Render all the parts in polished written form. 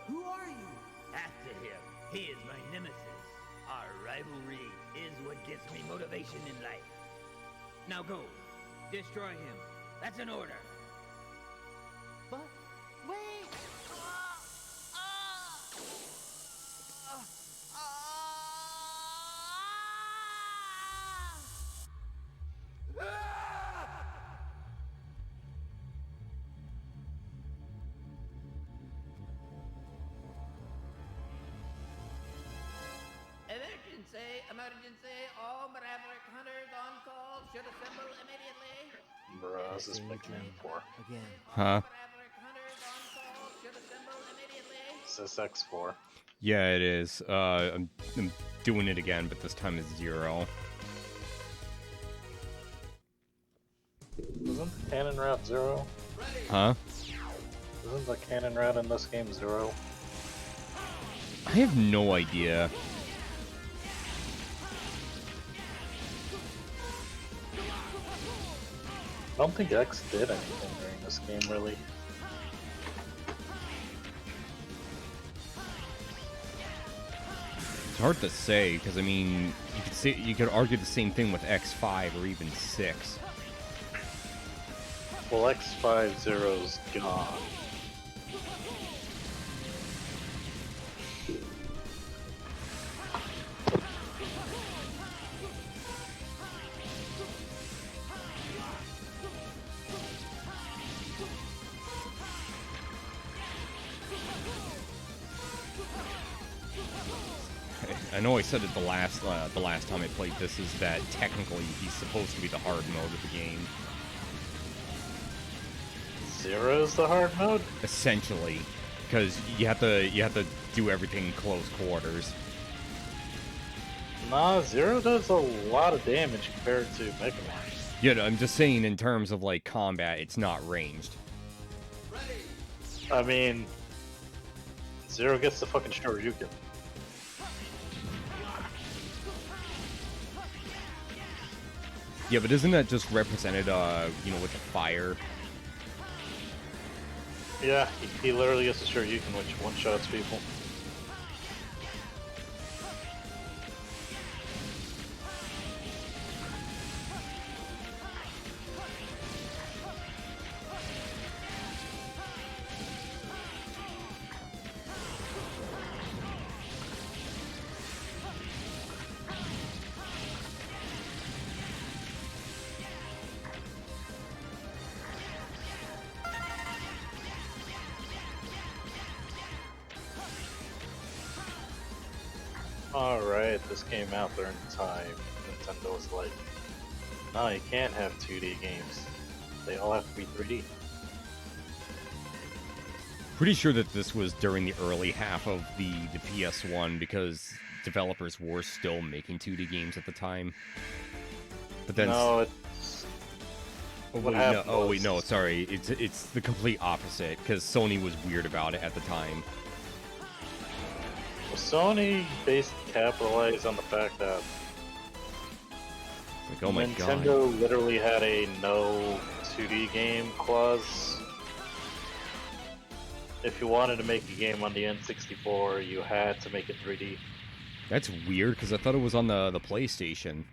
Who are you? After him. He is my nemesis. Our rivalry is what gives me motivation in life. Now go. Destroy him. That's an order. But wait! Emergency, all Maverick hunters on call should assemble immediately. Bruh, this is Pikmin 4. Again. Huh? Maverick hunters on call should assemble immediately. Is this X4? Yeah, it is. I'm doing it again, but this time it's 0. Isn't the cannon route 0? Huh? Isn't the cannon route in this game 0? I have no idea. I don't think X did anything during this game, really. It's hard to say, because I mean, you could argue the same thing with X5 or even 6. Well, X5 Zero's gone. I know I said it the last time I played this, is that technically he's supposed to be the hard mode of the game. Zero's the hard mode? Essentially, because you have to do everything in close quarters. Nah, Zero does a lot of damage compared to Mega Man. Yeah, no, I'm just saying in terms of like combat, it's not ranged. I mean, Zero gets the fucking Shoryuken. Yeah, but isn't that just represented, with the fire? Yeah, he literally gets the Shoryuken, which one-shots people. Alright, this came out during the time Nintendo was like, no, you can't have 2D games. They all have to be 3D. Pretty sure that this was during the early half of the PS1, because developers were still making 2D games at the time. But then No, it's... no, sorry, it's the complete opposite, because Sony was weird about it at the time. Well, Sony basically capitalized on the fact that Like, oh my god. Nintendo literally had a no 2D game clause. If you wanted to make a game on the N64, you had to make it 3D. That's weird, because I thought it was on the PlayStation.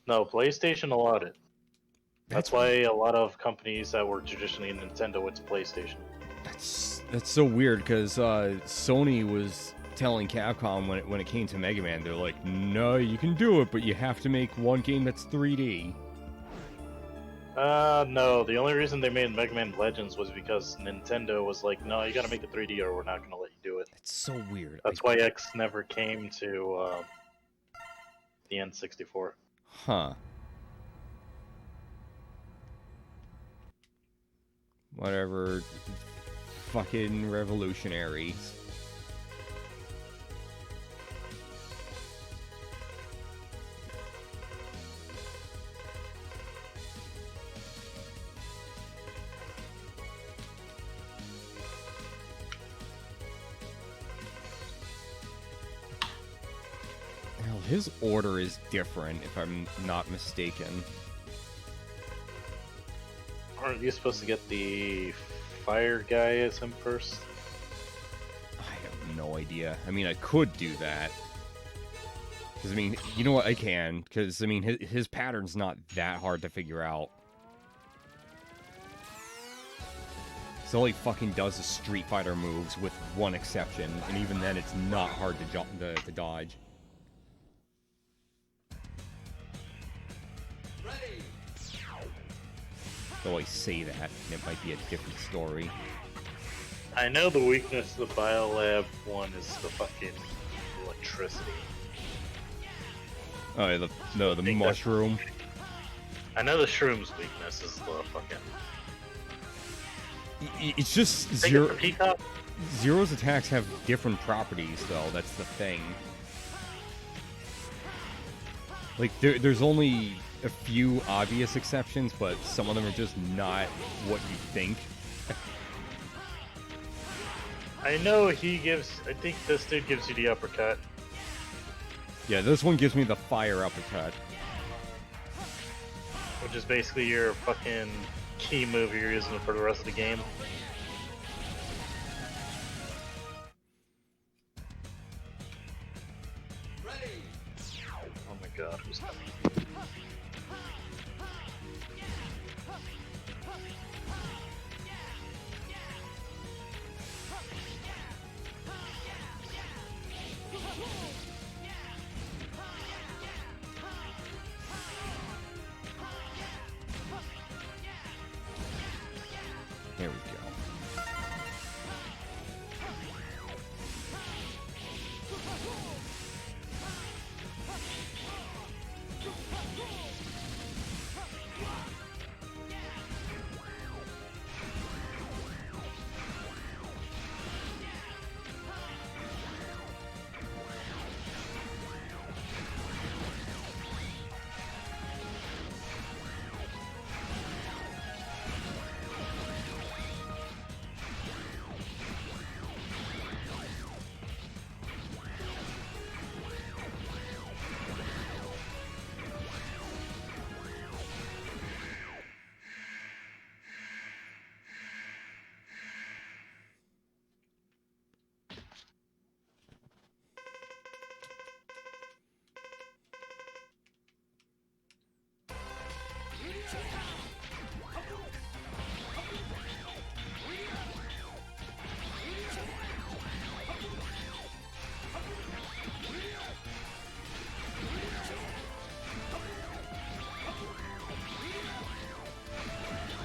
No, PlayStation allowed it. That's why a lot of companies that were traditionally Nintendo, it's PlayStation. That's so weird, because Sony was telling Capcom when it came to Mega Man, they're like, no, you can do it, but you have to make one game that's 3D. No, the only reason they made Mega Man Legends was because Nintendo was like, no, you gotta make it 3D or we're not gonna let you do it. It's so weird. That's why X never came to the N64. Huh. Whatever. Fucking revolutionaries. Hell, his order is different, if I'm not mistaken. Aren't you supposed to get the fire guy as him first? no idea. I mean, I could do that. Because, I mean, you know what? I can. Because, I mean, his pattern's not that hard to figure out. So all he fucking does is Street Fighter moves, with one exception. And even then, it's not hard to dodge. Though I say that, and it might be a different story. I know the weakness of the Biolab one is the fucking electricity. Oh, yeah, the mushroom. I know the shroom's weakness is the fucking... It's just Zero's attacks have different properties, though. That's the thing. Like, there's only a few obvious exceptions, but some of them are just not what you think. I know he gives... I think this dude gives you the uppercut. Yeah, this one gives me the fire uppercut. Which is basically your fucking key move you're using for the rest of the game. Oh my god, who's coming? There we go.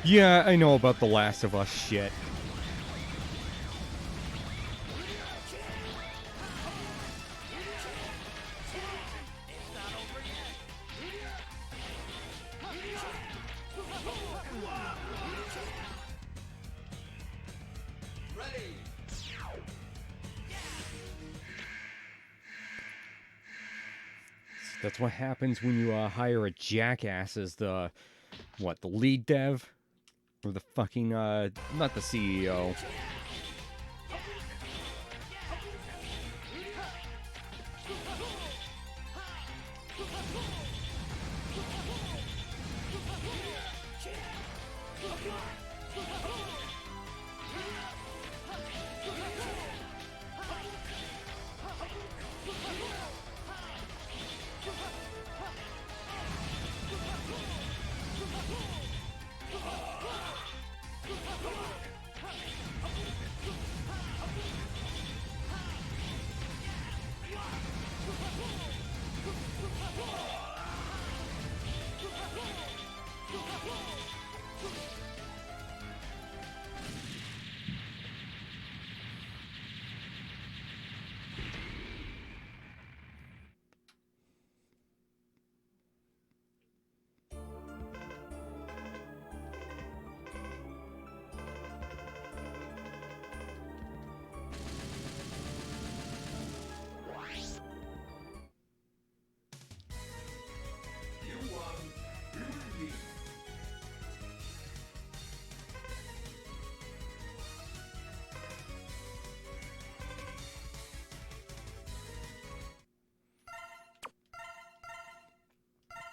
Yeah, I know about the Last of Us shit. That's what happens when you hire a jackass as the lead dev? Or the fucking, not the CEO.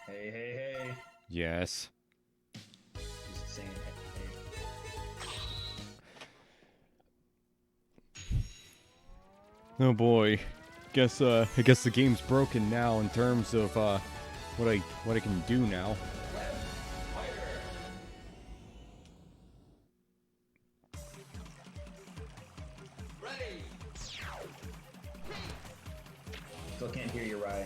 Hey, hey, hey. Yes. Just saying hey. Oh boy. I guess the game's broken now in terms of what I can do now. Still can't hear you, Rye.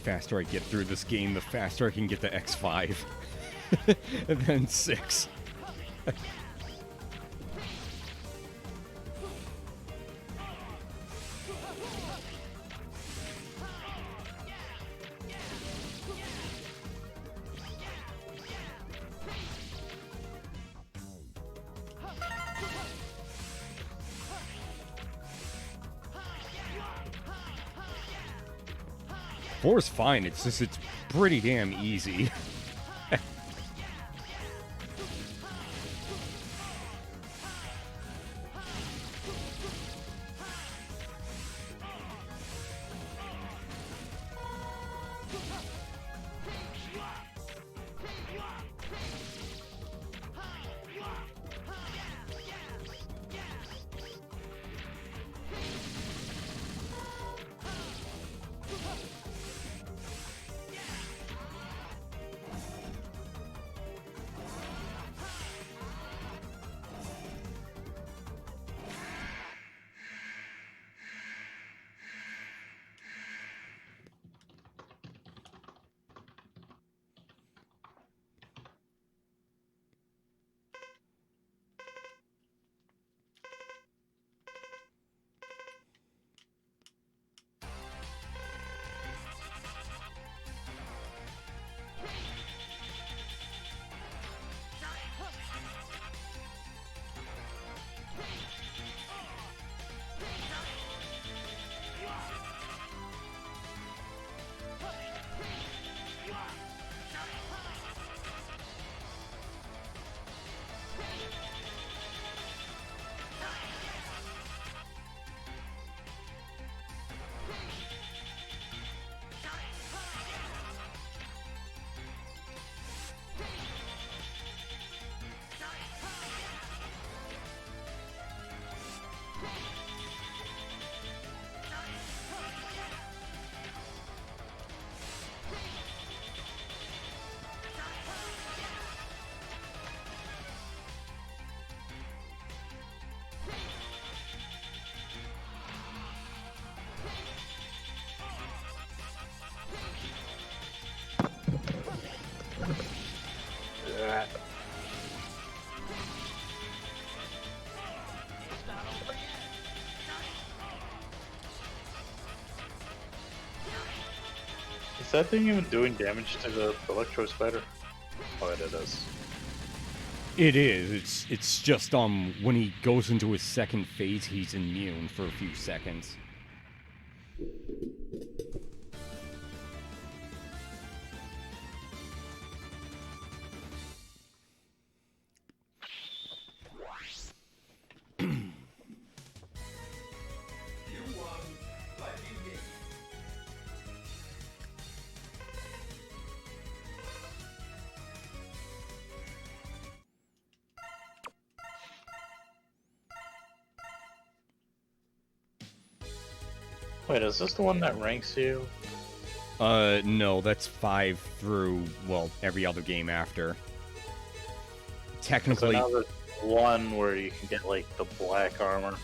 Faster I get through this game, the faster I can get to X5. And then 6. Four is fine, it's just, it's pretty damn easy. that thing even doing damage to the Electro Spider? Oh, it is. It is. It's just when he goes into his second phase, he's immune for a few seconds. Wait, is this the one that ranks you? No, that's 5 through, well, every other game after. Technically, So now there's one where you can get like the black armor.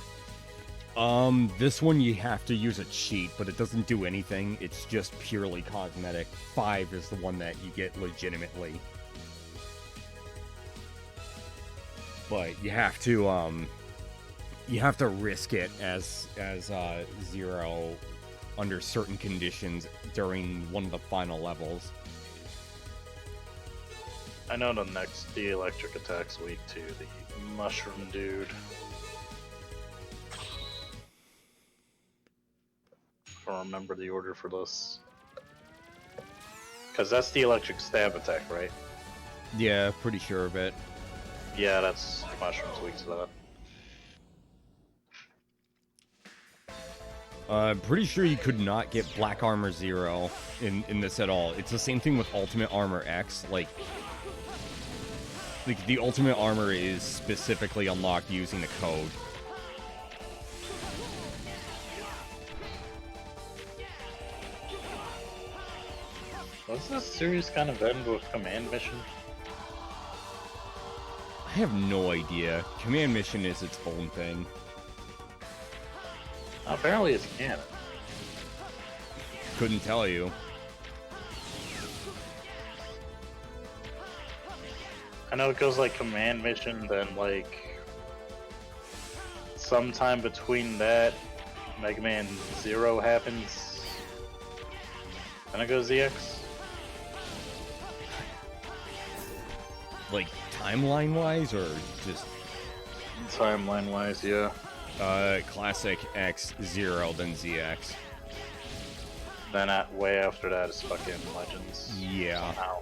this one you have to use a cheat, but it doesn't do anything. It's just purely cosmetic. 5 is the one that you get legitimately. But you have to risk it as Zero under certain conditions during one of the final levels. I know the electric attack's weak to the mushroom dude. If I remember the order for this. Because that's the electric stab attack, right? Yeah, pretty sure of it. Yeah, that's mushroom's weak to that. I'm pretty sure you could not get Black Armor 0 in this at all. It's the same thing with Ultimate Armor X. Like the Ultimate Armor is specifically unlocked using the code. Was this series kind of end with command mission? I have no idea. Command Mission is its own thing. Apparently it's canon. Couldn't tell you. I know it goes like command mission, then like sometime between that, Mega Man 0 happens. Then it goes ZX. Like, timeline-wise, or just... Timeline-wise, yeah. Classic X, 0, then ZX. Then way after that is fucking Legends. Yeah. Somehow.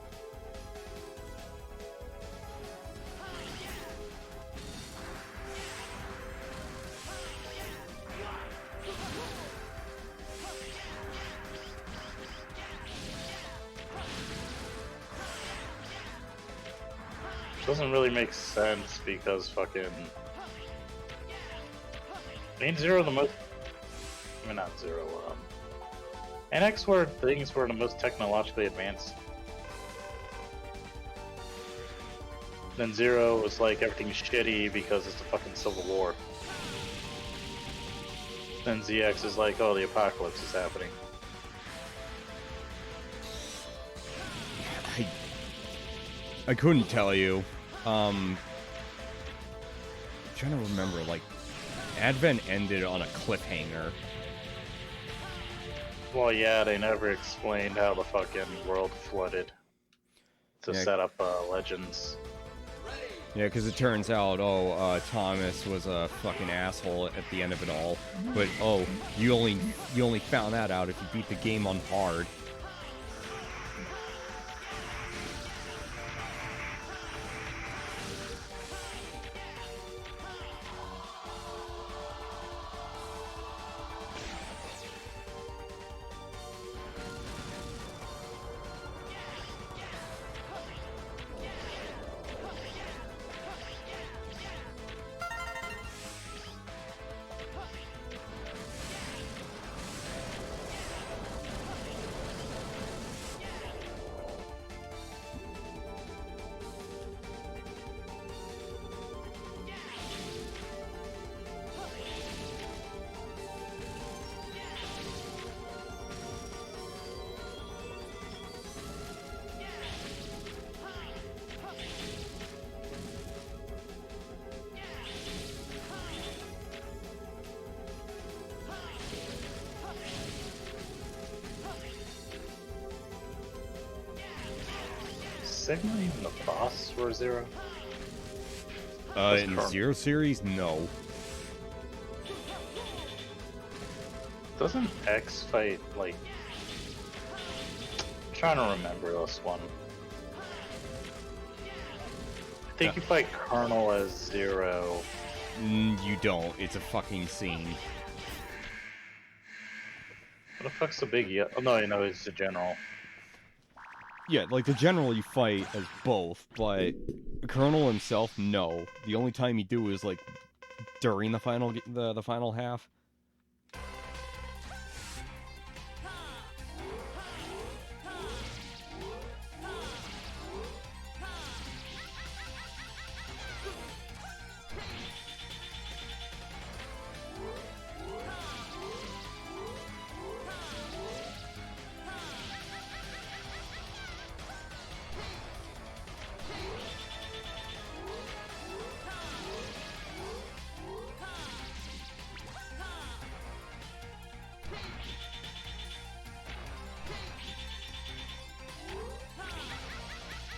Doesn't really make sense because fucking ain't Zero the most. I mean, not Zero. And X were things were the most technologically advanced. Then Zero was like everything's shitty because it's the fucking Civil War. Then ZX is like, oh, the apocalypse is happening. I couldn't tell you. I'm trying to remember, like, Advent ended on a cliffhanger. Well, yeah, they never explained how the fucking world flooded to set up Legends. Yeah, because it turns out, Thomas was a fucking asshole at the end of it all. But you only found that out if you beat the game on hard. Sigma even the boss for Zero? In the Zero series, no. Doesn't X fight, like... I'm trying to remember this one. I think you fight Colonel as Zero. You don't. It's a fucking scene. What the fuck's the big yellow? Oh no, it's the General. Yeah, like the General you fight as both, but Colonel himself, no. The only time you do is like during the final half.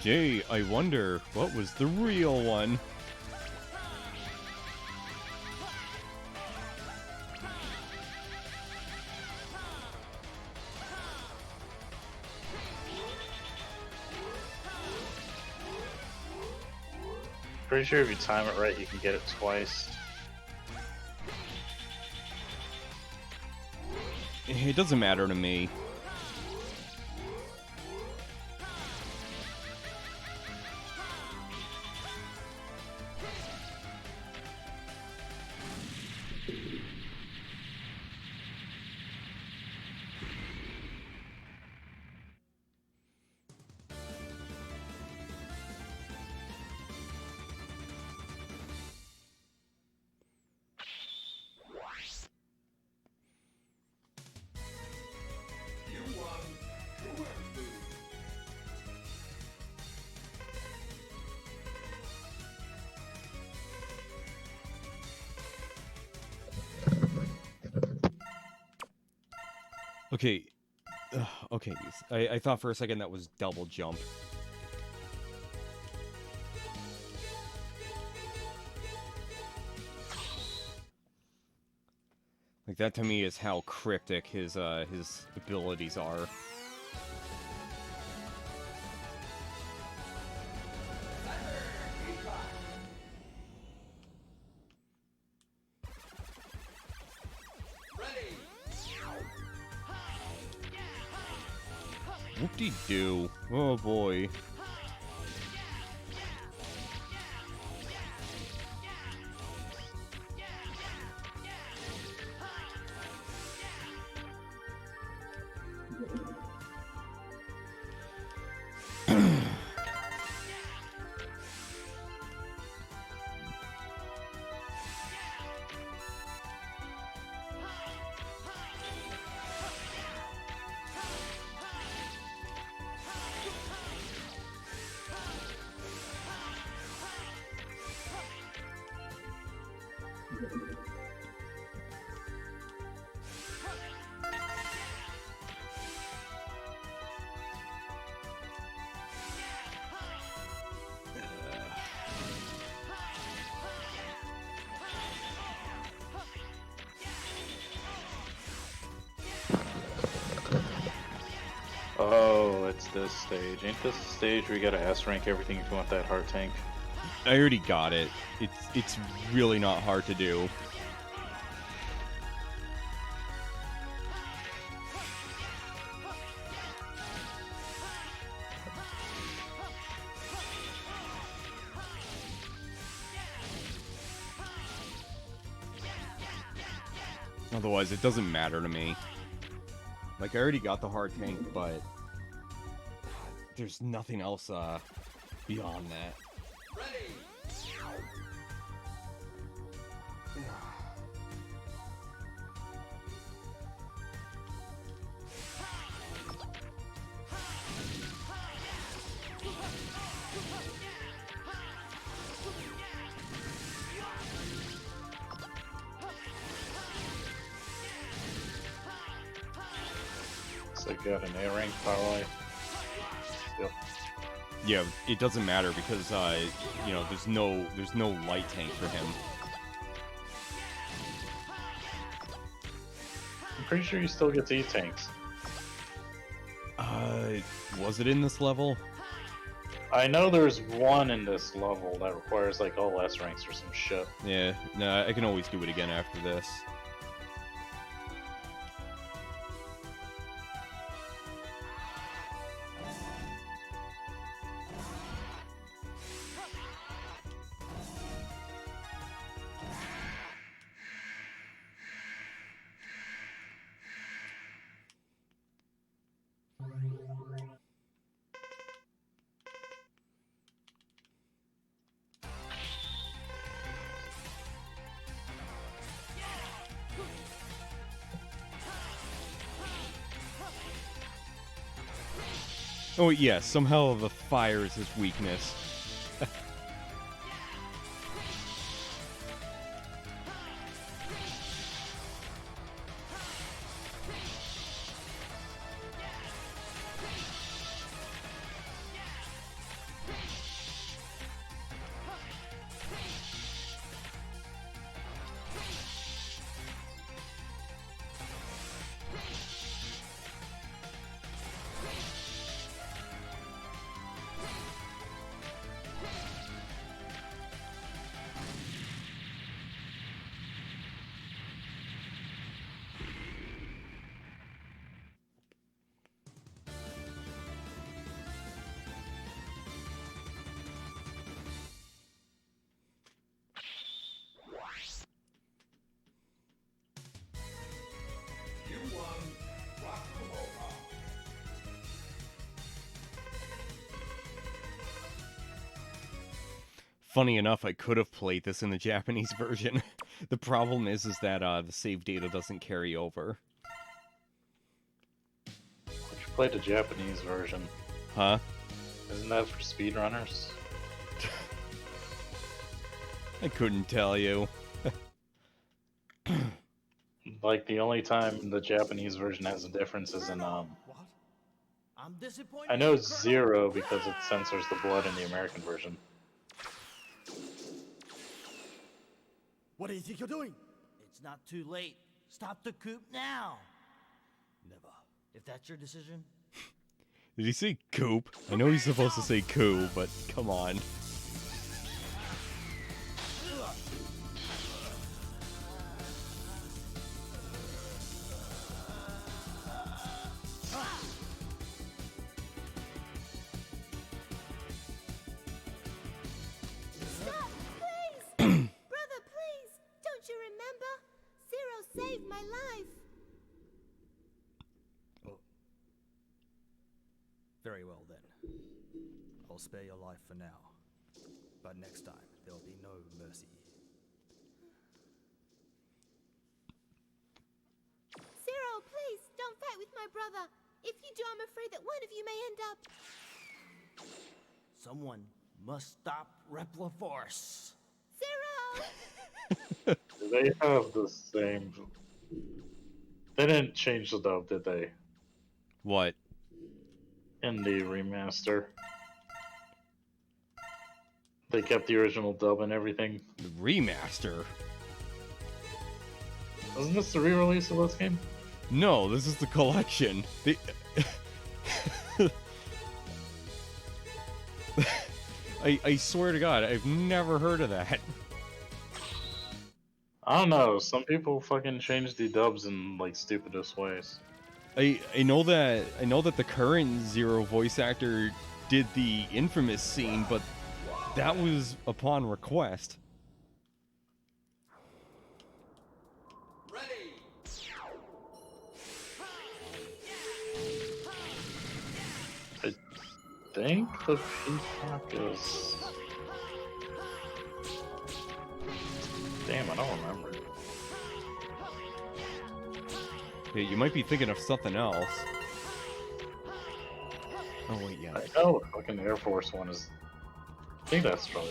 Gee, I wonder, what was the real one? Pretty sure if you time it right, you can get it twice. It doesn't matter to me. Okay. Okay. I thought for a second that was double jump. Like that to me is how cryptic his abilities are. Whoop-de-doo. Oh boy. Oh, it's this stage. Ain't this the stage where you gotta S-rank everything if you want that heart tank? I already got it. It's really not hard to do. Otherwise, it doesn't matter to me. Like, I already got the hard tank, but there's nothing else beyond that. Ready. So I got an A rank parlay. Yep. Yeah, it doesn't matter because you know, there's no light tank for him. I'm pretty sure you still get to eat tanks. Was it in this level? I know there's one in this level that requires like all S ranks or some shit. Yeah, no, I can always do it again after this. Oh yeah, somehow the fire is his weakness. Funny enough, I could have played this in the Japanese version. The problem is that the save data doesn't carry over. You should play the Japanese version. Huh? Isn't that for speedrunners? I couldn't tell you. Like the only time the Japanese version has a difference is in What? I'm disappointed. I know it's Colonel. 0 because it censors the blood in the American version. What do you think you're doing? It's not too late. Stop the coup now. Never. If that's your decision. Did he say coop? I know he's supposed to say coup, but come on. Stop, please! Brother, please! Don't you remember? Zero saved my life. Very well then. I'll spare your life for now. But next time, there'll be no mercy. Zero, please, don't fight with my brother. If you do, I'm afraid that one of you may end up... Someone must stop Repla Force. Zero! They have the same. They didn't change the dub, did they? What? In the remaster. They kept the original dub and everything. The remaster? Wasn't this the re-release of this game? No, this is the collection. I swear to God, I've never heard of that. I don't know. Some people fucking change the dubs in like stupidest ways. I know that the current Zero voice actor did the infamous scene, but that was upon request. I think the peacock is. Damn, I don't remember. Yeah, you might be thinking of something else. Oh wait, yeah. I know the fucking Air Force one is. I think that's probably.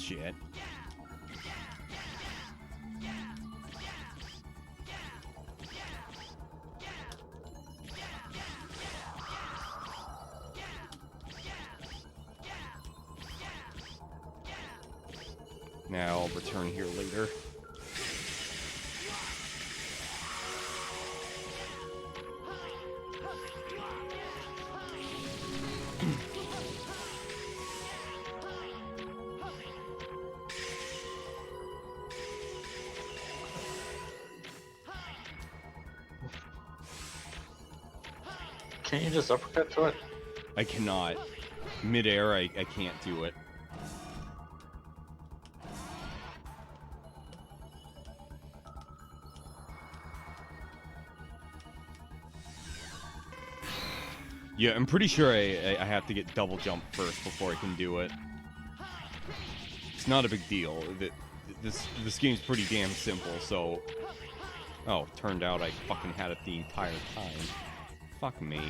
bullshit. Now I'll return here later. Can't you just uppercut to it? I cannot. Mid-air, I can't do it. Yeah, I'm pretty sure I have to get double jump first before I can do it. It's not a big deal. This game's pretty damn simple, so... Oh, turned out I fucking had it the entire time. Fuck me.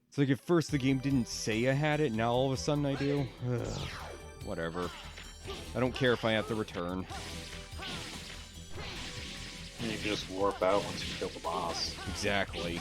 It's like at first the game didn't say I had it, now all of a sudden I do? Ugh, whatever. I don't care if I have to return. You can just warp out once you kill the boss. Exactly.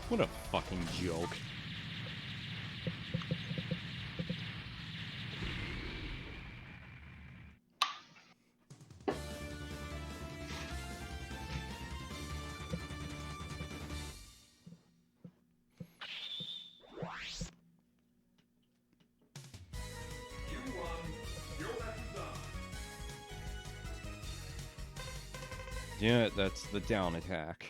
What a fucking joke. Yeah, that's the down attack.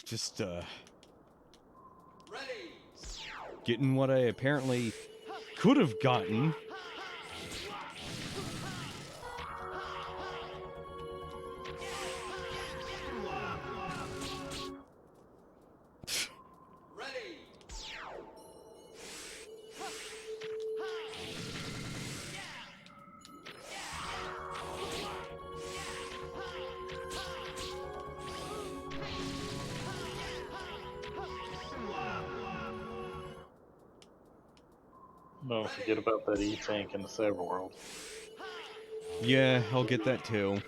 Just, getting what I apparently could have gotten. Don't forget about that E-Tank in the cyber world. Yeah, I'll get that too.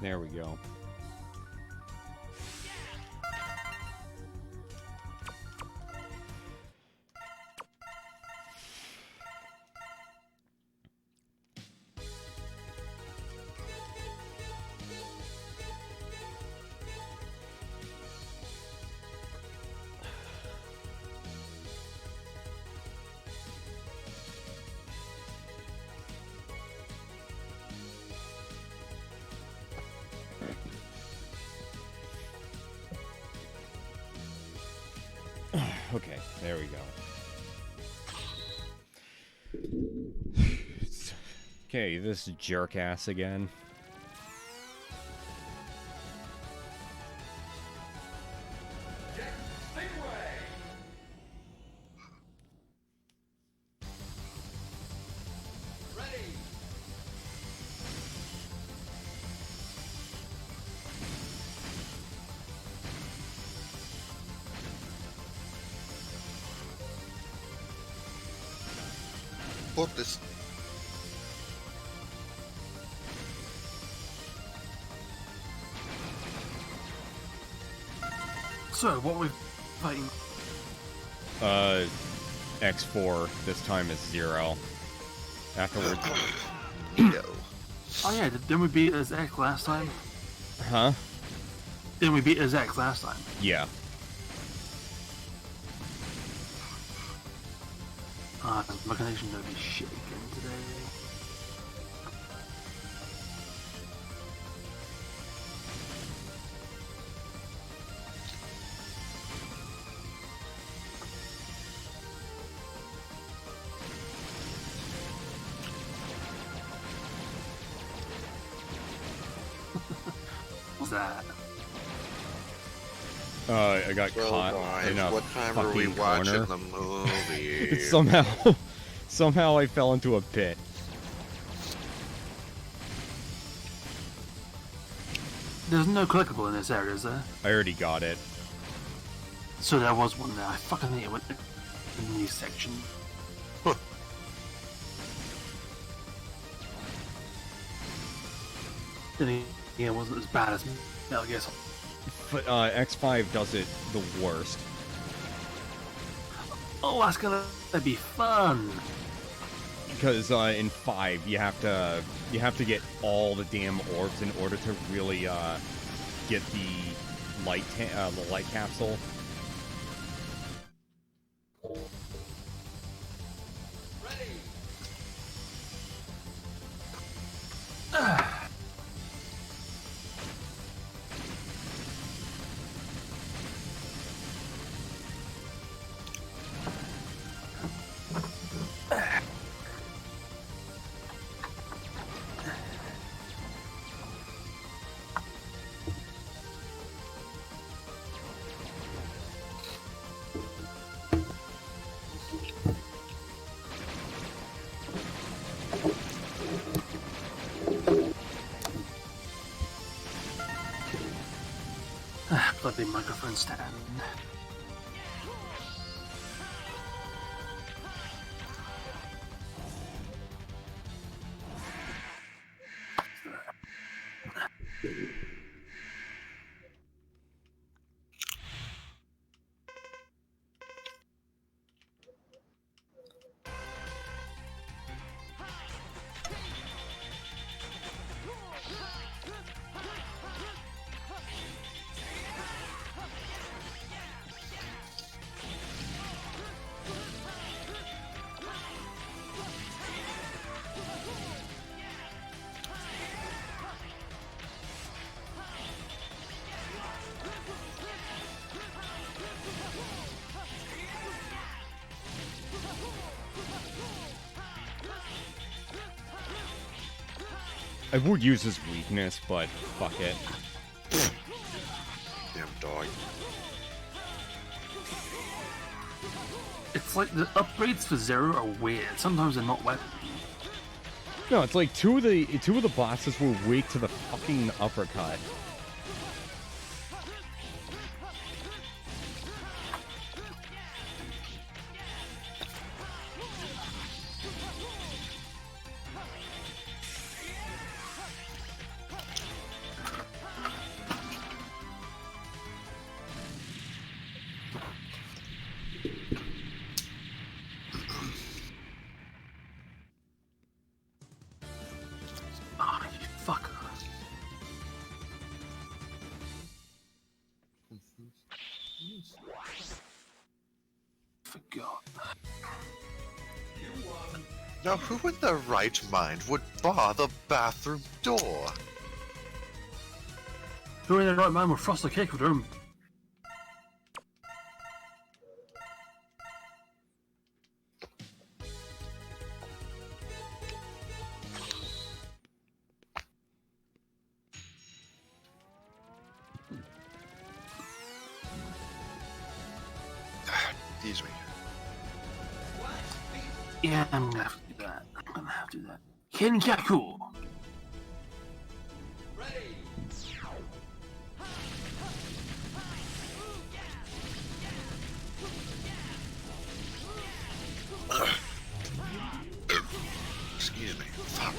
There we go. Okay, there we go. Okay, this jerk ass again. Fuck this. So, what we're fighting? X4. This time is 0. Afterwards. Neato. Oh yeah, didn't we beat as X last time? Huh? Didn't we beat as X last time? Yeah. My connection gonna be shaking today. What's that? I got Well, caught guys, in a what time are we fucking watching corner. the movie? Somehow I fell into a pit. There's no clickable in this area, is there? I already got it. So there was one there. I fucking think it went in the section. Huh. Then it wasn't as bad as Metal Gear Solid. But X5 does it the worst. Oh, that's gonna be fun. Because in 5 you have to get all the damn orbs in order to really get the light capsule. Bloody microphone stand. I would use his weakness, but fuck it. Damn dog. It's like the upgrades for Zero are weird. Sometimes they're not weapons. No, it's like two of the bosses were weak to the fucking uppercut. Ah, you fucker. Forgot. Now, who in their right mind would bar the bathroom door? Who in their right mind would frost the cake with their own? Excuse me. Yeah, I'm gonna have to do that. I'm gonna have to do that. Kenkaku! Excuse me. Fuck.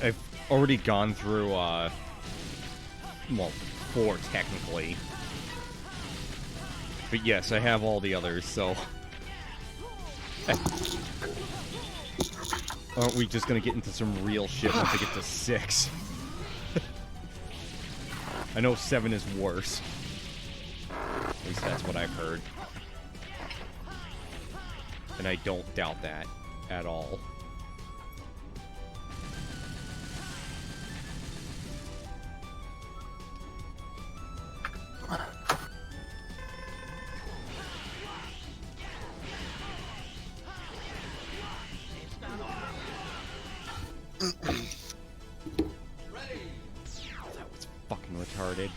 I've already gone through, well, 4 technically. But yes, I have all the others, so... Aren't we just gonna get into some real shit once I get to 6? I know 7 is worse. At least that's what I've heard. And I don't doubt that at all. That was fucking retarded.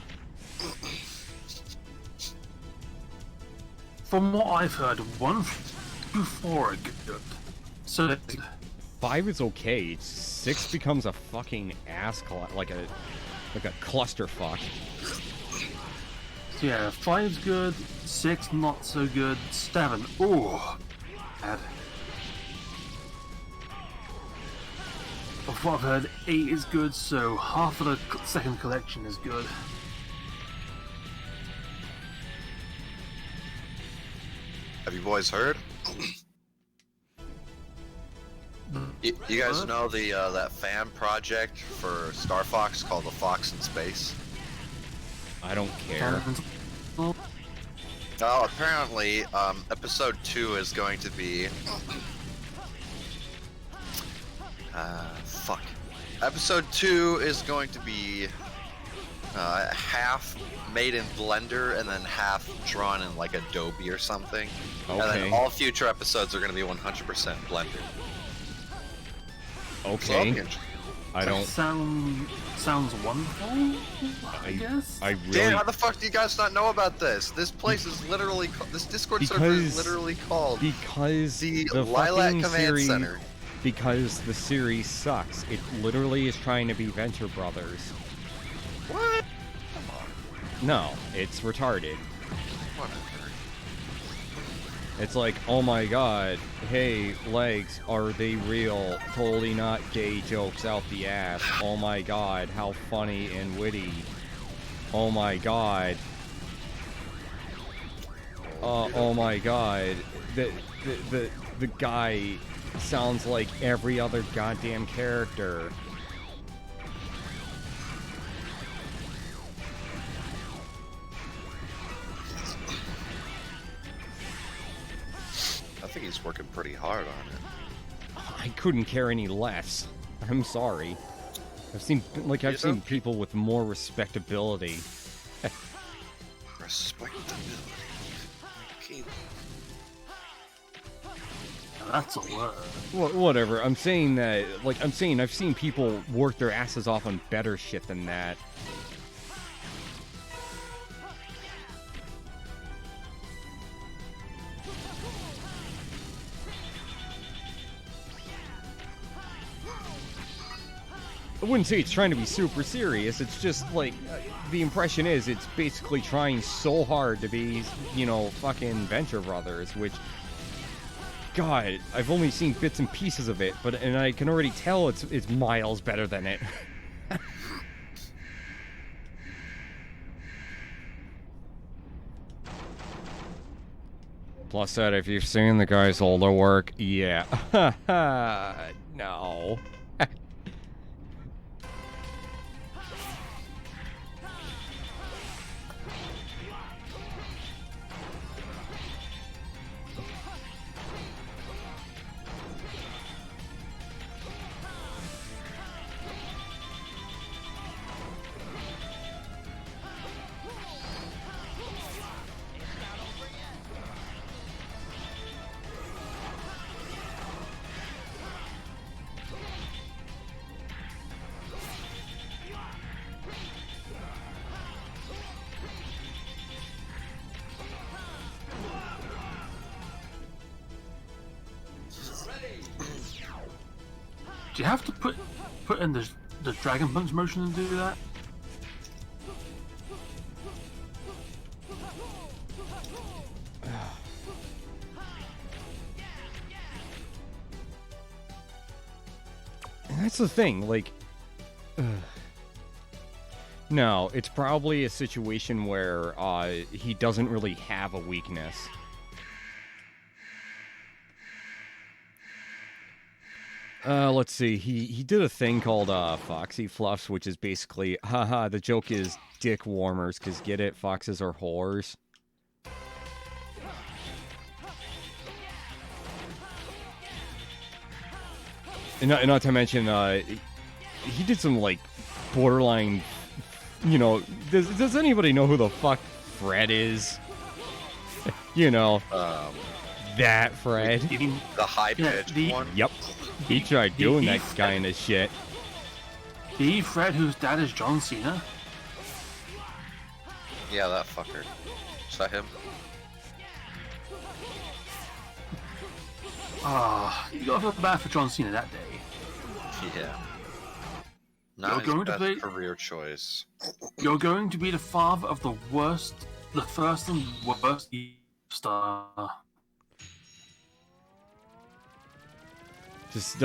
From what I've heard, 1 through 4 are good. So that's good. 5 is okay. 6 becomes a fucking ass like a clusterfuck. So yeah, 5's good, 6 not so good, 7, ooh, bad. Of what I've heard, 8 is good, so half of the second collection is good. Have you boys heard? You guys know the that fan project for Star Fox called The Fox in Space? I don't care. Oh, apparently, episode 2 is going to be... fuck. Episode 2 is going to be half made in Blender and then half drawn in like Adobe or something. Okay. And then all future episodes are going to be 100% Blender. Okay. So, I don't. Sounds wonderful, I guess. I really. Dan, how the fuck do you guys not know about this? This place is literally this Discord server is literally called because the fucking Lilac Command series, Center. Because the series sucks. It literally is trying to be Venture Brothers. What? Come on. No, it's retarded. Whatever. It's like, oh my god, hey, legs, are they real? Totally not gay jokes out the ass. Oh my god, how funny and witty. Oh my god. Oh my god. The guy sounds like every other goddamn character. I think he's working pretty hard on it. I couldn't care any less. I'm sorry. I've seen people with more respectability. Respectability. Okay. That's a word. Whatever. I'm saying that, like, I've seen people work their asses off on better shit than that. I wouldn't say it's trying to be super serious. It's just like the impression is it's basically trying so hard to be, you know, fucking Venture Brothers, which, God, I've only seen bits and pieces of it, and I can already tell it's miles better than it. Plus that, if you've seen the guy's older work, yeah, no. Do you have to put in the Dragon Punch motion to do that? And that's the thing, like... No, it's probably a situation where he doesn't really have a weakness. Let's see. He did a thing called Foxy Fluffs, which is basically, haha, the joke is dick warmers, because get it? Foxes are whores. And not to mention, he did some, like, borderline, you know, does anybody know who the fuck Fred is? You know, that Fred. The high-pitched one? Yep. He tried doing that kind of shit. The Fred whose dad is John Cena? Yeah, that fucker. Is that him? You got to feel bad for John Cena that day. Yeah. Not You're his going to best play- career choice. You're going to be the father of the first and worst star. Just,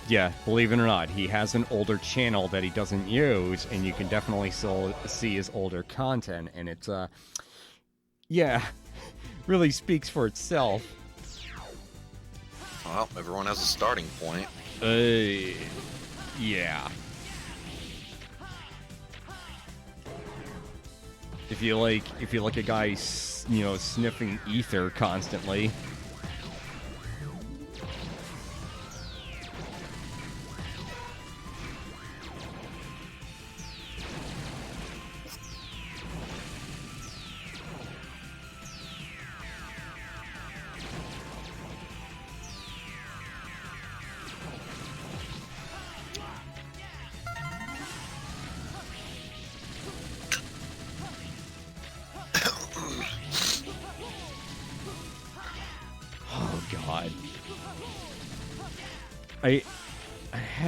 yeah, believe it or not, he has an older channel that he doesn't use, and you can definitely still see his older content, and it's, yeah, really speaks for itself. Well, everyone has a starting point. Yeah. If you like a guy, you know, sniffing ether constantly.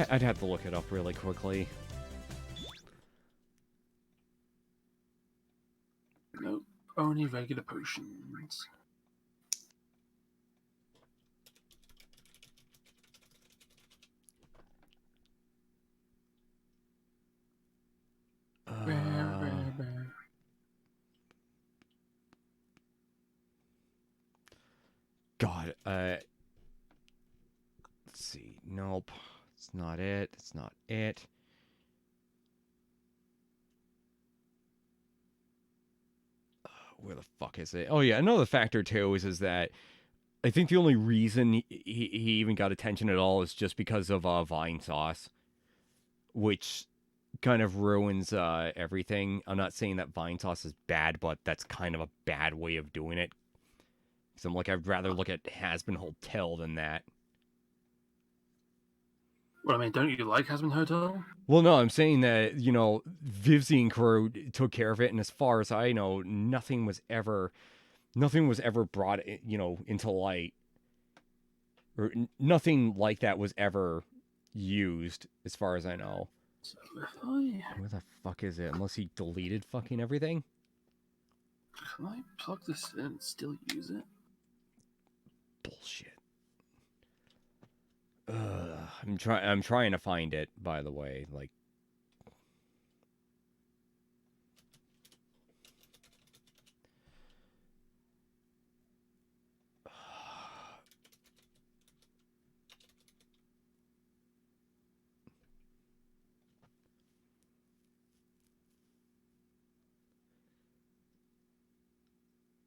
I'd have to look it up really quickly. Nope, only regular potions. Rare. God, let's see. Nope. It's not it. It's not it. Where the fuck is it? Oh, yeah. Another factor, too, is that I think the only reason he even got attention at all is just because of Vine Sauce, which kind of ruins everything. I'm not saying that Vine Sauce is bad, but that's kind of a bad way of doing it. So I'm like, I'd rather look at Has-Been Hotel than that. Well, I mean, don't you like Has-Been Hotel? Well, no, I'm saying that, Vivzy and crew took care of it, and as far as I know, nothing was ever brought, into light. Or nothing like that was ever used, as far as I know. So if I... Where the fuck is it? Unless he deleted fucking everything? Can I plug this in and still use it? Bullshit. I'm trying to find it, by the way. Like,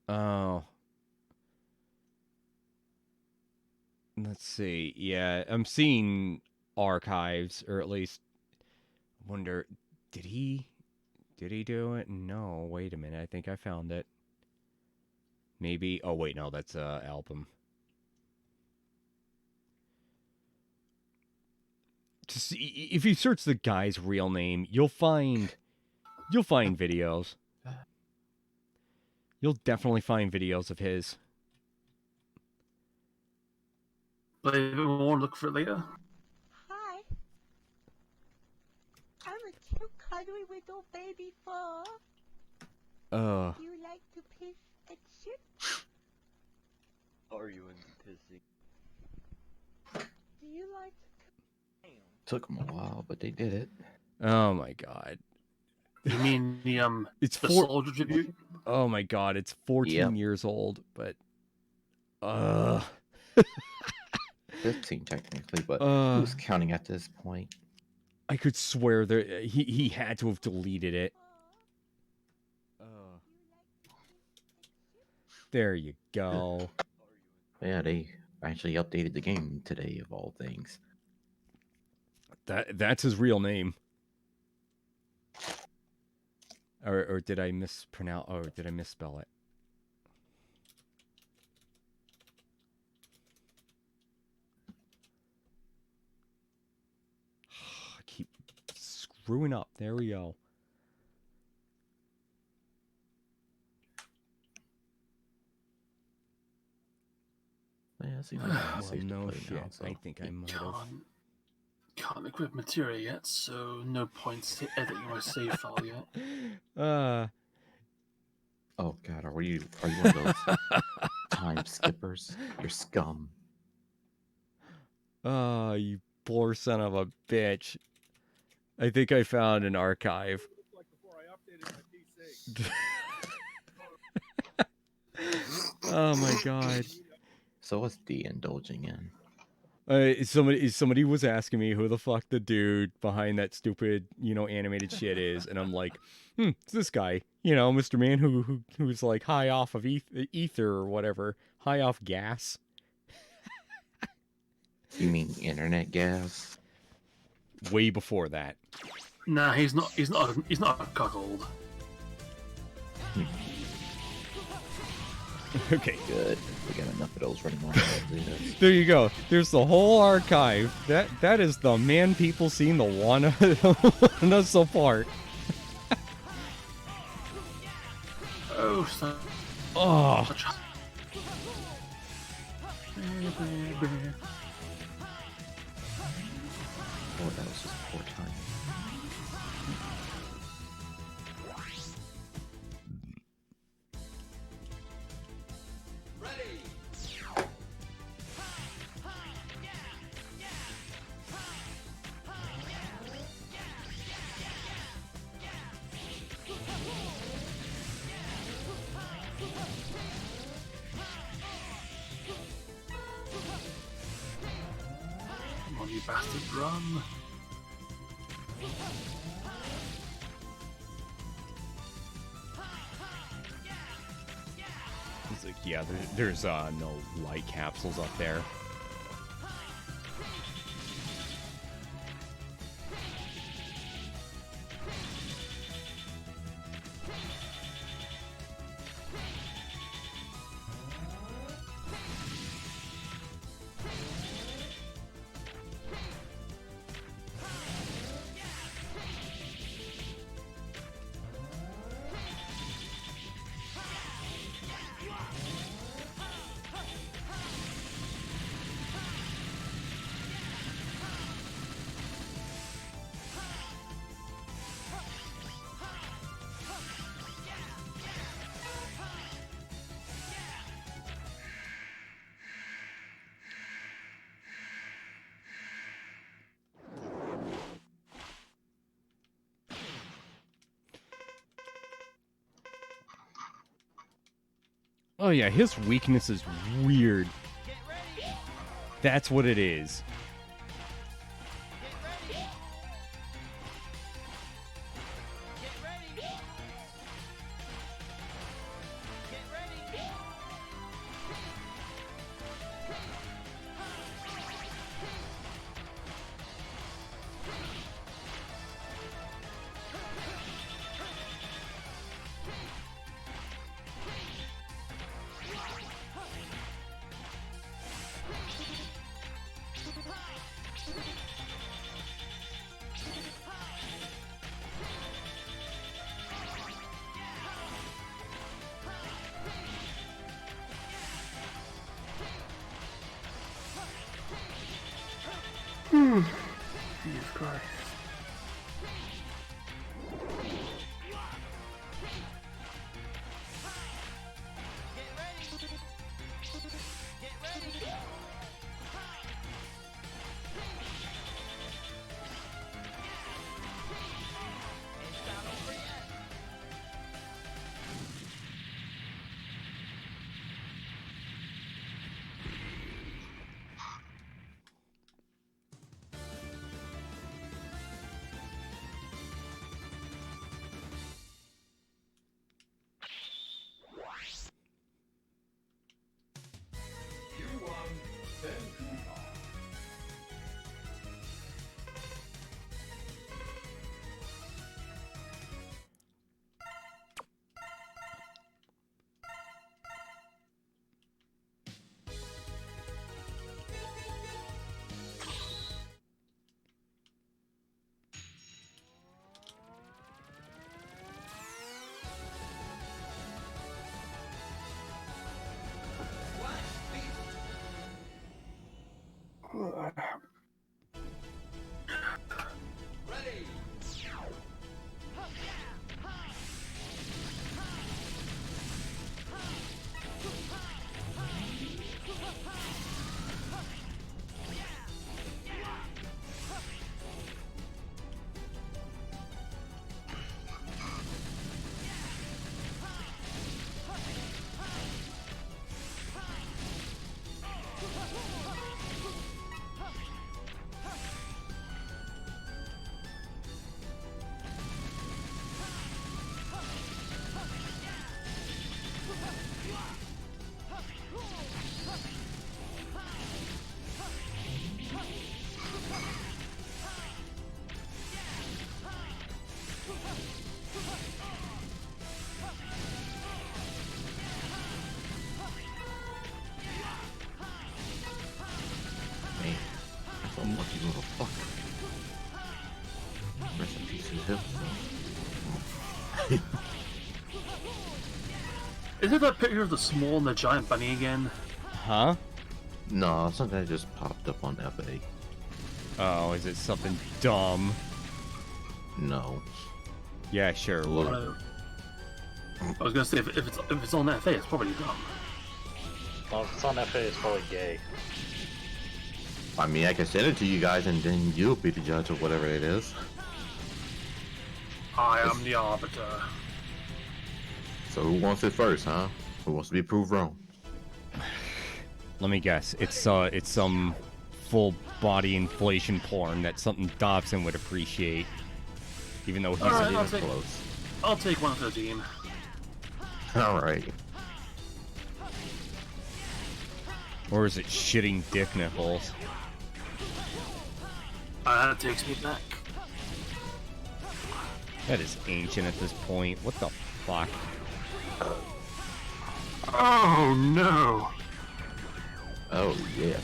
oh. Let's see. Yeah, I'm seeing archives, or at least I wonder, did he do it? No, wait a minute. I think I found it. Maybe. Oh wait, no, that's album. Just if you search the guy's real name, you'll find videos. You'll definitely find videos of his. But if you want to look for it later. Hi. I'm a cute, cuddly little baby fur. Do you like to piss and shit? Are you into pissing? Do you like Took them a while, but they did it. Oh my god. You mean the It's the four. soldier tribute? Oh my god, it's 14 Yep. years old, but 15 technically, but Uh. who's counting at this point? I could swear that he had to have deleted it. There you go. Yeah, they actually updated the game today, of all things. That's his real name. Or did I mispronounce? Or did I misspell it? I keep screwing up. There we go. Yeah, it seems like Well, safe to no play shit. now, so. I think I might have. Can't equip material yet, so no points to editing my save file yet. Oh god, are you one of those time skippers? You're scum. Oh, you poor son of a bitch. I think I found an archive. Oh my god. So what's D indulging in? Somebody was asking me who the fuck the dude behind that stupid, animated shit is, and I'm like, it's this guy, Mr. Man who's like high off of ether or whatever, high off gas. You mean internet gas? Way before that. Nah, he's not a cuckold. Okay. Good. We got enough of those running around. There you go. There's the whole archive. That is the man people seen the one us apart. Oh, so... Oh. Oh, that was just poor timing. Come on, you bastard, run. It's like, yeah, there's no light capsules up there. Oh yeah, his weakness is weird. That's what it is. Jesus Christ. Man, that's a lucky little fucker. Rest in peace, his hips. Is it that picture of the small and the giant bunny again? Huh? No, something that just popped up on FA. Oh, is it something dumb? No. Yeah, sure. Look. I was gonna say, if it's on FA, it's probably dumb. Well, if it's on FA, it's probably gay. I mean, I can send it to you guys and then you'll be the judge of whatever it is. I am the arbiter. So who wants it first, huh? Who wants to be proved wrong? Let me guess. It's some full body inflation porn that something Dobson would appreciate. Even though he's Alright, a Close. I'll take one for the team. Alright. Or is it shitting dick nipples? That takes me back. That is ancient at this point. What the fuck? Oh no! Oh, yeah.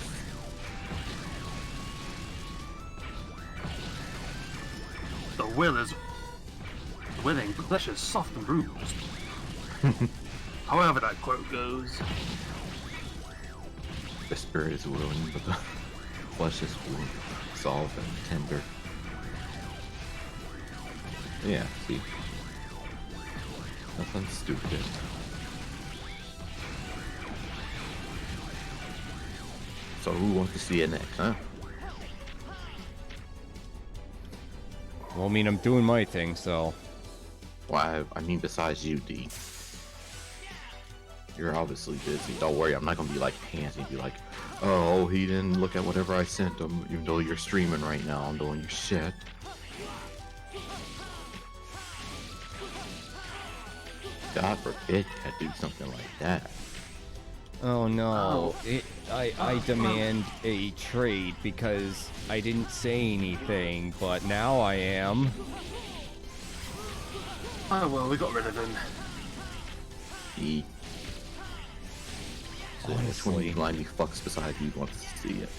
The will is willing, but flesh is soft and bruised. However that quote goes. The spirit is willing, but the flesh is weak, soft, and tender. Yeah, see. Nothing stupid. So who wants to see it next, huh? Well, I mean, I'm doing my thing, so... Why, I mean besides you, D. You're obviously busy. Don't worry, I'm not gonna be like panting, be like, oh, he didn't look at whatever I sent him, even though you're streaming right now. I'm doing your shit. God forbid I do something like that. Oh no, I demand a trade because I didn't say anything, but now I am. Oh well, we got rid of him. He... So which one of you blindly fucks beside you wants to see it?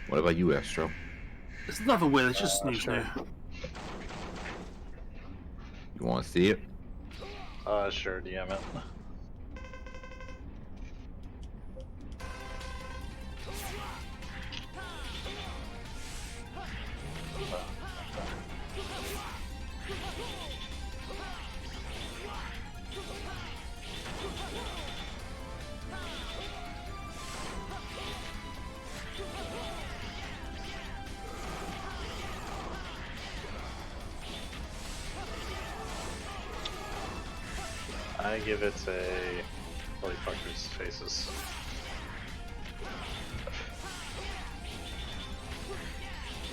What about you, Astro? It's another will, it's just snooze sure. now. You want to see it? Sure, DM it. I give it a... Holy fuckers faces.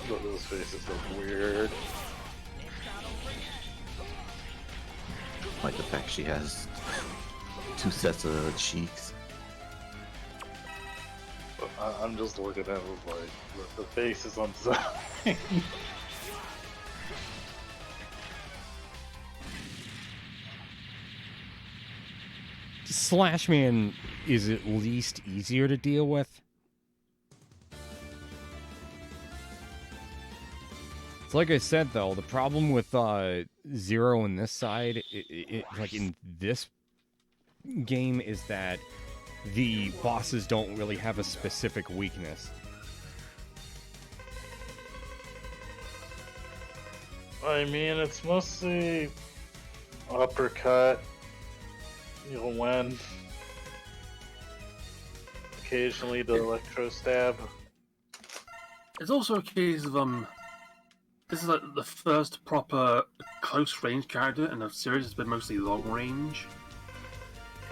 Those faces look weird. Like the fact she has 2 sets of cheeks. I'm just looking at it like, the face is on side. Slashman is at least easier to deal with. It's like I said, though, the problem with Zero in this side, like in this game, is that the bosses don't really have a specific weakness. I mean, it's mostly uppercut. You'll win. Occasionally the electro stab. It's also a case of this is like the first proper close range character in the series that's been mostly long range.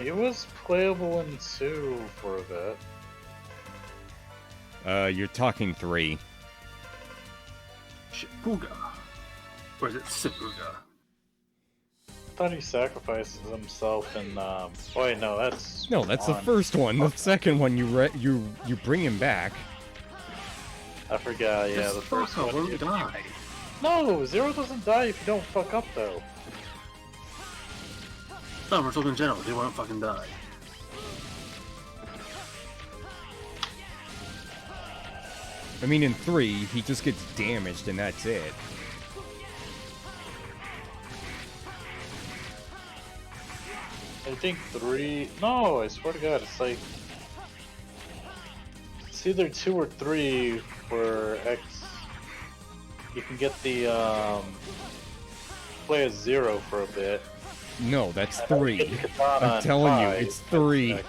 He was playable in 2 for a bit. You're talking 3. Shipuga. Or is it Sipuga? I thought he sacrifices himself in, oh wait, no, that's... No, that's the first one. The second one, you bring him back. I forgot, yeah, the first one. Won't die. No, Zero doesn't die if you don't fuck up, though. No, we're talking in general. They won't fucking die. I mean, in 3, he just gets damaged and that's it. I think 3... No, I swear to God, it's like... It's either 2 or 3 where X... You can get the, play as Zero for a bit. No, that's 3. I'm telling you, it's 3.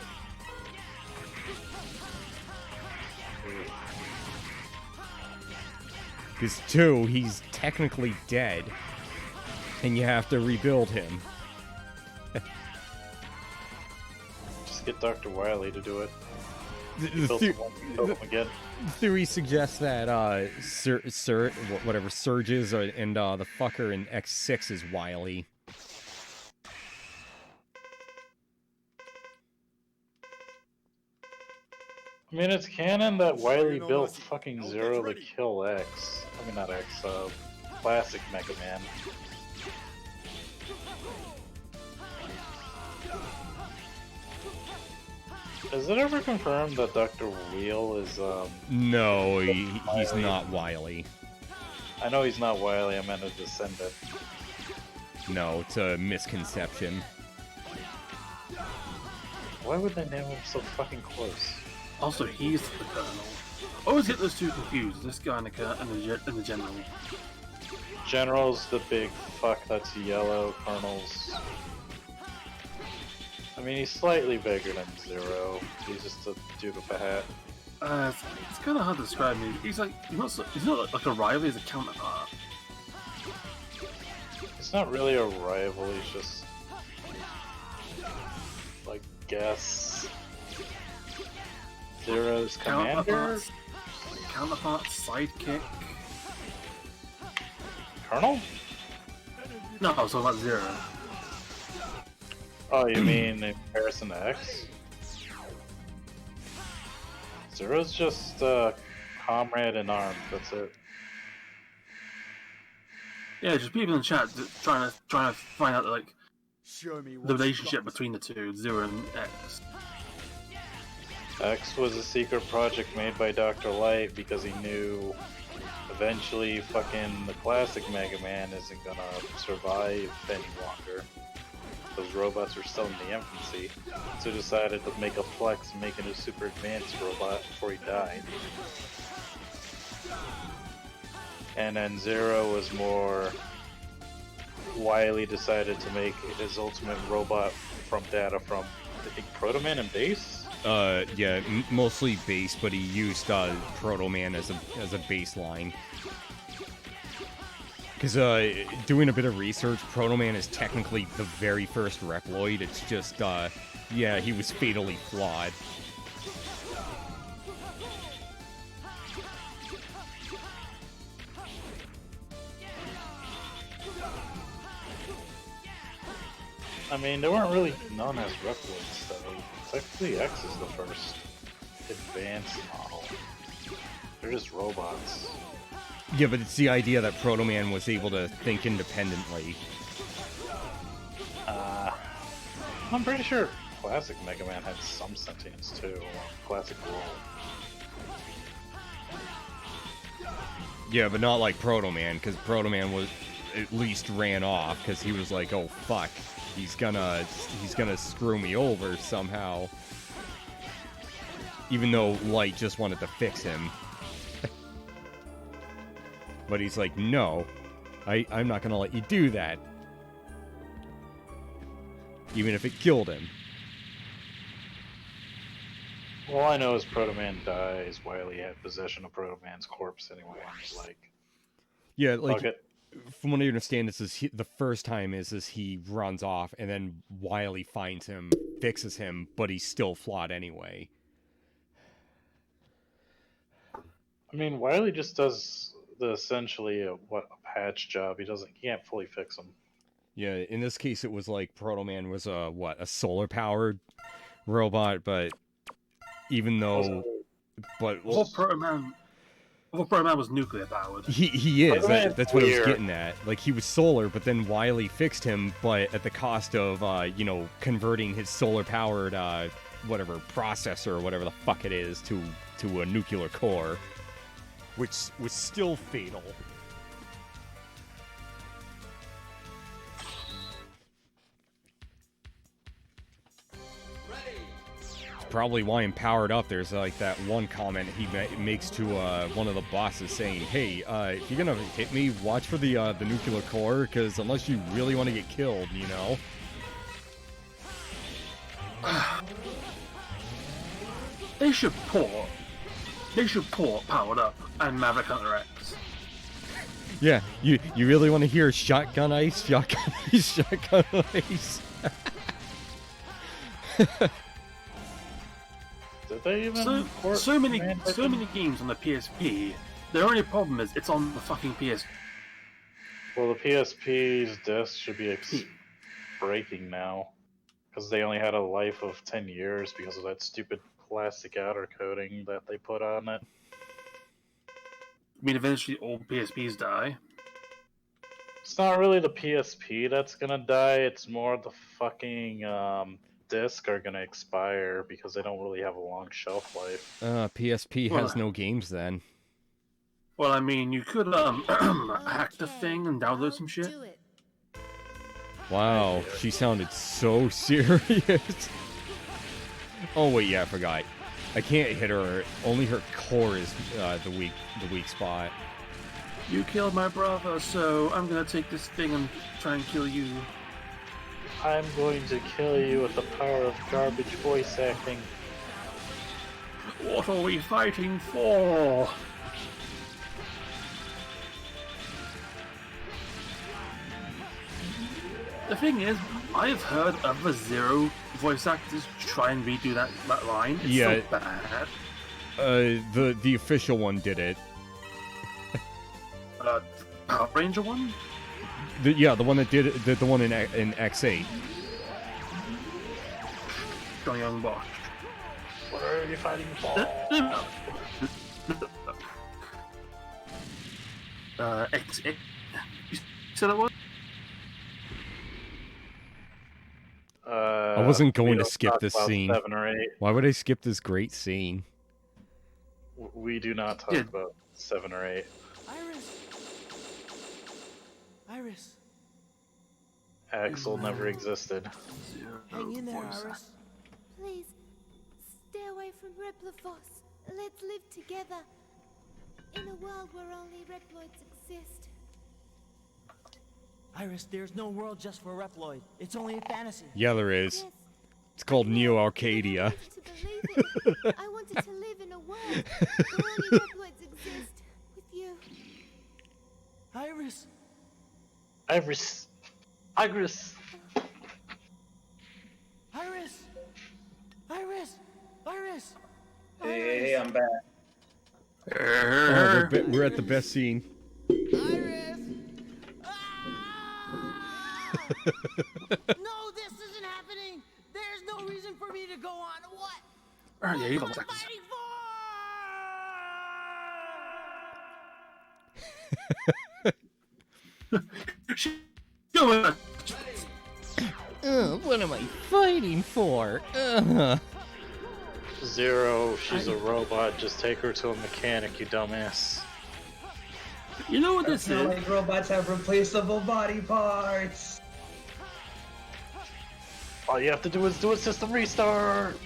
Because 2, he's technically dead. And you have to rebuild him. Just get Dr. Wily to do it. The theory suggests that whatever Surges and the fucker in X6 is Wily. I mean, it's canon that Wily built fucking Zero to kill X. I mean, not X, classic Mega Man. Is it ever confirmed that Dr. Wheel is, No, he's not Wily. I know he's not Wily, I meant a descendant. No, it's a misconception. Why would they name him so fucking close? Also, he's the Colonel. Always get those two confused. This guy and the General. General's the big fuck that's yellow. Colonel's... I mean, he's slightly bigger than Zero. He's just a dude with a hat. It's kind of hard to describe him. He's like he's not like a rival. He's a counterpart. It's not really a rival. He's just guess Zero's commander? Counterpart, sidekick. Colonel? No, I was talking about Zero. Oh, you mean in comparison to X? Zero's just comrade in arms, that's it. Yeah, just people in the chat trying to find out like Show me what the you relationship got. between the two, Zero and X. X was a secret project made by Dr. Light because he knew eventually fucking the classic Mega Man isn't gonna survive any longer. Those robots are still in the infancy, so he decided to make a flex and make it a super advanced robot before he died. And then Zero was more... Wily decided to make his ultimate robot from data from, I think, Proto Man and Base? Yeah, mostly base, but he used Proto Man as a baseline. Because doing a bit of research, Proto Man is technically the very first Reploid. It's just, yeah, he was fatally flawed. I mean, they weren't really known as Reploids, though. Technically, X is the first advanced model. They're just robots. Yeah, but it's the idea that Proto Man was able to think independently. I'm pretty sure classic Mega Man had some sentience, too. Classic World. Yeah, but not like Proto Man, because Proto Man was at least ran off because he was like, oh fuck, he's gonna screw me over somehow. Even though Light just wanted to fix him. But he's like, no, I'm not gonna let you do that. Even if it killed him. All I know is Proto Man dies while he had possession of Proto Man's corpse anyway. And he's like, Yeah, like, fuck it. from what I understand, this is the first time is he runs off, and then Wily finds him, fixes him, but he's still flawed anyway. I mean, Wily just does essentially a patch job. He can't fully fix him. Yeah, in this case, it was like Proto Man was a solar powered robot, but even though, Well, Proto Man was nuclear powered. he is. That's what I was weird. getting at. Like, he was solar, but then Wily fixed him, but at the cost of converting his solar powered whatever processor or whatever the fuck it is to a nuclear core, which was still fatal. Probably why I'm powered up. There's like that one comment he makes to one of the bosses saying, "Hey, if you're gonna hit me, watch for the nuclear core, because unless you really want to get killed, you know." They should port Powered Up and Maverick Hunter X. Yeah, you really want to hear Shotgun Ice, Shotgun Ice, Shotgun Ice. Did they even port So many Command games on the PSP. The only problem is it's on the fucking PS. Well, the PSP's disc should be breaking now, because they only had a life of 10 years because of that stupid plastic outer coating that they put on it. I mean, eventually all PSPs die. It's not really the PSP that's gonna die, it's more the fucking disc are gonna expire because they don't really have a long shelf life. PSP has no games then. Well, I mean, you could hack the thing and download some shit. Wow, she sounded so serious. Oh wait, yeah, I forgot. I can't hit her. Only her core is the weak spot. You killed my brother, so I'm gonna take this thing and try and kill you. I'm going to kill you with the power of garbage voice acting. What are we fighting for? The thing is, I have heard other Zero voice actors try and redo that line. It's Yeah. so bad. The official one did it. Power Ranger one? The one that did it, the one in X8. Young Bosch. What are you fighting for? X8. You said that was? I wasn't we going to don't skip talk this about scene. 7 or 8. Why would I skip this great scene? We do not talk Yeah. about 7 or 8. Iris! Iris! Axel never existed. Hang in there, voice Iris. Please, stay away from Replifos. Let's live together. In a world where only Reploids exist. Iris, there's no world just for Reploid. It's only a fantasy. Yeah, there is. Yes, It's called I Neo know, Arcadia. but I wanted to believe it. I wanted to live in a world where only Reploids exist. With you. Iris! Iris! Iris! Iris! Iris! Iris! Hey, I'm back. Oh, we're at the best scene. Iris! Ah! No, this isn't happening! There's no reason for me to go on. What? Yeah, you What don't am I like this. fighting Go on. What am I fighting for? Zero, she's a robot. Just take her to a mechanic, you dumbass. You know what this It's not is? like robots have replaceable body parts. All you have to do is do a system restart.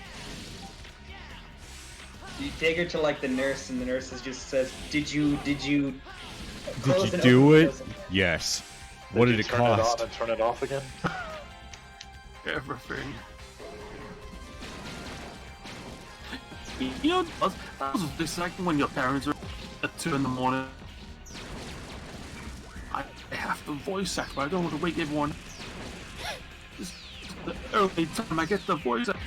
You take her to like the nurse, and the nurse just says, "Did you Did close you and do open it? those?" Yes. What did you it turn cost? it on and turn it off again? Everything. You know, that was exciting when your parents are at 2 in the morning. I have to voice act, but I don't want to wake everyone. This is the only time I get the voice act.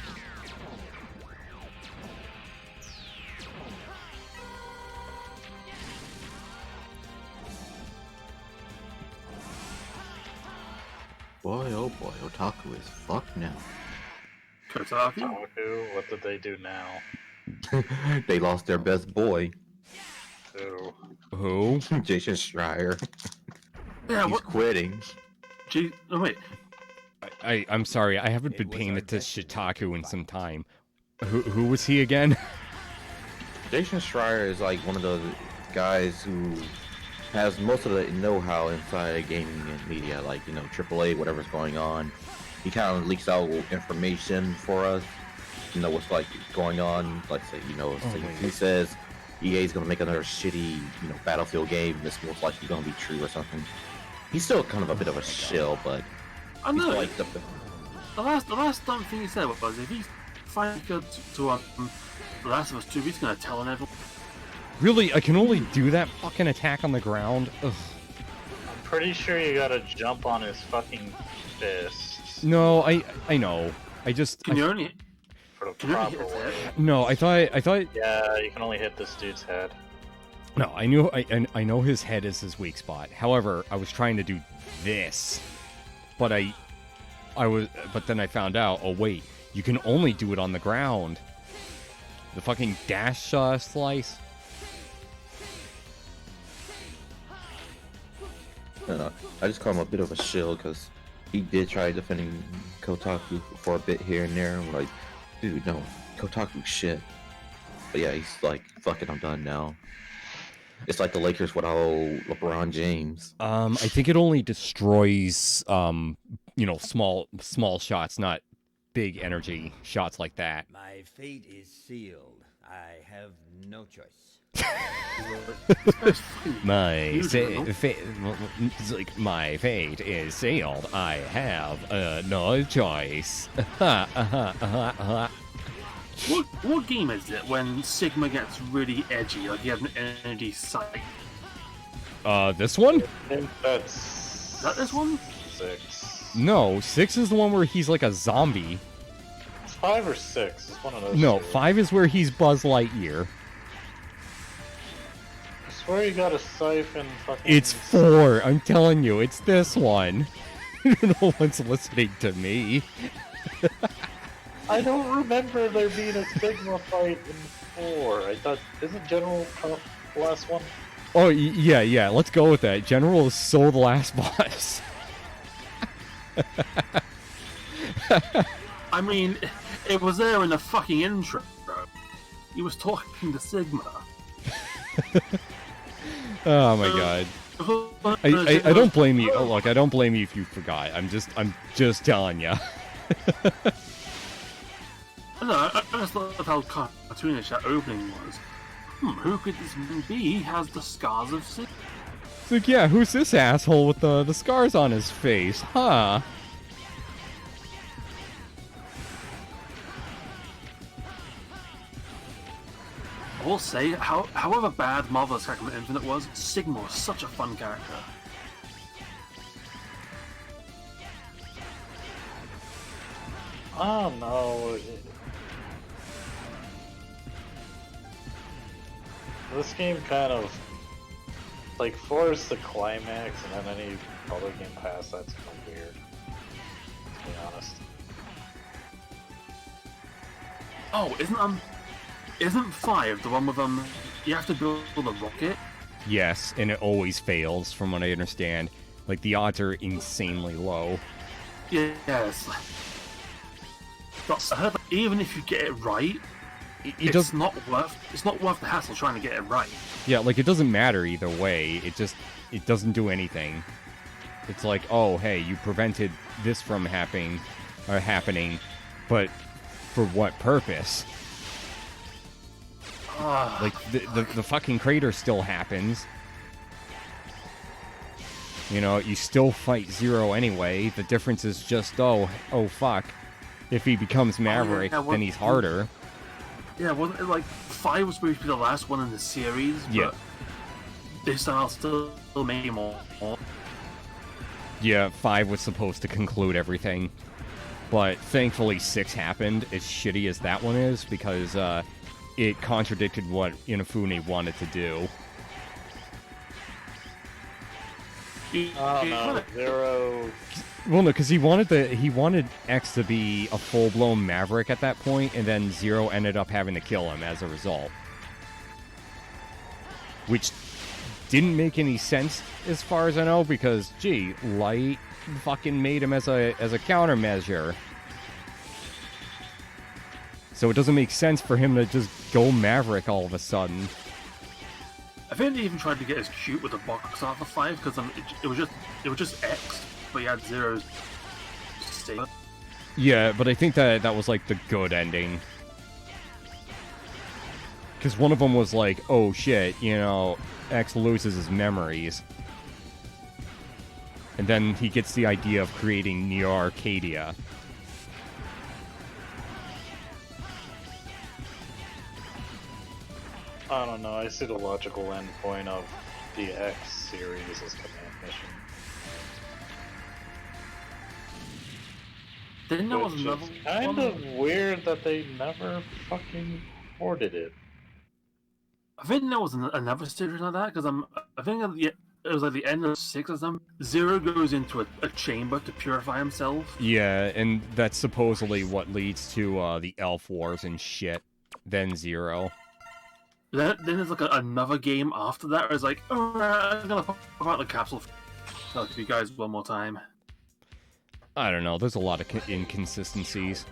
Boy, oh boy, Otaku is fucked now. Kotaku? Taku, what did they do now? They lost their best boy, Ooh. Who? Jason Schreier. Yeah, He's what? quitting. Gee, oh wait. I'm sorry, I haven't been paying attention to Shitaku in some time. Who was he again? Jason Schreier is like one of those guys who has most of the know-how inside gaming and media, like, you know, AAA, whatever's going on. He kind of leaks out information for us, you know, what's like going on. Let's say, you know, he says EA's gonna make another shitty, you know, Battlefield game that's most likely gonna be true or something. He's still kind of a bit of a shill, but I he's know. like the The last dumb thing he said was if he's finally good to The Last of Us 2, he's gonna tell on everyone. Really? I can only do that fucking attack on the ground? Ugh. I'm pretty sure you gotta jump on his fucking fists No, I know. I just... Can you only for the can you only proper hit way. it? No, I thought... Yeah, you can only hit this dude's head. No, I know his head is his weak spot. However, I was trying to do this. But but then I found out, oh wait, you can only do it on the ground. The fucking dash slice. I just call him a bit of a shill because he did try defending Kotaku for a bit here and there. And we're like, dude, no, Kotaku shit. But yeah, he's like, fuck it, I'm done now. It's like the Lakers without LeBron James. I think it only destroys you know, small shots, not big energy shots like that. My fate is sealed. I have no choice. My Usually. my fate is sealed. I have no choice. What game is it when Sigma gets really edgy, like you have an energy sight? This one? I think that's... Is that this one? 6. No, 6 is the one where he's like a zombie. It's 5 or 6. It's one of those. No, two. 5 is where he's Buzz Lightyear. I swear you got a siphon fucking. It's 4. I'm telling you, it's this one. No one's listening to me. I don't remember there being a Sigma fight in 4. I thought, isn't General Cuff the last one? Oh, yeah, let's go with that. General is so the last boss. I mean, it was there in the fucking intro. He was talking to Sigma. Oh my god. I don't blame you. Oh, look, I don't blame you if you forgot. I'm just telling you. No, I just thought how cartoonish that opening was. Who could this man be? He has the scars of Sigma. It's like, yeah, who's this asshole with the scars on his face? Huh? I will say, however bad Marvel's Second Infinite was, Sigma was such a fun character. I don't know. This game kind of like 4 is the climax, and then any other game past that's kind of weird. To be honest. Oh, isn't 5 the one with you have to build a rocket? Yes, and it always fails, from what I understand. Like, the odds are insanely low. Yes. But I heard that even if you get it right, It's not worth the hassle trying to get it right. Yeah, like, it doesn't matter either way. It doesn't do anything. It's like, oh, hey, you prevented this from happening, but for what purpose? Like, the fucking crater still happens. You know, you still fight Zero anyway. The difference is just, oh fuck. If he becomes Maverick, then he's harder. Yeah, wasn't it like 5 was supposed to be the last one in the series? Yeah. But they still made more. Yeah, 5 was supposed to conclude everything. But thankfully 6 happened, as shitty as that one is, because it contradicted what Inafune wanted to do. Oh no, Zero. Well, no, because he wanted X to be a full-blown Maverick at that point, and then Zero ended up having to kill him as a result. Which didn't make any sense as far as I know, because, gee, Light fucking made him as a countermeasure. So it doesn't make sense for him to just go Maverick all of a sudden. I think they even tried to get as cute with the box art for 5 because it was just X, but you had Zero's state. Yeah, but I think that was like the good ending. Because one of them was like, oh shit, you know, X loses his memories. And then he gets the idea of creating Neo Arcadia. I don't know. I see the logical endpoint of the X series as command mission. Didn't there was Which another is kind one? of weird that they never fucking ported it. I think there was another series like that because I think it was like the end of 6 or something. Zero goes into a chamber to purify himself. Yeah, and that's supposedly what leads to the Elf Wars and shit. Then Zero. Then there's like another game after that where it's like, oh, I'm gonna pop out the capsule for you guys one more time. I don't know, there's a lot of inconsistencies.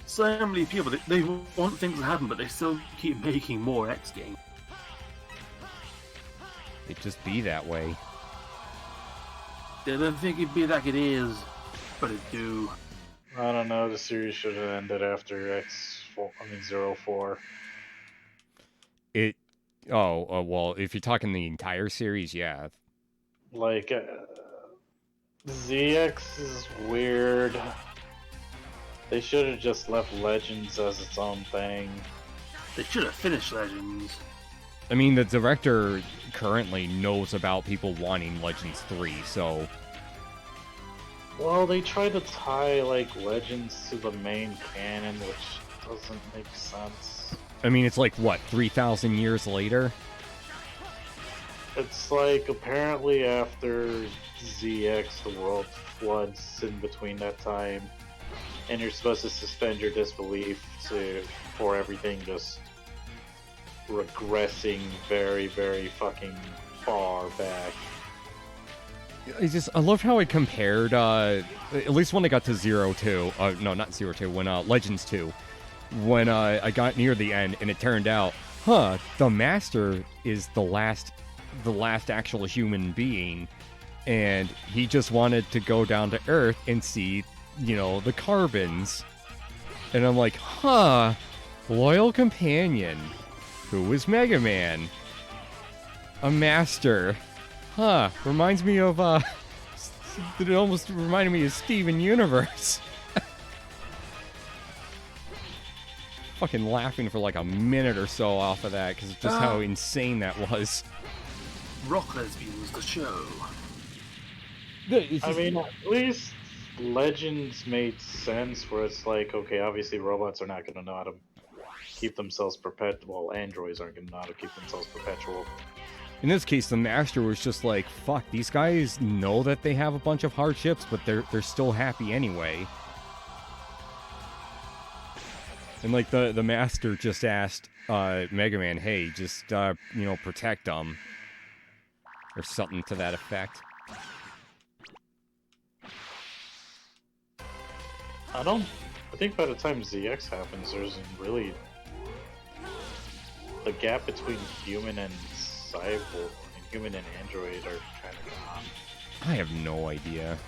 So many people, they want things to happen, but they still keep making more X games. It just be that way. They don't think it'd be like it is, but it do. I don't know. The series should have ended after Zero 4. Well, if you're talking the entire series, yeah. Like, ZX is weird. They should have just left Legends as its own thing. They should have finished Legends. I mean, the director currently knows about people wanting Legends 3, so... Well, they try to tie, like, Legends to the main canon, which doesn't make sense. I mean, it's like, what, 3,000 years later? It's like, apparently after ZX, the world floods in between that time, and you're supposed to suspend your disbelief for everything just regressing very, very fucking far back. I loved how it compared, at least when I got to Zero 2, no, not Zero 2, when, Legends 2, when, I got near the end, and it turned out, the Master is the last actual human being, and he just wanted to go down to Earth and see, the Carbons. And I'm like, loyal companion. Who is Mega Man? A Master. Reminds me of, it almost reminded me of Steven Universe. Fucking laughing for like a minute or so off of that, because just how insane that was. Rock Lesbians, the show. I mean, at least Legends made sense, where it's like, okay, obviously robots are not going to know how to keep themselves perpetual. Androids aren't going to know how to keep themselves perpetual. In this case, the Master was just like, fuck, these guys know that they have a bunch of hardships, but they're still happy anyway. And like the Master just asked Mega Man, hey, just protect them. Or something to that effect. I think by the time ZX happens, there's really... The gap between human and cyborg, human and android are kind of gone. I have no idea.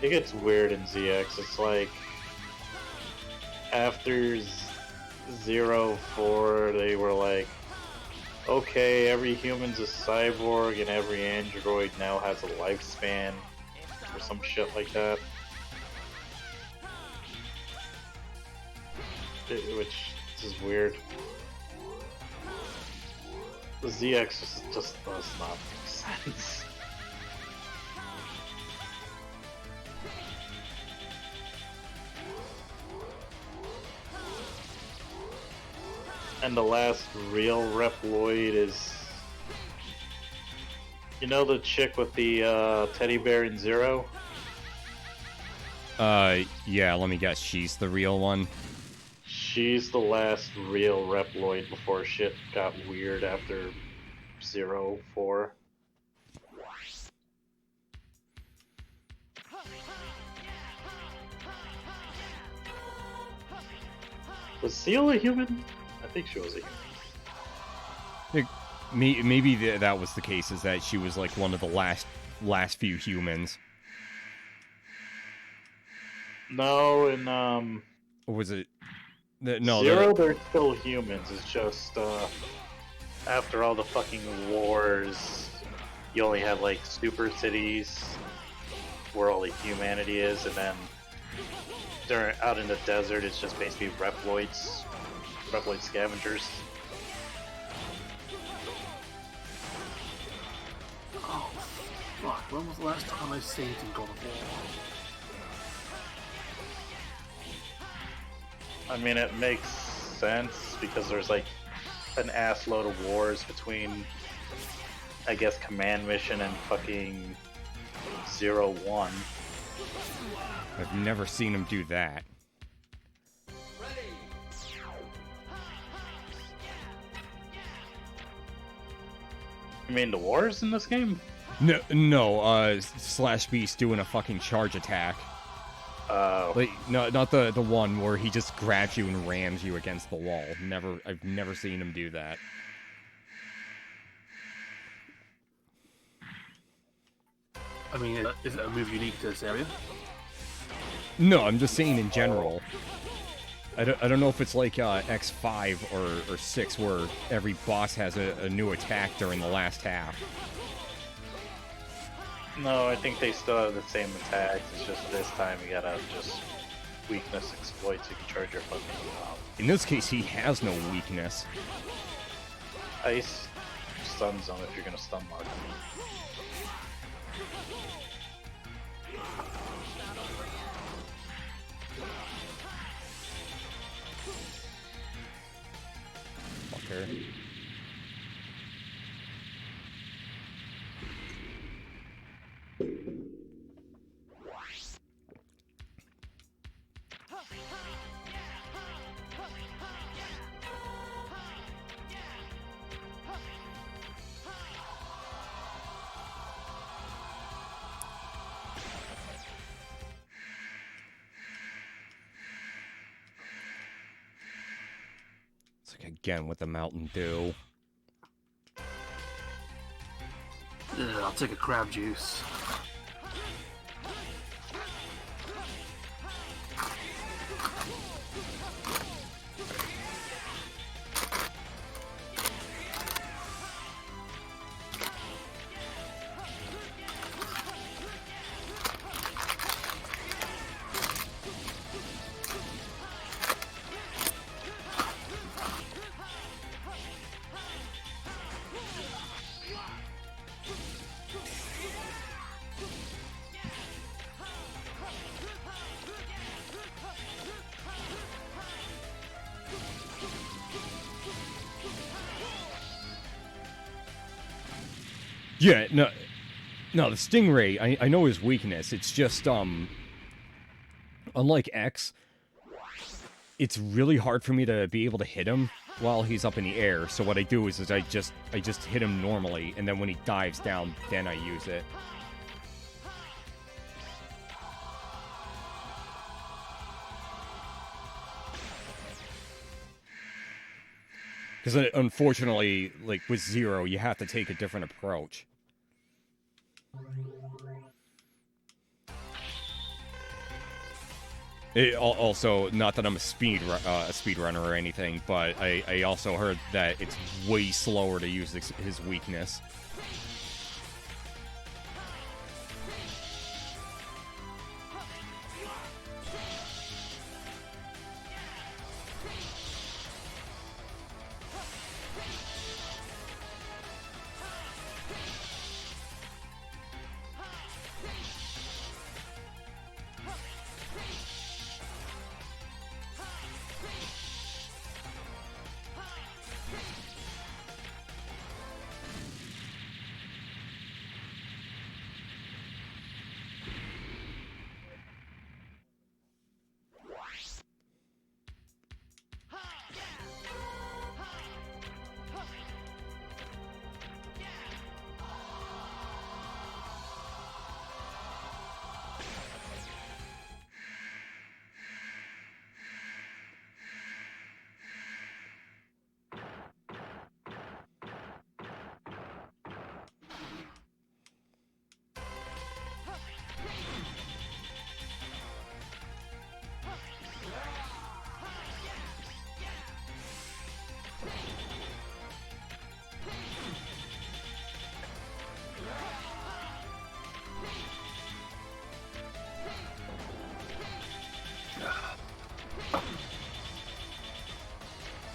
It gets weird in ZX. It's like... After 04, they were like, okay, every human's a cyborg and every android now has a lifespan, or some shit like that. Which is weird. The ZX just does not make sense. And the last real Reploid is... You know the chick with the teddy bear in Zero? Yeah, let me guess, she's the real one? She's the last real Reploid before shit got weird after 04. Was Seal a human? I think she was a human. Maybe that was the case, is that she was like one of the last few humans. No, in Or was it... No, Zero, they're still humans. It's just, after all the fucking wars, you only have, like, super cities where all the humanity is, and then they're out in the desert, it's just basically Reploid scavengers. Oh, fuck. When was the last time I saved in God of War? I mean, it makes sense because there's like an ass load of wars between, I guess, Command Mission and fucking 01. I've never seen him do that. You mean the wars in this game? No, Slash Beast doing a fucking charge attack. Like, no, not the one where he just grabs you and rams you against the wall. I've never seen him do that. I mean, is it a move unique to this area? No, I'm just saying in general. I don't know if it's like X5 or 6 where every boss has a new attack during the last half. No, I think they still have the same attacks. It's just this time you gotta just weakness exploit so you can charge your fucking In this case, he has no weakness. Ice stun zone if you're gonna stun lock him. Fucker. It's like again with the Mountain Dew. I'll take a crab juice. Yeah, no, the Stingray, I know his weakness. It's just, unlike X, it's really hard for me to be able to hit him while he's up in the air. So what I do is I just hit him normally, and then when he dives down, then I use it. Because unfortunately, like with Zero, you have to take a different approach. Also, not that I'm a speedrunner or anything, but I also heard that it's way slower to use his weakness.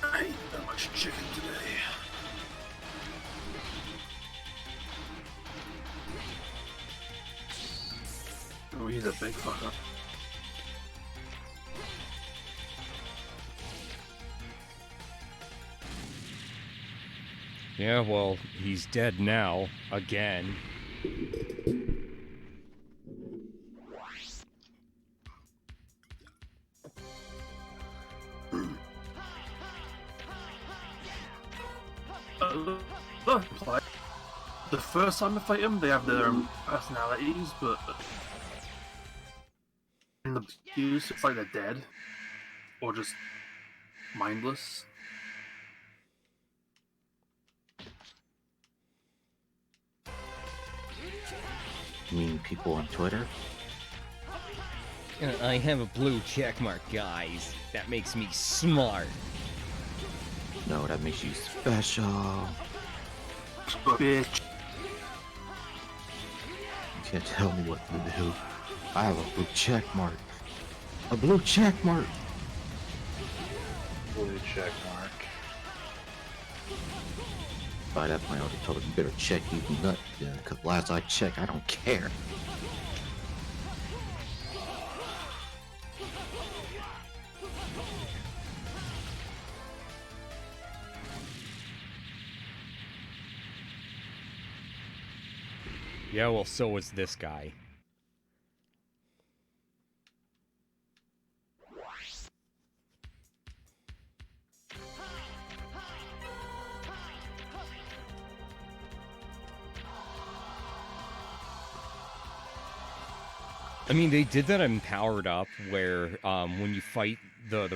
I ate that much chicken today. Oh, he's a big fucker. Yeah, well, he's dead now, again. The first time I fight them, they have their own personalities, but in the use, it's like they're dead or just mindless. You mean people on Twitter? I have a blue checkmark, guys. That makes me smart. No, that makes you special. Bitch. You can't tell me what to do. I have a blue check mark. A blue check mark. Blue check mark. By that point, I would have told him, you better check these nuts, because last I checked, I don't care. Yeah, well, so was this guy. I mean, they did that in Powered Up, where when you fight the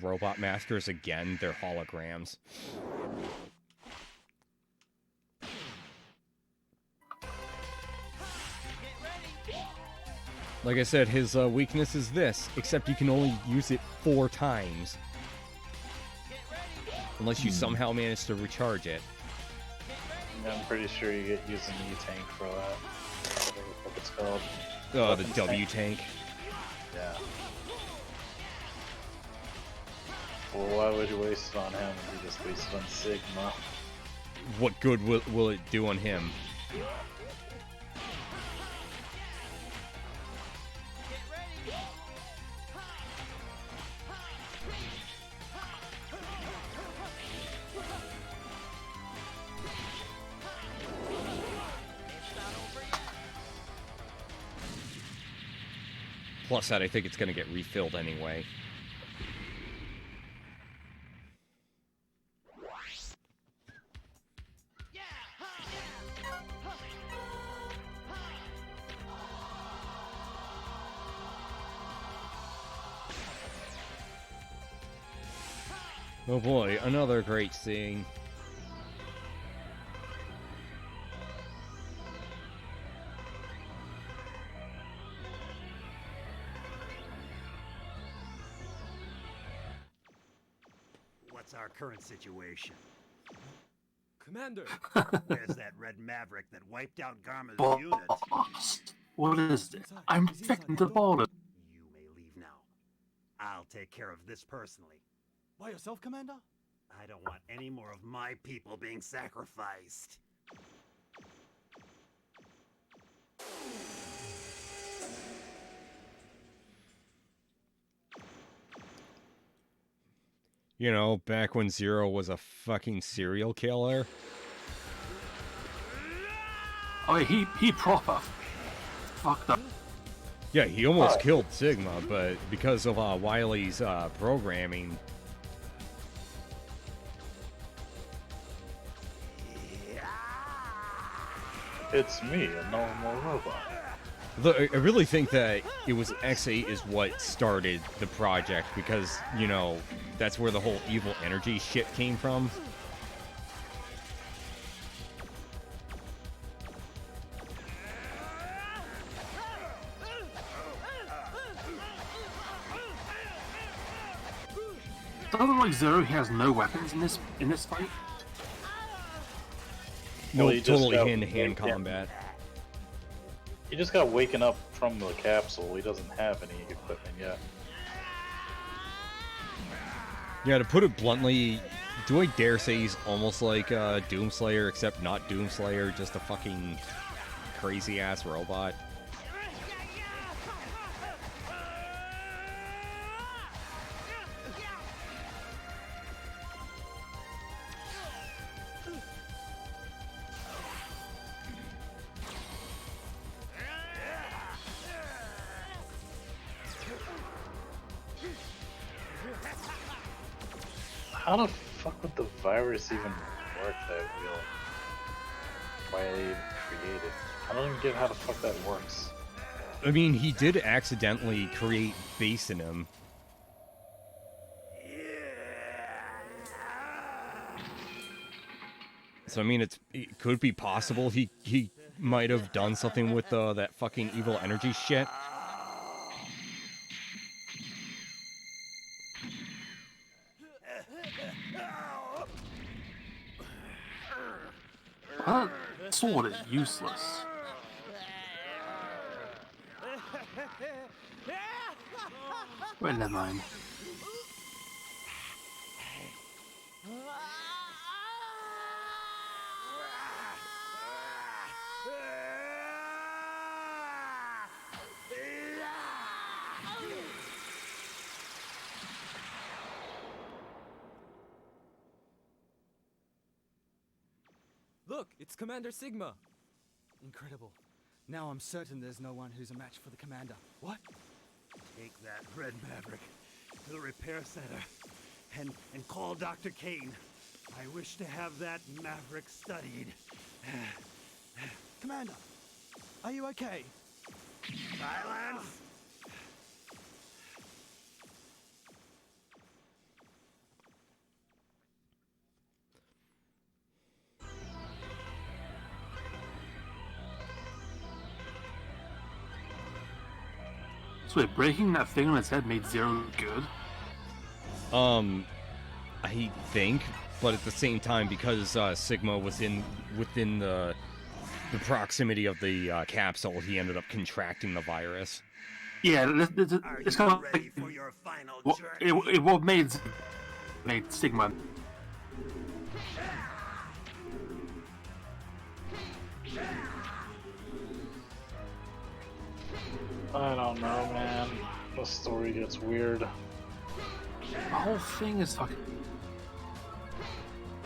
robot masters again, they're holograms. Like I said, his weakness is this, except you can only use it 4 times. Unless you somehow manage to recharge it. I'm pretty sure you get using E-Tank for that. Whatever the fuck it's called. Oh, the W-Tank. Yeah. Well, why would you waste it on him if you just wasted on Sigma? What good will it do on him? Plus that, I think it's going to get refilled anyway. Oh boy, another great scene. What's our current situation? Commander! Where's that red maverick that wiped out Garma's Boss, unit? what is this? I'm infecting the border. You may leave now. I'll take care of this personally. By yourself, Commander? I don't want any more of my people being sacrificed. You know, back when Zero was a fucking serial killer. Oh, he proper fucked up. Yeah, he almost killed Sigma, but because of Wily's programming. It's me, a normal robot. Look, I really think that it was X8 is what started the project because, you know, that's where the whole evil energy shit came from. Doesn't like Zero, he has no weapons in this fight. No, Well, totally hand-to-hand combat. He just got waken up from the capsule. He doesn't have any equipment yet. Yeah, to put it bluntly, do I dare say he's almost like Doomslayer, except not Doomslayer, just a fucking crazy-ass robot? How the fuck would the virus even work that wheel? Why they even created? I don't even get how the fuck that works. I mean, he did accidentally create base in him. So I mean, it could be possible he might have done something with that fucking evil energy shit. That sword is useless. Wait, never mind. It's Commander Sigma. Incredible. Now I'm certain there's no one who's a match for the commander. What? Take that Red Maverick to the repair center and call Dr. Kane. I wish to have that Maverick studied. Commander, are you okay? Silence! So wait, breaking that thing on its head made Zero good? I think, but at the same time, because Sigma was within the proximity of the capsule, he ended up contracting the virus. Yeah, it's kind of Ready like for your final journey? it what made Sigma. I don't know, man. The story gets weird. The whole thing is fucking.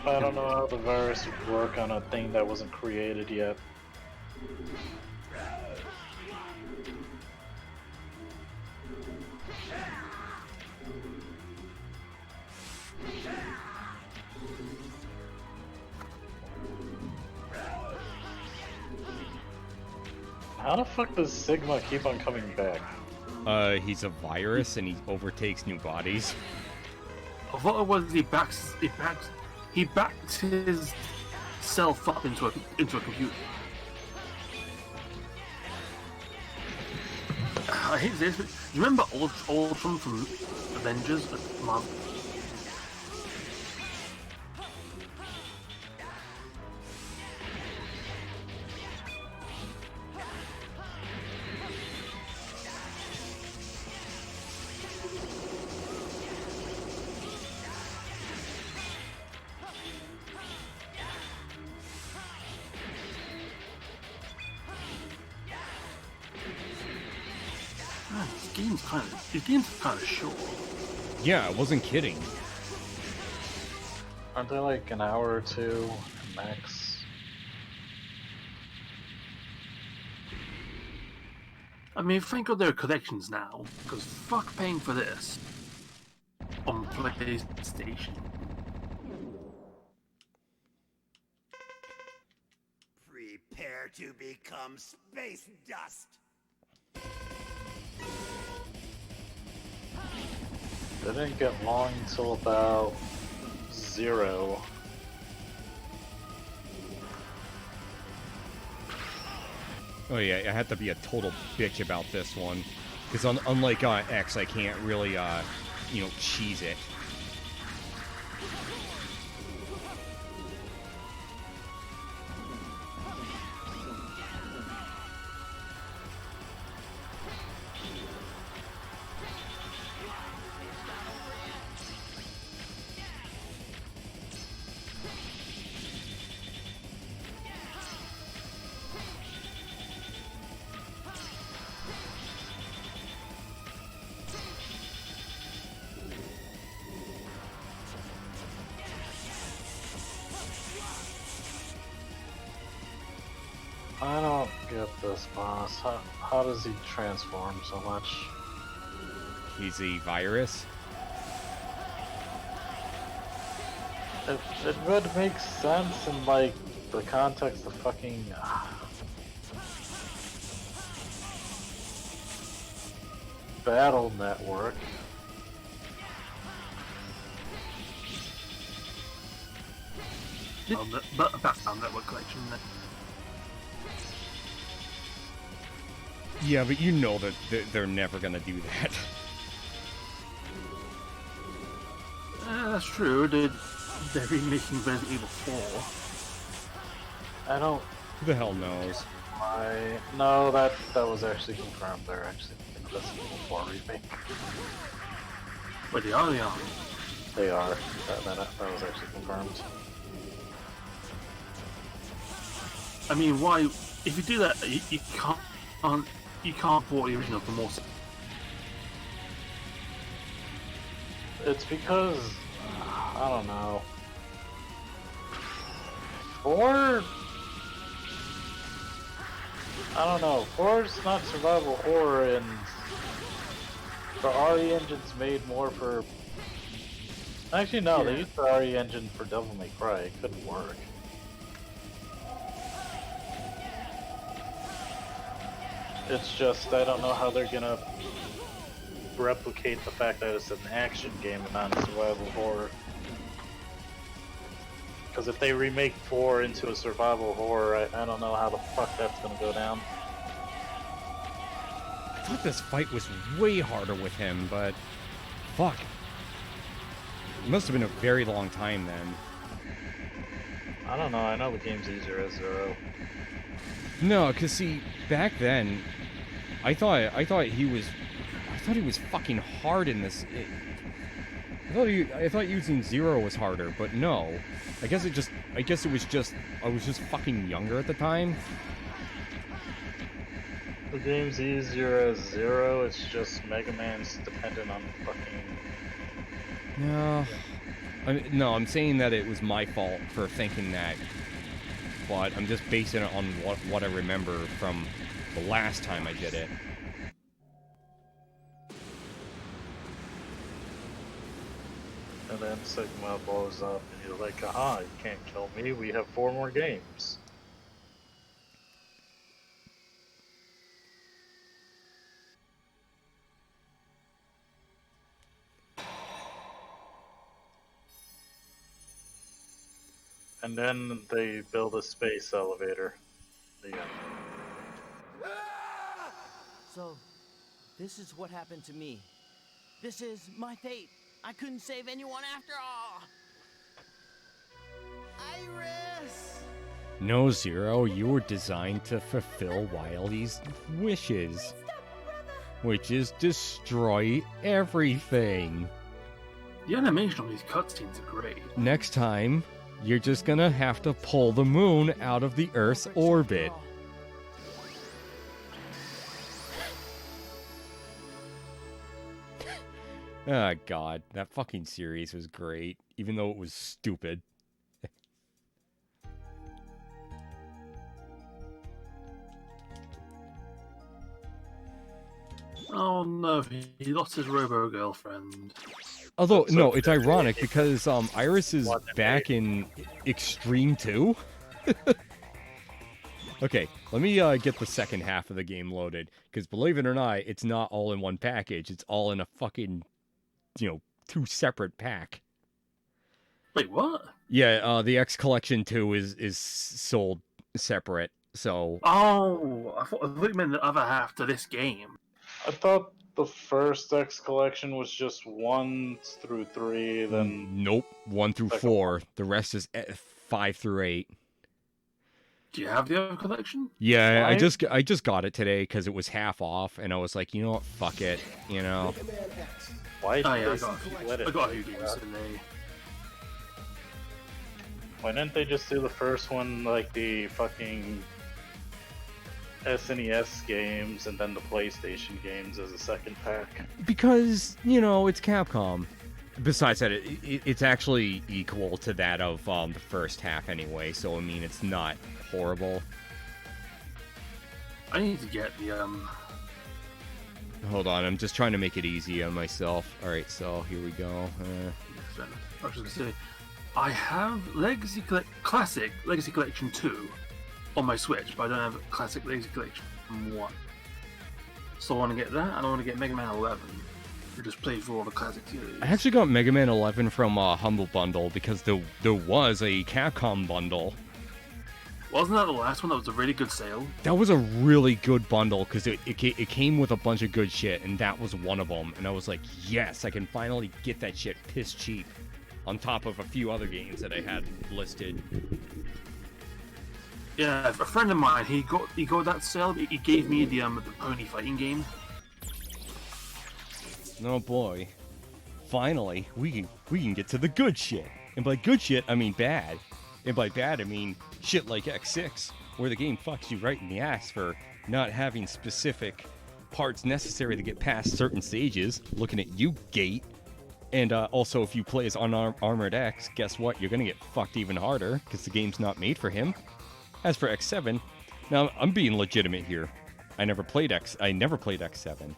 I don't know how the virus would work on a thing that wasn't created yet. How the fuck does Sigma keep on coming back? He's a virus and he overtakes new bodies. I thought it was he backs his self up into a computer. I hate this. Do you remember Ultron from Avengers? These games are kind of short. Yeah, I wasn't kidding. Aren't they like an hour or two max? I mean, think of their collections now, because fuck paying for this on PlayStation. Prepare to become space dust. They didn't get long until about 0. Oh yeah, I had to be a total bitch about this one, because unlike X, I can't really, cheese it. I don't get this, boss. How does he transform so much? He's a virus? It would make sense in, like, the context of fucking... Battle Network. But that's our network collection then. Yeah, but you know that they're never gonna do that. That's true. They're remaking Resident Evil 4. I don't... Who the hell knows? No, that was actually confirmed. They're actually in the Resident Evil 4 remake. But they are. They are. That was actually confirmed. I mean, why? If you do that, you can't port the original for more. It's because I don't know. 4 I don't know. 4's not survival horror, and the RE engine's made more for. Actually, no. They used the RE engine for Devil May Cry. It couldn't work. It's just I don't know how they're gonna replicate the fact that it's an action game and not a survival horror. Because if they remake 4 into a survival horror, I don't know how the fuck that's gonna go down. I thought this fight was way harder with him, but fuck. It must have been a very long time then. I don't know. I know the game's easier as Zero. No, cause see, back then, I thought he was fucking hard in this. I thought using Zero was harder, but no. I guess it was just I was just fucking younger at the time. The game's easier as Zero. It's just Mega Man's dependent on fucking. No, I'm saying that it was my fault for thinking that, but I'm just basing it on what I remember from the last time I did it. And then Sigma blows up, and you're like, aha, you can't kill me, we have 4 more games. And then they build a space elevator. The end. So, this is what happened to me. This is my fate. I couldn't save anyone after all. Iris! No, Zero, you were designed to fulfill Wily's wishes, which is destroy everything. The animation on these cutscenes are great. Next time, you're just gonna have to pull the moon out of the Earth's orbit. Ah, God, that fucking series was great, even though it was stupid. Oh no, he lost his robo girlfriend. Although, no, it's ironic because Iris is back in Extreme 2. Okay, let me get the second half of the game loaded, because believe it or not, it's not all in one package. It's all in a fucking, 2 separate pack. Wait, what? Yeah, the X Collection 2 is sold separate, so... Oh, I thought you meant the other half to this game. I thought the first X Collection was just 1 through 3, then... Nope, 1 through 4. The rest is 5 through 8. Do you have the other collection? Yeah, I just got it today because it was half off, and I was like, you know what, fuck it, Why I did got a few games today. Why didn't they just do the first one like the fucking SNES games and then the PlayStation games as a second pack? Because, it's Capcom. Besides that, it's actually equal to that of the first half anyway, so I mean, it's not horrible. I need to get the Hold on, I'm just trying to make it easy on myself. Alright, so here we go. I was going to say, I have Classic Legacy Collection 2 on my Switch, but I don't have Classic Legacy Collection 1. So I want to get that, and I want to get Mega Man 11. To just play through all the classic series. I actually got Mega Man 11 from Humble Bundle because there was a Capcom bundle. Wasn't that the last one that was a really good sale? That was a really good bundle because it came with a bunch of good shit, and that was one of them. And I was like, yes, I can finally get that shit piss cheap, on top of a few other games that I had listed. Yeah, a friend of mine, he got that sale. He gave me the pony fighting game. Oh boy. Finally, we can get to the good shit. And by good shit, I mean bad. And by bad, I mean shit like X6, where the game fucks you right in the ass for not having specific parts necessary to get past certain stages. Looking at you, Gate. And also, if you play as Armored X, guess what? You're gonna get fucked even harder, because the game's not made for him. As for X7, Now, I'm being legitimate here. I never played X7,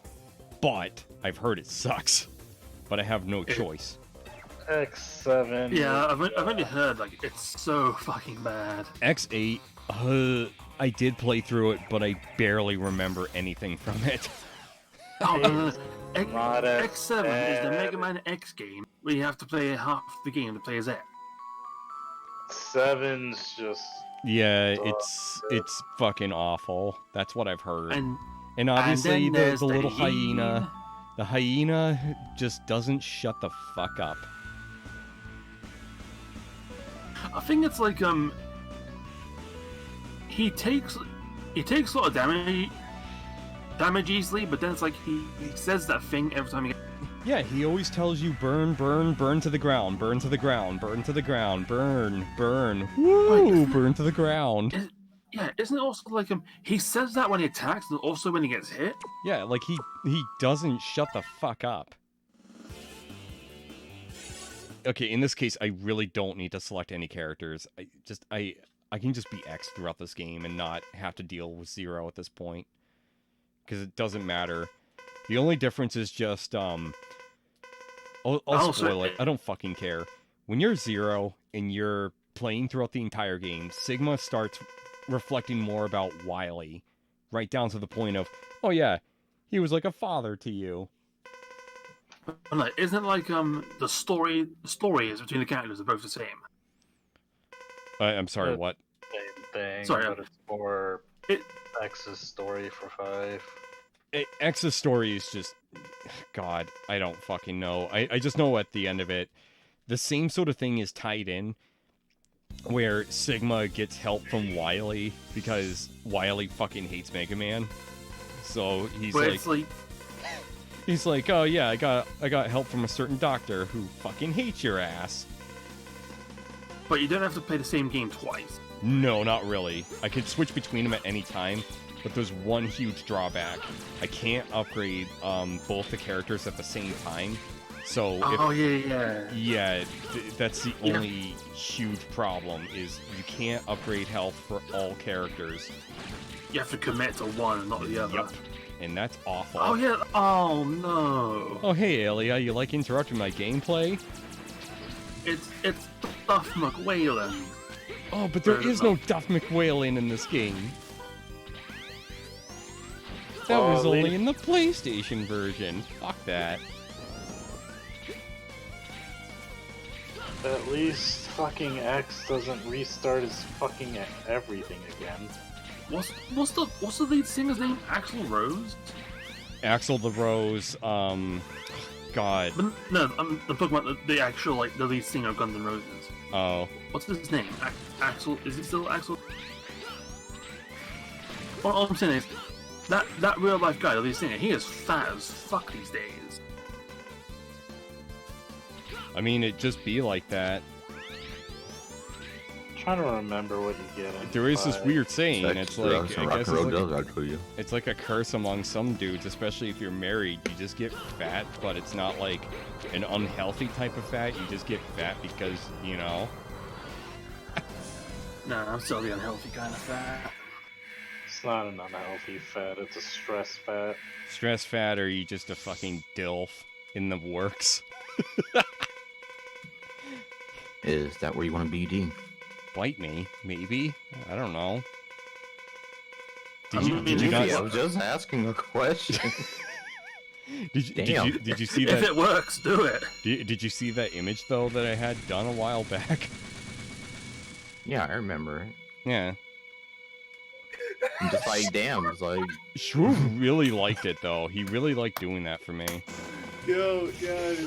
but I've heard it sucks. But I have no choice. X7. Yeah, I've only heard like it's so fucking bad. X8, I did play through it, but I barely remember anything from it. Oh, X7 is the Mega Man X game where you have to play half the game to play as it. 7's just... Yeah, it's fucking awful. That's what I've heard. And obviously and then the little the hyena. The hyena just doesn't shut the fuck up. I think it's like he takes a lot of damage easily, but then it's like he says that thing every time he. Yeah, he always tells you burn, burn, burn to the ground, burn to the ground, burn to the ground, burn, burn, woo, burn to the ground. Yeah, isn't it also like he says that when he attacks and also when he gets hit? Yeah, like he doesn't shut the fuck up. Okay, in this case, I really don't need to select any characters. I can just be X throughout this game and not have to deal with Zero at this point. Because it doesn't matter. The only difference is just, I'll spoil it. I don't fucking care. When you're Zero and you're playing throughout the entire game, Sigma starts reflecting more about Wily. Right down to the point of, oh yeah, he was like a father to you. Isn't it like the story is between the characters are both the same? I'm sorry, what? Same thing, Sorry, but it's more X's story for 5. X's story is just... God, I don't fucking know. I just know at the end of it, the same sort of thing is tied in, where Sigma gets help from Wily, because Wily fucking hates Mega Man. So he's He's like, oh yeah, I got help from a certain doctor who fucking hates your ass. But you don't have to play the same game twice. No, not really. I could switch between them at any time, but there's one huge drawback. I can't upgrade both the characters at the same time. So that's the only huge problem, is you can't upgrade health for all characters. You have to commit to one and not the other. Yep. And that's awful. Oh yeah. Oh no. Oh hey, Elia, you like interrupting my gameplay? It's Duff McWhalen. Oh, but there is no Duff McWhalen in this game. That was only in the PlayStation version. Fuck that. At least fucking X doesn't restart his fucking everything again. What's the lead singer's name? Axl Rose? Axl the Rose, God. But no, I'm talking about the actual, like, the lead singer of Guns N' Roses. Oh. What's his name? Axl? Is he still Axl? All I'm saying is, that real life guy, the lead singer, he is fat as fuck these days. I mean, it just be like that. I'm trying to remember what you get in. There is this weird saying, it's like, I guess it's it's like a curse among some dudes, especially if you're married. You just get fat, but it's not like an unhealthy type of fat. You just get fat because, you know. Nah, I'm still the unhealthy kind of fat. It's not an unhealthy fat, it's a stress fat. Stress fat, or you just a fucking DILF in the works? Is that where you want to be, Dean? Bite me, maybe. I don't know. Did you not? I was just asking a question. Did you see that? If it works, do it. Did you see that image though that I had done a while back? Yeah, I remember it. Yeah. I'm just like, damn, it's like... Shrew really liked it, though. He really liked doing that for me. Yo, guys.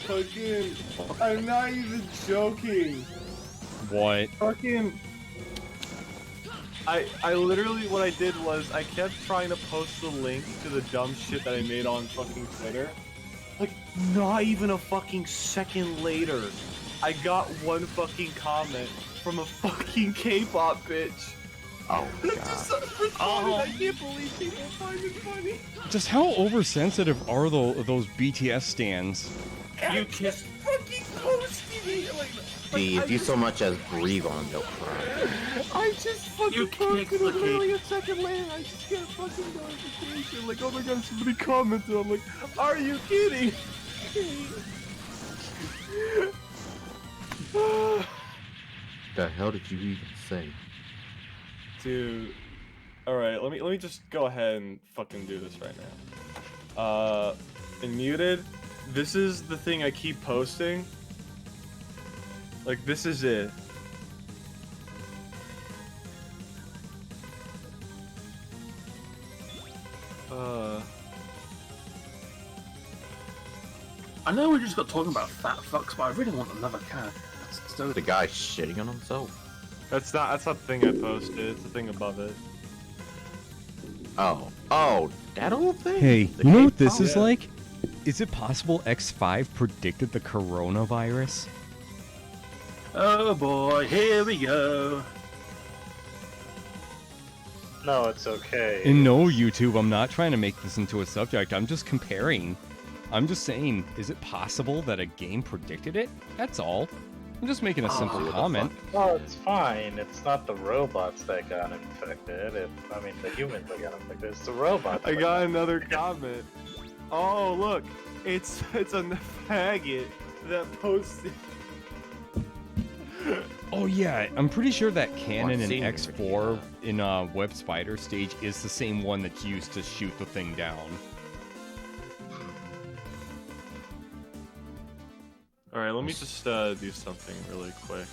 Fucking... I'm not even joking. What? Fucking... I literally, what I did was, I kept trying to post the link to the dumb shit that I made on fucking Twitter. Like, not even a fucking second later, I got one fucking comment from a fucking K-pop bitch. Oh, God. I can't believe people find it funny. Just how oversensitive are those BTS stans? You just fucking posted it! If you so much as breathe on them, they'll cry. I just fucking You posted kicked it the cake. literally a second later. I just get a fucking notification. Like, oh my god, somebody commented. I'm like, are you kidding? The hell did you even say? Dude. Alright, let me just go ahead and fucking do this right now. In muted, this is the thing I keep posting. Like, this is it. I know we just got talking about fat fucks, but I really want another cat. So The guy shitting on himself. That's not the thing I posted, it's the thing above it. Oh, that old thing? Hey, The you know cave what this pop? is like? Is it possible X5 predicted the coronavirus? oh boy, here we go. No, it's okay. And no, YouTube, I'm not trying to make this into a subject. I'm just comparing. I'm just saying, is it possible that a game predicted it? That's all. I'm just making a simple comment. Well, it's fine. It's not the robots that got infected. The humans that got infected. It's the robots. I that got another comment. Oh, look. It's a faggot that posted. Oh yeah, I'm pretty sure that cannon in seen it. X4 in Web Spider stage is the same one that's used to shoot the thing down. Alright, let me just do something really quick.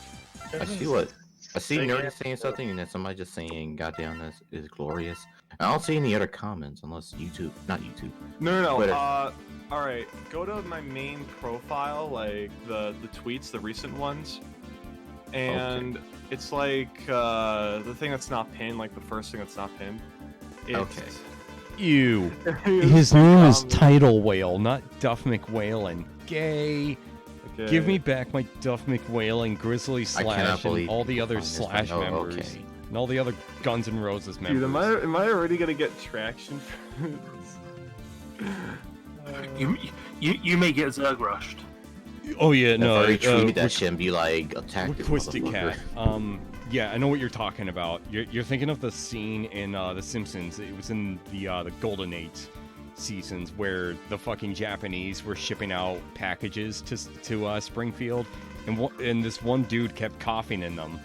I see Nerdy saying something and then somebody just saying, "Goddamn, this is glorious." I don't see any other comments unless not YouTube. No. Twitter. Alright, go to my main profile, like the tweets, the recent ones. And it's like the thing that's not pinned, like the first thing that's not pinned. Okay. Ew. His name is Tidal Whale, not Duff McWhalen. Gay. Okay. Give me back my Duff McWhalen, Grizzly Slash, and all the other Slash members. Okay. And all the other Guns N' Roses members. Dude, am I already gonna get traction for this? You may get Zerg rushed. Oh yeah, no. If I retweet that shit and be like, attack this Twisted motherfucker. Cat. Yeah, I know what you're talking about. You're thinking of the scene in The Simpsons. It was in the Golden Age seasons where the fucking Japanese were shipping out packages to Springfield, and this one dude kept coughing in them,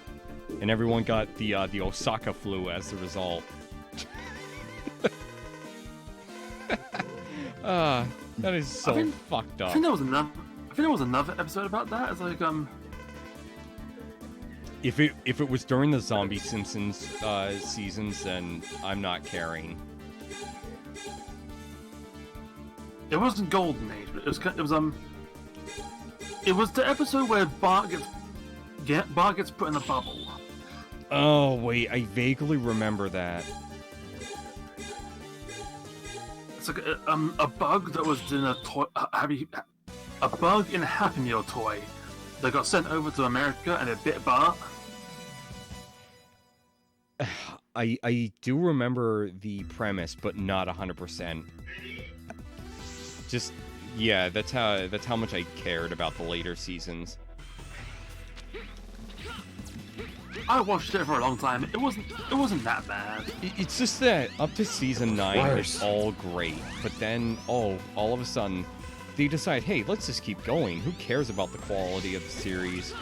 and everyone got the Osaka flu as the result. That is so fucked up. I think there was another episode about that. It's like If it was during the Zombie Simpsons seasons, then I'm not caring. it wasn't Golden Age, but it was the episode where Bart gets put in a bubble. Oh wait, I vaguely remember that. It's like a bug that was in a toy. A bug in a Happy Meal toy that got sent over to America and it bit Bart. I do remember the premise, but not 100%. Just yeah, that's how much I cared about the later seasons. I watched it for a long time. It wasn't that bad. It's just that up to season 9 it's all great, but then all of a sudden they decide, hey, let's just keep going. Who cares about the quality of the series?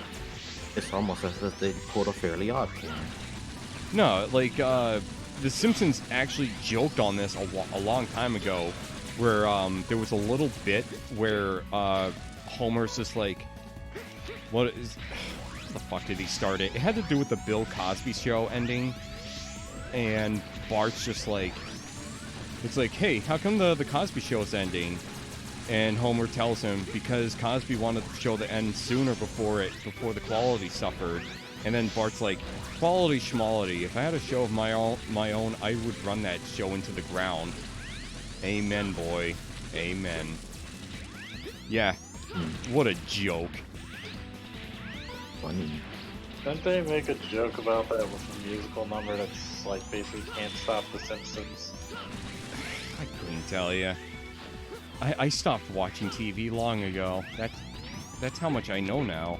It's almost as if they pulled a Fairly Odd Parent. No, like The Simpsons actually joked on this a long time ago, where there was a little bit where Homer's just like, what the fuck did he start it? It had to do with the Bill Cosby show ending, and Bart's just like, it's like, hey, how come the Cosby show's ending? And Homer tells him because Cosby wanted the show to end sooner before the quality suffered. And then Bart's like, quality schmality. If I had a show of my own, I would run that show into the ground. Amen, boy. Amen. Yeah. What a joke. Funny. Didn't they make a joke about that with a musical number that's like basically can't stop The Simpsons? I couldn't tell you. I stopped watching TV long ago. That's how much I know now.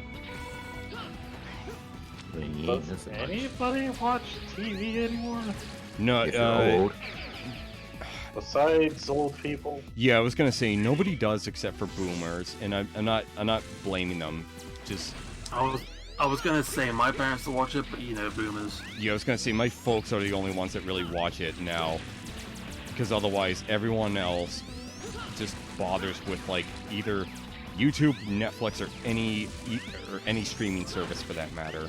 Does anybody watch TV anymore? No, If you're old. Besides old people? Yeah, I was gonna say nobody does except for boomers, and I'm not blaming them. Just I was gonna say my parents will watch it, but you know, boomers. yeah, I was gonna say my folks are the only ones that really watch it now, because otherwise everyone else just bothers with like either YouTube, Netflix, or any streaming service for that matter.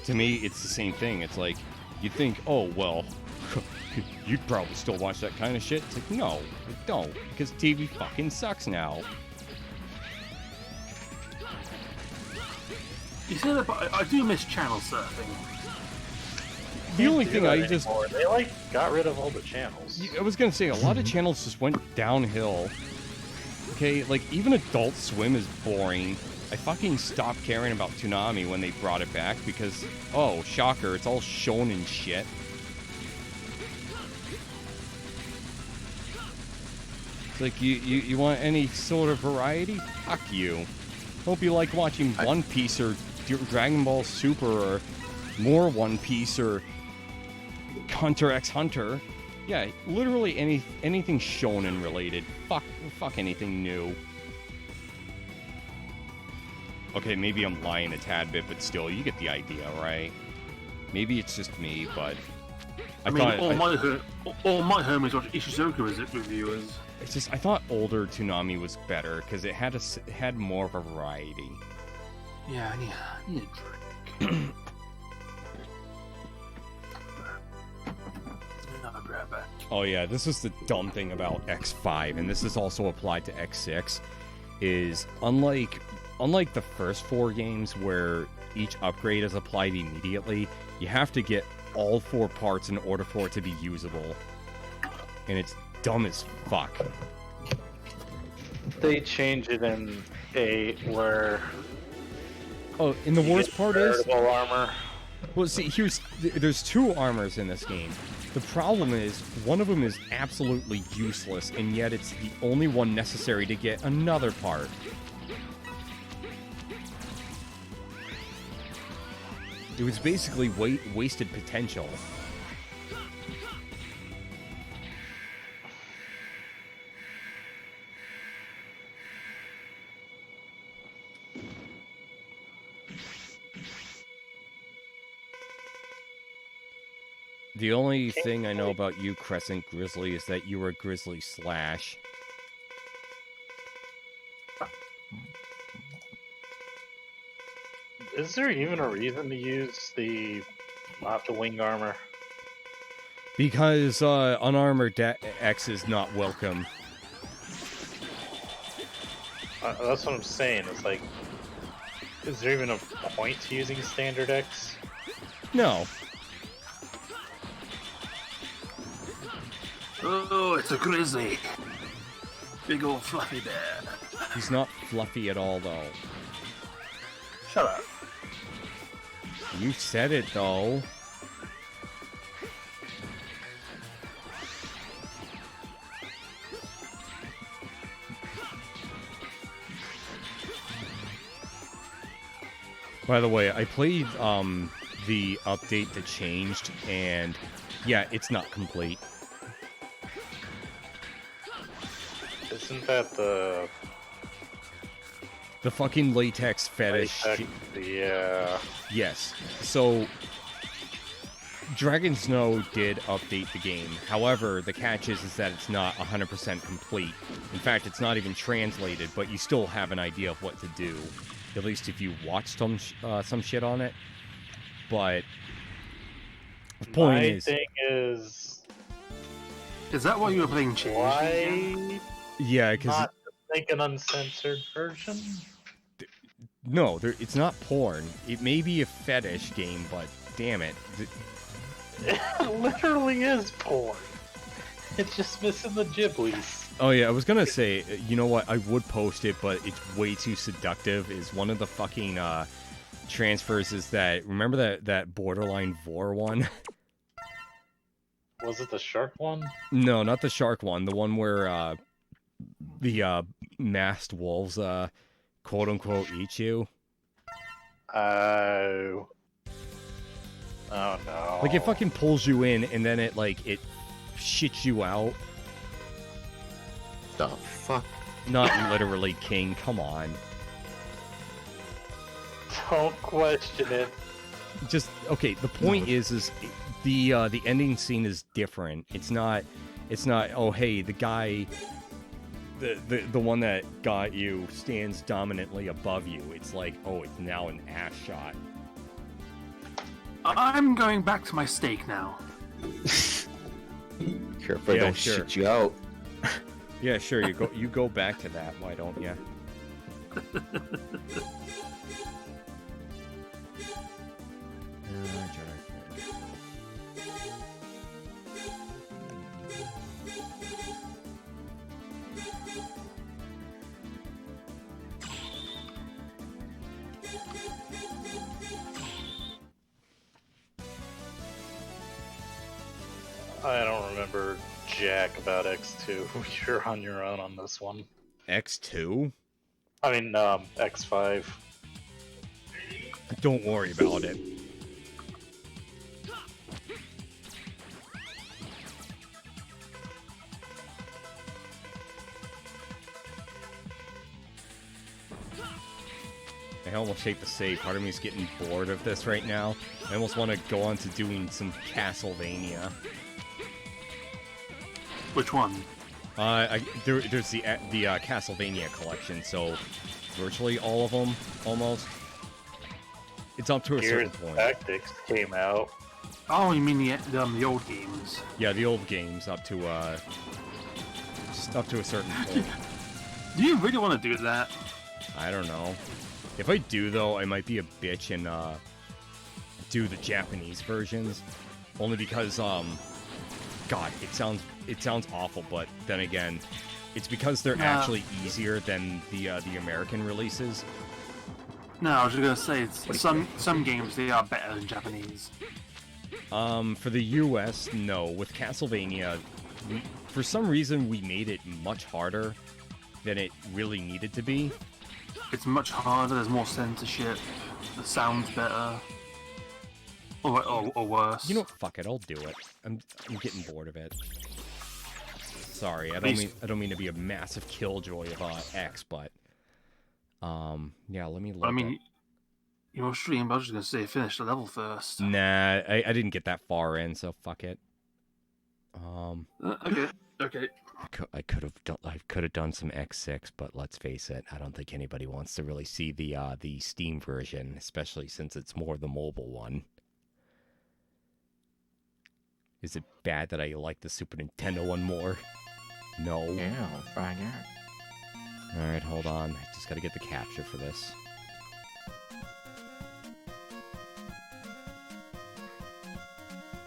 To me, it's the same thing. It's like you think, oh well, you'd probably still watch that kind of shit. It's like, no, I don't, because TV fucking sucks now. You said that, but I do miss channel surfing. The only thing I just they like got rid of all the channels. I was gonna say a lot of channels just went downhill. Okay, like even Adult Swim is boring. I fucking stopped caring about Toonami when they brought it back because, oh, shocker, it's all shonen shit. It's like, you want any sort of variety? Fuck you. Hope you like watching One Piece or Dragon Ball Super or more One Piece or Hunter x Hunter. Yeah, literally anything shonen related. Fuck anything new. Okay, maybe I'm lying a tad bit, but still, you get the idea, right? Maybe it's just me, but I mean, all my homies watch Ishizoku as reviewers. It's just I thought older Toonami was better because it had more of a variety. Yeah, I need a drink. Oh yeah, this is the dumb thing about X5, and this is also applied to X6, is unlike the first 4 games where each upgrade is applied immediately, you have to get all 4 parts in order for it to be usable. And it's dumb as fuck. They change it in 8 where... Oh, and the worst part is... armor. Well, see, there's 2 armors in this game. The problem is, one of them is absolutely useless, and yet it's the only one necessary to get another part. It was basically wasted potential. The only thing I know about you, Crescent Grizzly, is that you were Grizzly Slash. Is there even a reason to use not the wing armor? Because unarmored X is not welcome. That's what I'm saying. It's like, is there even a point to using standard X? No. Oh, it's a grizzly. Big old fluffy bear. He's not fluffy at all, though. Shut up. You said it, though. By the way, I played the update that changed, and yeah, it's not complete. Isn't that the fucking latex fetish? Yeah. Yes. So, Dragon Snow did update the game. However, the catch is that it's not 100% complete. In fact, it's not even translated, but you still have an idea of what to do. At least if you watched some shit on it. But the point thing is that why you were playing Change? Why? Yeah, because not make an uncensored version. No, it's not porn. It may be a fetish game, but damn it. It literally is porn. It's just missing the giblies. Oh yeah, I was gonna say, you know what, I would post it, but it's way too seductive. Is one of the fucking transfers is that, remember that Borderline Vor one? Was it the shark one? No, not the shark one. The one where the masked wolves quote unquote eat you. Oh. Oh no. Like, it fucking pulls you in, and then it shits you out. The fuck? Not literally, King. Come on. Don't question it. Just, okay, the point is the ending scene is different. It's not, oh, hey, the guy, the one that got you stands dominantly above you. It's like, oh, it's now an ass shot. I'm going back to my steak now. Careful, don't shit you out. Yeah, sure. You go back to that. Why don't you? I don't remember jack about X2. You're on your own on this one. X2? I mean, X5. Don't worry about it. I almost hate to say, part of me is getting bored of this right now. I almost want to go on to doing some Castlevania. Which one? There's the Castlevania collection, so virtually all of them, almost. It's up to a certain point. Tactics came out. Oh, you mean the old games? Yeah, the old games up to just up to a certain point. Do you really want to do that? I don't know. If I do, though, I might be a bitch and do the Japanese versions, only because God, it sounds awful, but then again, it's because they're actually easier than the American releases. No, I was just gonna say some games they are better in Japanese. For the US, no. With Castlevania, for some reason we made it much harder than it really needed to be. It's much harder. There's more censorship. The sound's better. Or worse. You know what? Fuck it. I'll do it. I'm getting bored of it. Sorry, I don't mean to be a massive killjoy of X, but yeah. Let me look. I mean, your stream. But I was just gonna say finish the level first. Nah, I didn't get that far in, so fuck it. Okay. I could have done some X6, but let's face it, I don't think anybody wants to really see the Steam version, especially since it's more the mobile one. Is it bad that I like the Super Nintendo one more? No. Yeah, I'll find out. Alright, hold on. I just gotta get the capture for this.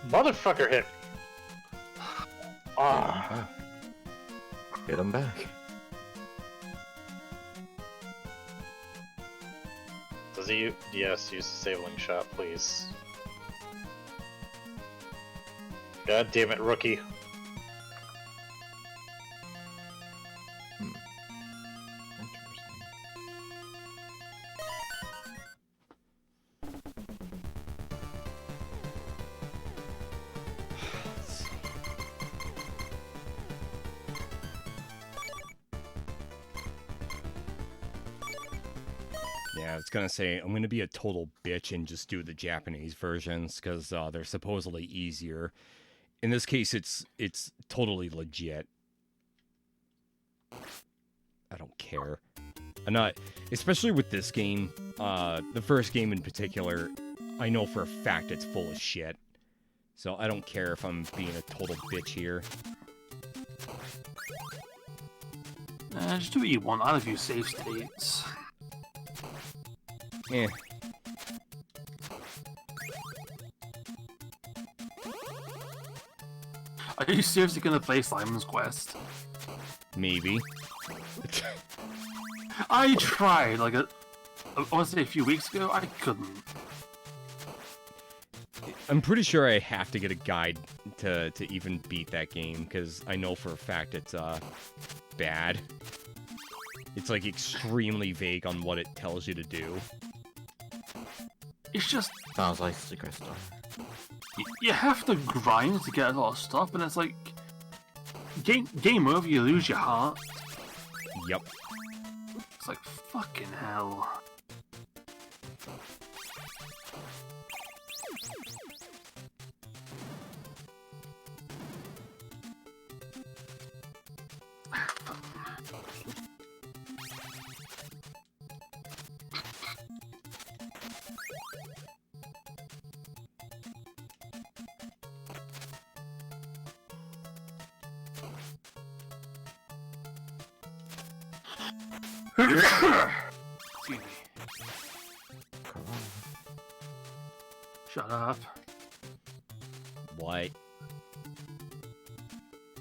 Motherfucker hit me. Ah. Get him back. Does he? Yes, use disabling shot, please. God damn it, rookie. Yeah, I was gonna say, I'm gonna be a total bitch and just do the Japanese versions, because they're supposedly easier. In this case, it's totally legit. I don't care. I'm not, especially with this game, the first game in particular, I know for a fact it's full of shit. So I don't care if I'm being a total bitch here. Just do what you want. I love you save states. Eh. Are you seriously gonna play Simon's Quest? Maybe. I tried, like, I want to say a few weeks ago, I couldn't. I'm pretty sure I have to get a guide to even beat that game, because I know for a fact it's, bad. It's, like, extremely vague on what it tells you to do. It's just Sounds like Secret Star. you have to grind to get a lot of stuff, and it's like game over. You lose your heart. Yep. It's like fucking hell. Excuse me. Shut up. What?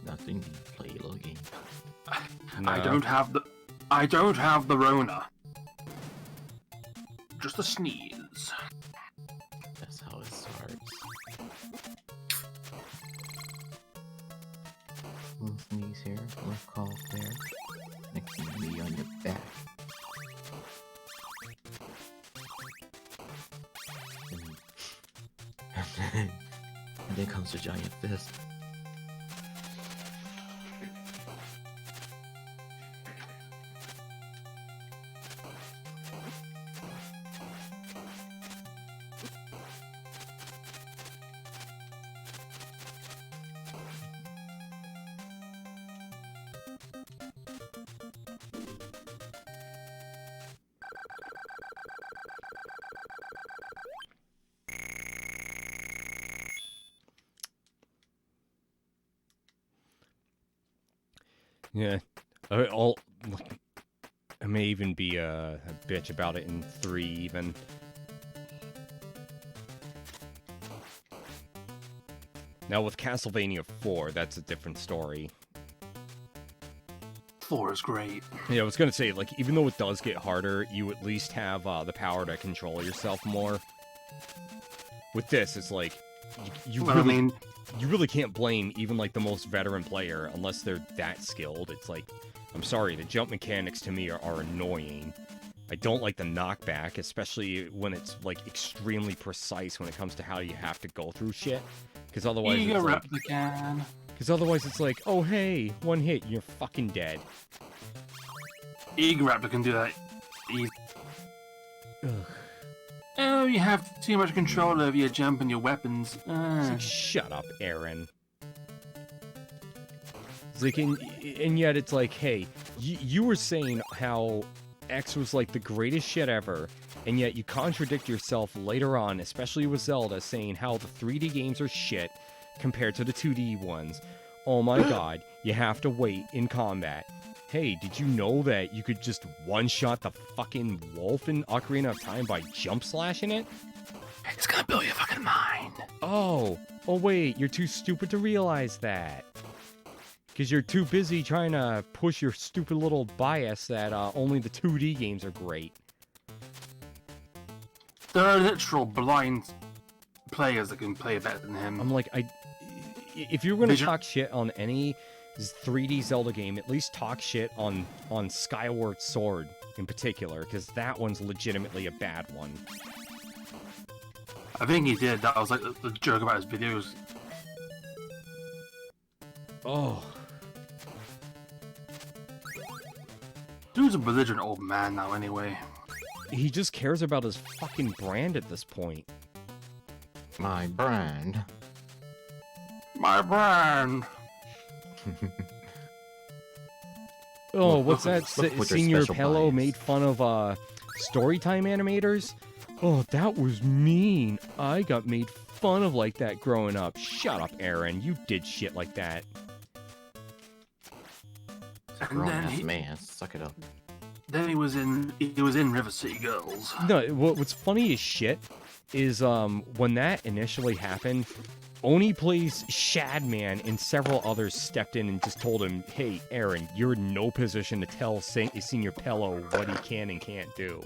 Nothing. Play a little game. I don't have the Rona. Just a sneeze. That's how it starts. Little sneeze here, little cough there. Next thing me on your back. And then comes the giant fist. Yeah. I may even be a bitch about it in 3 even. Now with Castlevania 4, that's a different story. 4 is great. Yeah, I was gonna say, like, even though it does get harder, you at least have the power to control yourself more. With this, it's like, you really can't blame even, like, the most veteran player unless they're that skilled. It's like, I'm sorry, the jump mechanics to me are annoying. I don't like the knockback, especially when it's, like, extremely precise when it comes to how you have to go through shit. Because otherwise, it's like, oh hey, one hit, you're fucking dead. Eager Raptor can do that easy. Ugh. Oh, you have too much control over your jump and your weapons. It's like, shut up, Aaron. It's like, and yet it's like, hey, you were saying how X was like the greatest shit ever, and yet you contradict yourself later on, especially with Zelda, saying how the 3D games are shit compared to the 2D ones. Oh my god, you have to wait in combat. Hey, did you know that you could just one-shot the fucking wolf in Ocarina of Time by jump slashing it? It's gonna blow your fucking mind. Oh wait, you're too stupid to realize that. Because you're too busy trying to push your stupid little bias that only the 2D games are great. There are literal blind players that can play better than him. I'm like, if you're going to talk shit on any 3D Zelda game, at least talk shit on Skyward Sword in particular, because that one's legitimately a bad one. I think he did. That was like the joke about his videos. Oh. Dude's a belligerent old man now anyway. He just cares about his fucking brand at this point. My brand. My brand. Oh, what's that? Senior Pello made fun of Storytime animators? Oh, that was mean. I got made fun of like that growing up. Shut up, Aaron. You did shit like that. And then man, suck it up. Then he was in River City Girls. No, what's funny as shit is when that initially happened, Oni Plays Shadman and several others stepped in and just told him, hey, Aaron, you're in no position to tell Senior Pello what he can and can't do.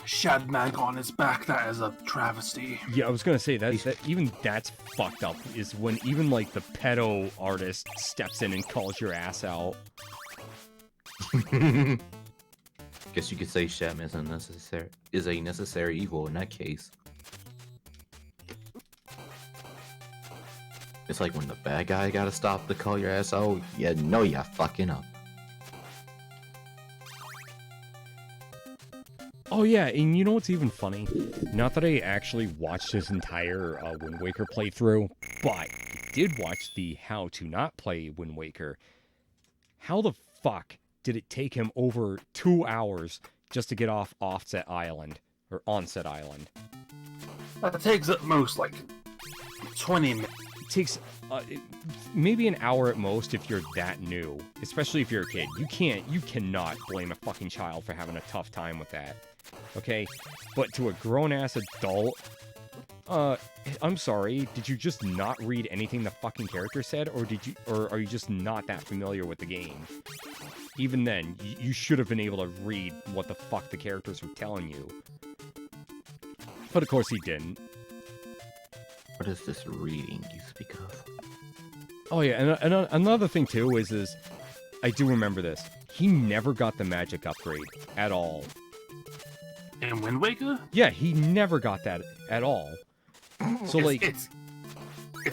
Shadman on his back, that is a travesty. Yeah, I was gonna say, that even that's fucked up, is when even, like, the pedo artist steps in and calls your ass out. Guess you could say Shadman is a necessary evil in that case. It's like when the bad guy gotta stop to call your ass out, you know you're fucking up. Oh yeah, and you know what's even funny? Not that I actually watched his entire Wind Waker playthrough, but I did watch the How to Not Play Wind Waker. How the fuck did it take him over 2 hours just to get off Offset Island? Or Onset Island? That takes at most like 20 minutes. It takes maybe an hour at most if you're that new, especially if you're a kid. You cannot blame a fucking child for having a tough time with that. Okay? But to a grown-ass adult, I'm sorry, did you just not read anything the fucking character said, or are you just not that familiar with the game? Even then, you should have been able to read what the fuck the characters were telling you. But of course he didn't. What is this reading you speak of? Oh yeah, and another thing too is I do remember this. He never got the magic upgrade at all. In Wind Waker? Yeah, he never got that at all. So it's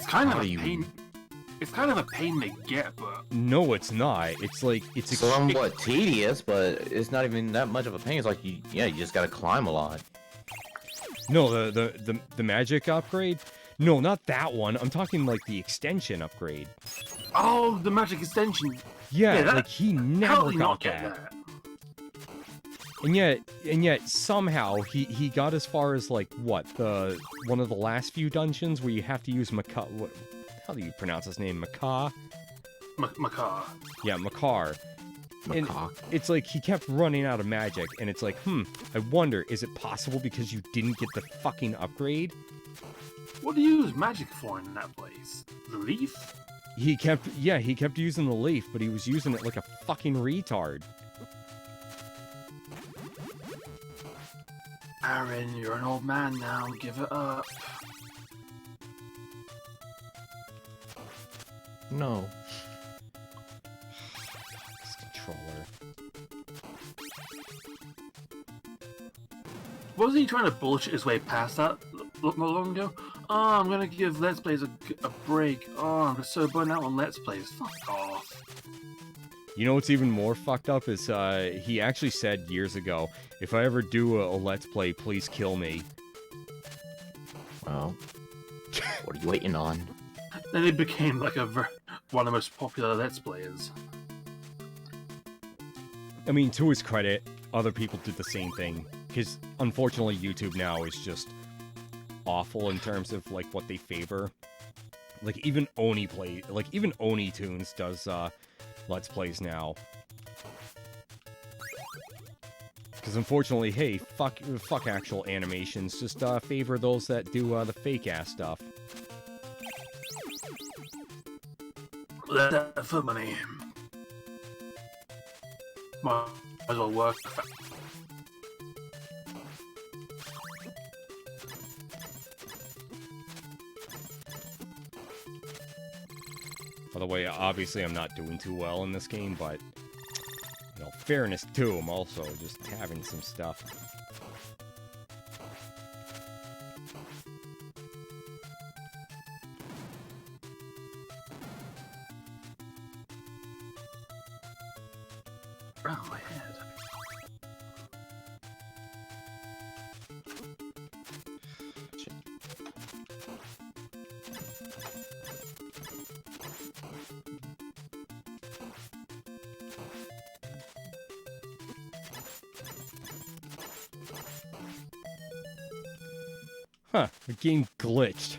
kind of a pain. It's kind of a pain to get, but no, it's not. It's like it's somewhat tedious, but it's not even that much of a pain. It's like you just gotta climb a lot. No, the magic upgrade. No, not that one. I'm talking like the extension upgrade. Oh, the magic extension. Yeah, like he never got that. And yet somehow he got as far as like what, one of the last few dungeons where you have to use how do you pronounce his name? Makar? Makar. Yeah, Makar. And it's like he kept running out of magic, and it's like, I wonder, is it possible because you didn't get the fucking upgrade? What do you use magic for in that place? The leaf? He kept using the leaf, but he was using it like a fucking retard. Aaron, you're an old man now. Give it up. No. This controller. Wasn't he trying to bullshit his way past that not long ago? Oh, I'm gonna give Let's Plays a break. Oh, I'm so burnt out on Let's Plays. Fuck off. You know what's even more fucked up is he actually said years ago, if I ever do a Let's Play, please kill me. Well, what are you waiting on? Then he became like one of the most popular Let's Players. I mean, to his credit, other people did the same thing. Because unfortunately, YouTube now is just awful in terms of like what they favor. Like even Oni Tunes does Let's Plays now. Because unfortunately, hey, fuck actual animations. Just favor those that do the fake ass stuff. That for money. Might as well work. By the way, obviously I'm not doing too well in this game, but, you know, fairness to him also, just having some stuff. Around my head. Huh, the game glitched.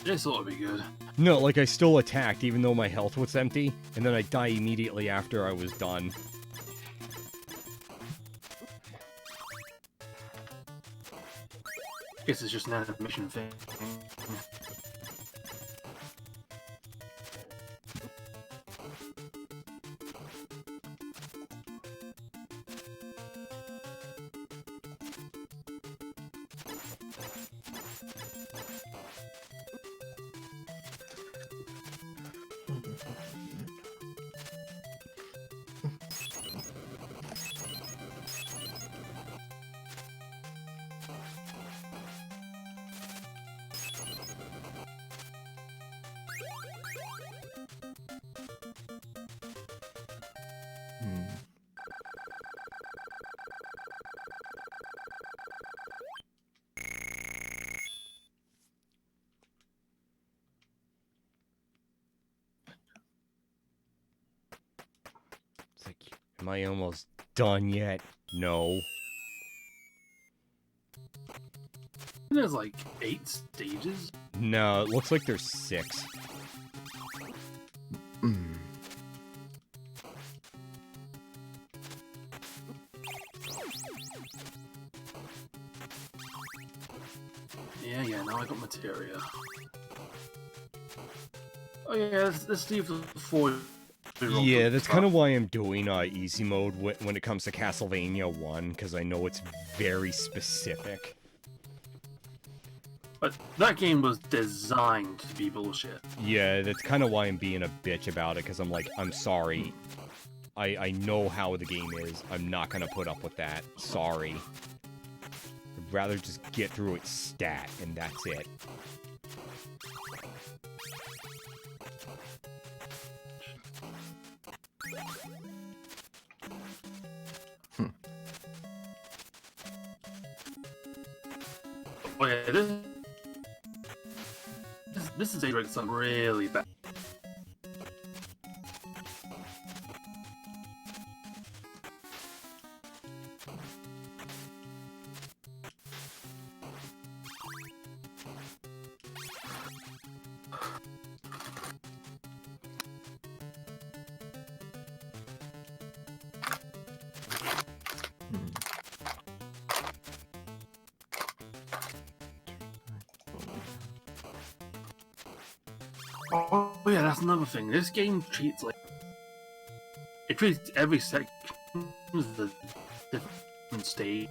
This ought to be good. No, like I still attacked even though my health was empty, and then I die immediately after I was done. Guess it's just an animation thing. Am I almost done yet? No. There's like 8 stages. No, it looks like there's 6. Yeah, now I got materia. Oh yeah, let's leave the 4. Yeah, that's kind of why I'm doing easy mode when it comes to Castlevania 1, because I know it's very specific. But that game was designed to be bullshit. Yeah, that's kind of why I'm being a bitch about it, because I'm like, I'm sorry. I know how the game is. I'm not going to put up with that. Sorry. I'd rather just get through its stat, and that's it. Oh yeah, this is a some really bad. Oh yeah, that's another thing. This game treats every section as a different stage.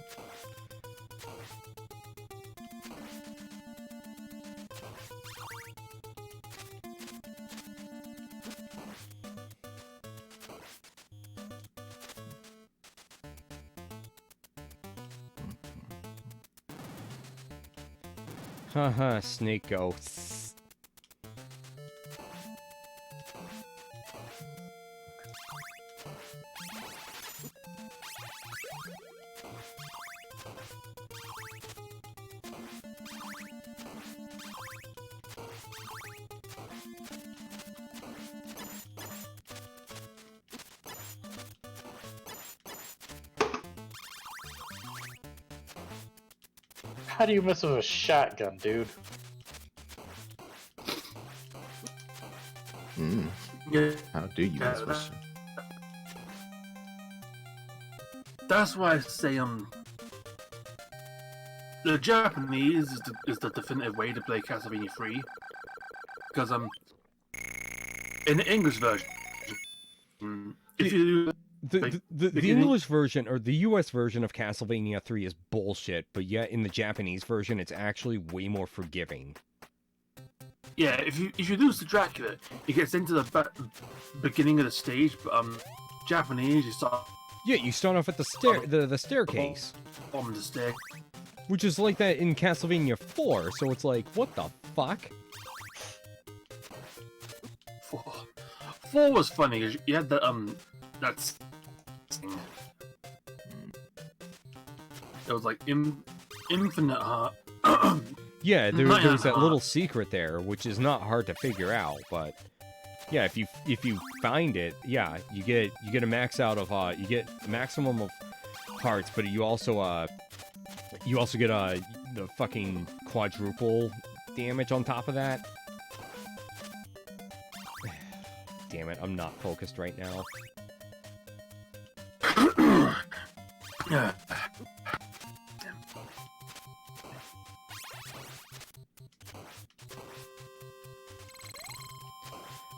Haha, snake ghosts. How do you miss with a shotgun, dude? Yeah. How do you miss with shit? That's why I say the Japanese is the definitive way to play Castlevania 3, because in the English version, if you The English version, or the US version of Castlevania 3 is bullshit, but yet in the Japanese version, it's actually way more forgiving. yeah, if you lose to Dracula, it gets into the beginning of the stage, but Japanese, you start. Yeah, you start off at the staircase. On the stair. Which is like that in Castlevania 4, so it's like, what the fuck? 4 was funny, because you had that's. It was like infinite heart. Yeah, there was that little secret there, which is not hard to figure out, but yeah, if you find it, yeah, you get a max out of you get a maximum of hearts, but you also get the fucking quadruple damage on top of that. Damn it, I'm not focused right now. Yeah.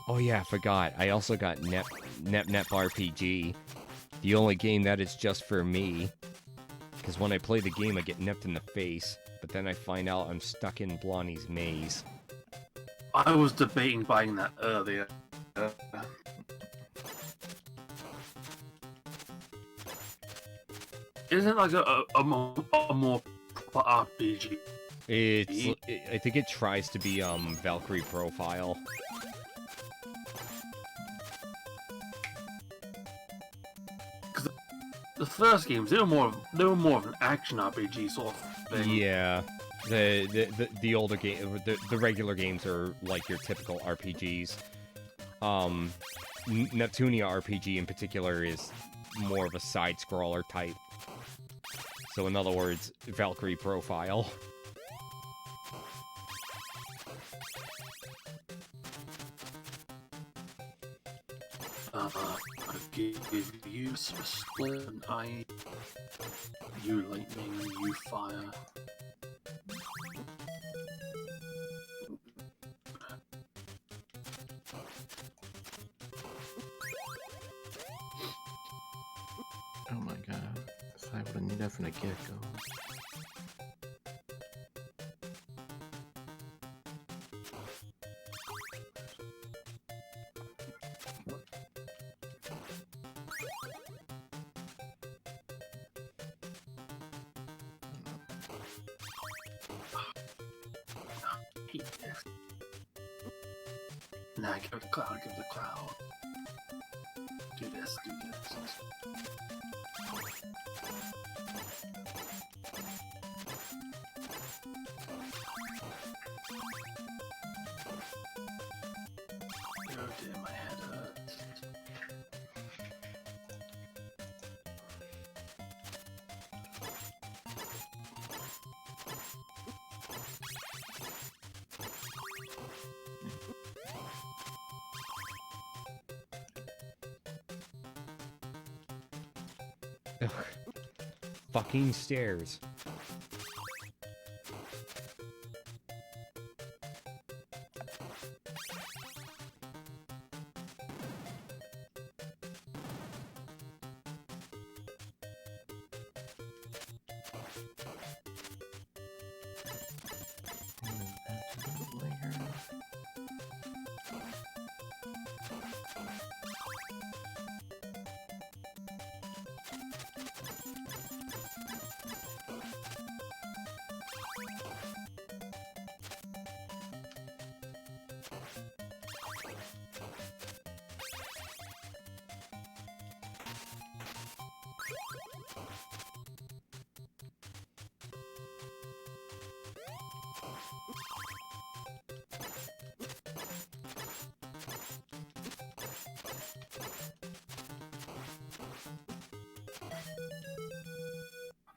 Oh yeah, I forgot. I also got Nep RPG. The only game that is just for me. Because when I play the game, I get nipped in the face. But then I find out I'm stuck in Blondie's maze. I was debating buying that earlier. Isn't it like a more proper RPG? I think it tries to be Valkyrie Profile. Because the first games, they were more of an action RPG sort of thing. Yeah, the older game, the regular games are like your typical RPGs. Neptunia RPG in particular is more of a side scroller type. So in other words, Valkyrie profile. I give you split, and you lightning, you fire. Oh my god, if I would have knew that from the get-go. Nah, give it the cloud, give it the cloud. Do this, do this. Oh dear, my head hurts. Ugh. Fucking stairs.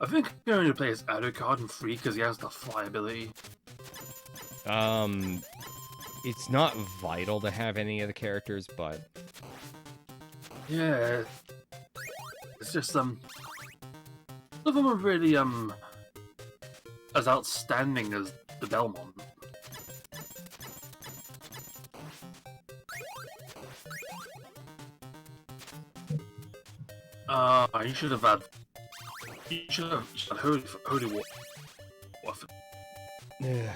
I think I'm going to play as Alucard and free because he has the fly ability. It's not vital to have any of the characters, but Yeah, it's just none of them are really as outstanding as the Belmont. You should have had. You should have holy war. ugh.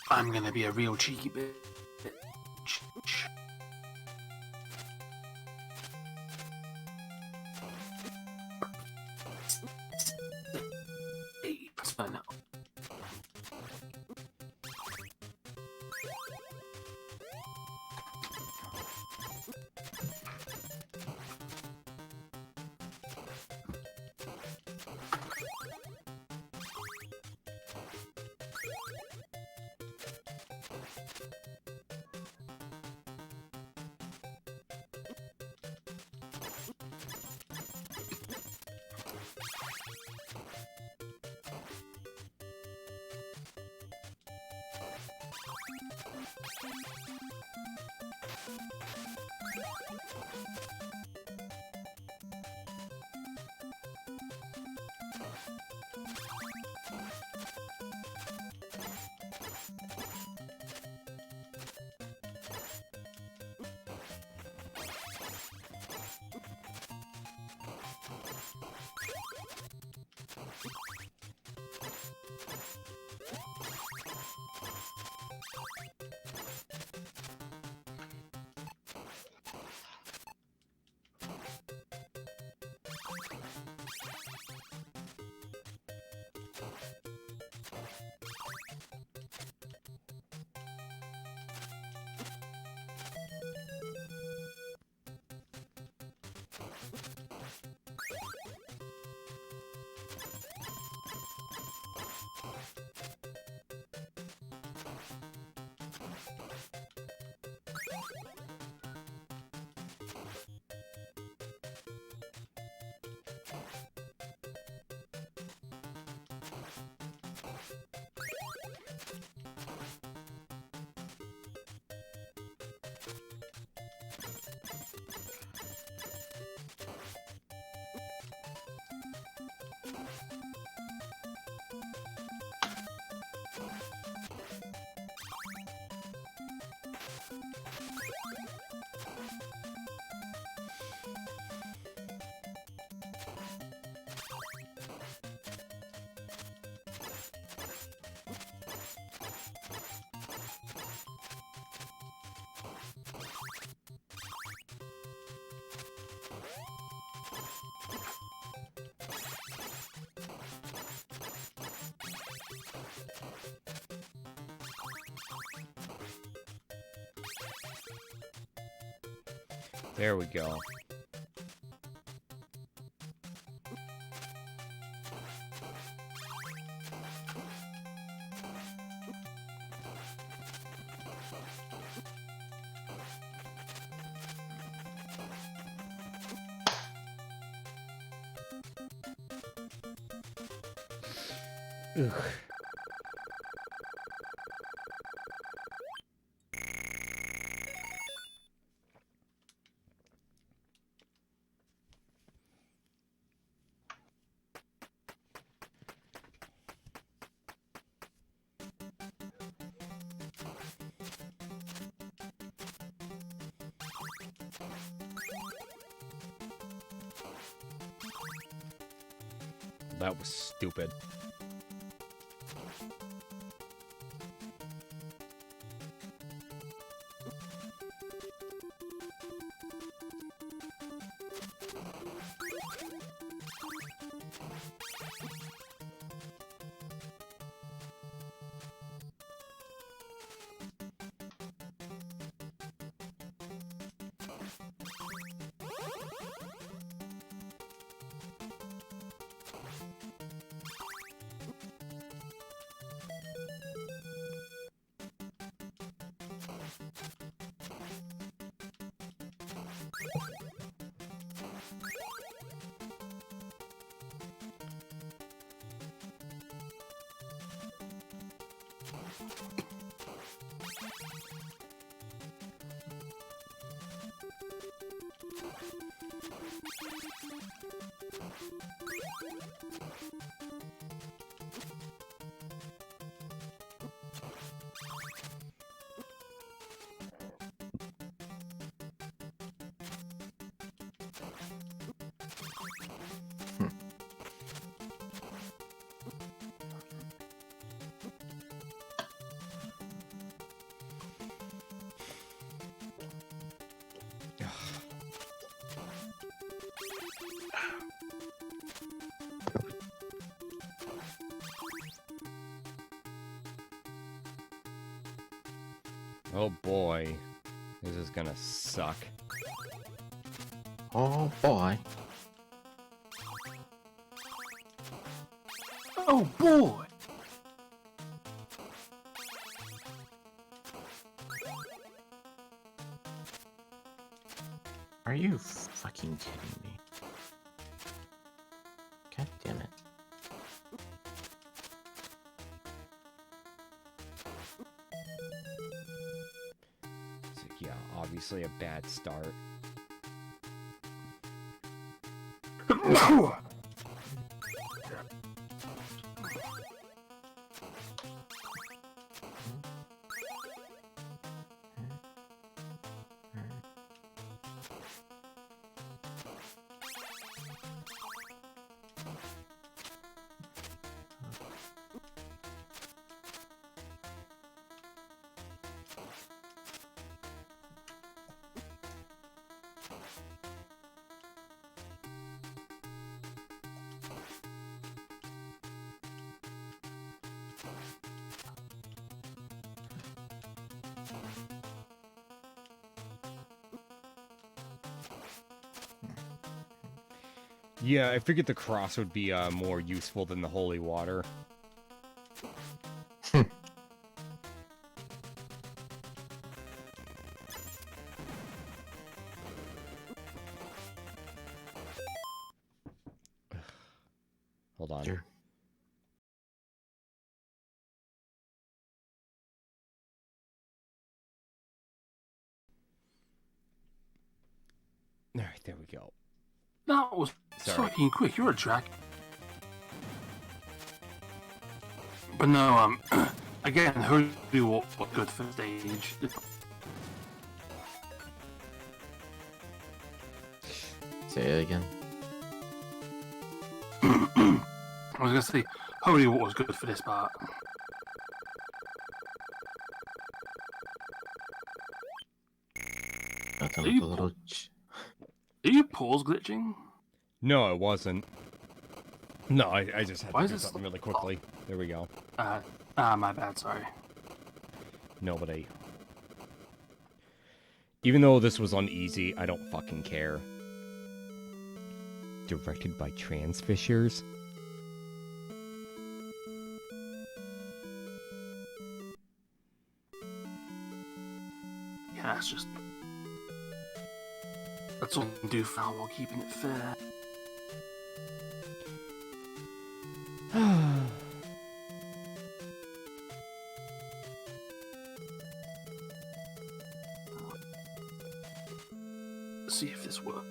I'm gonna be a real cheeky bitch. I know. There we go. Ugh. That was stupid. Oh boy. This is gonna suck. Oh boy. Oh boy! Are you fucking kidding me? God damn it. So, yeah, obviously a bad start. Yeah, I figured the cross would be more useful than the holy water. Hold on. Sure. Alright, there we go. That was Sorry. fucking quick. You're a jack. But no, again, who what good for stage? Say it again. I was gonna say, holy what was good for this part. Nothing Are like you, a little. are you pause glitching? No, it wasn't. No, I just had Why to is do it something really quickly. There we go. My bad, sorry. Nobody. Even though this was uneasy, I don't fucking care. Directed by trans fishers? Yeah, that's all we can do for now while keeping it fair. See if this works.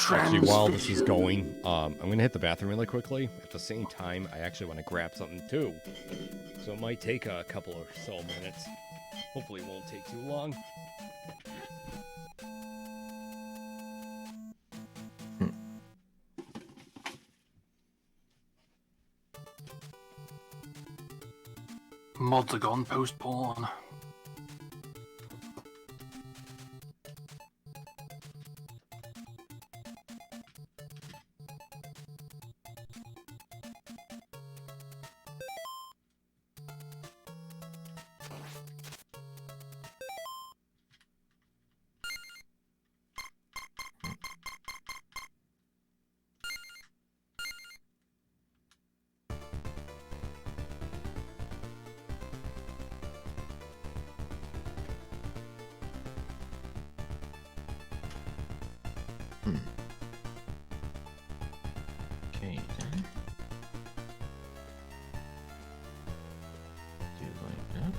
Actually, while this is going, I'm gonna hit the bathroom really quickly. At the same time, I actually want to grab something too. So it might take a couple or so minutes. Hopefully it won't take too long. Mods are gone post-porn. Okay, then. Do like that.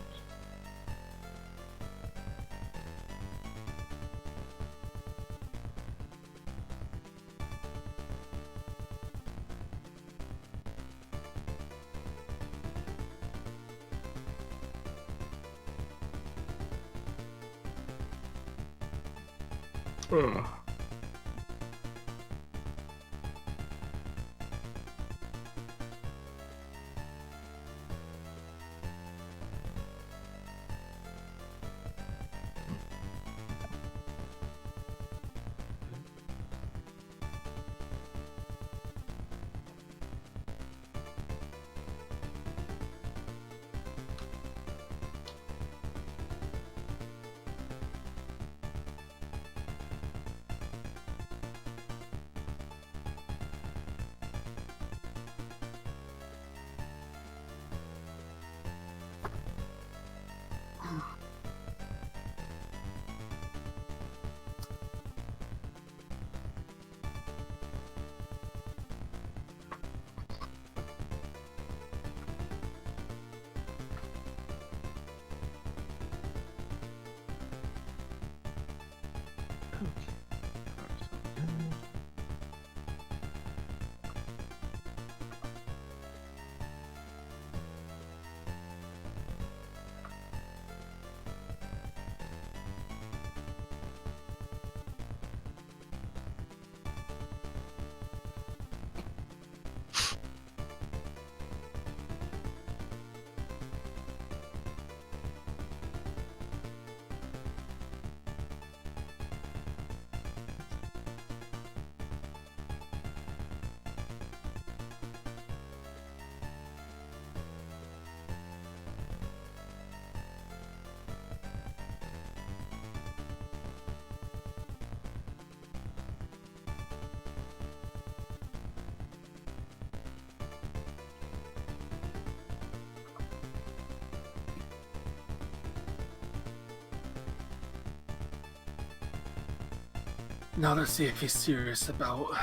Ugh. Now let's see if he's serious about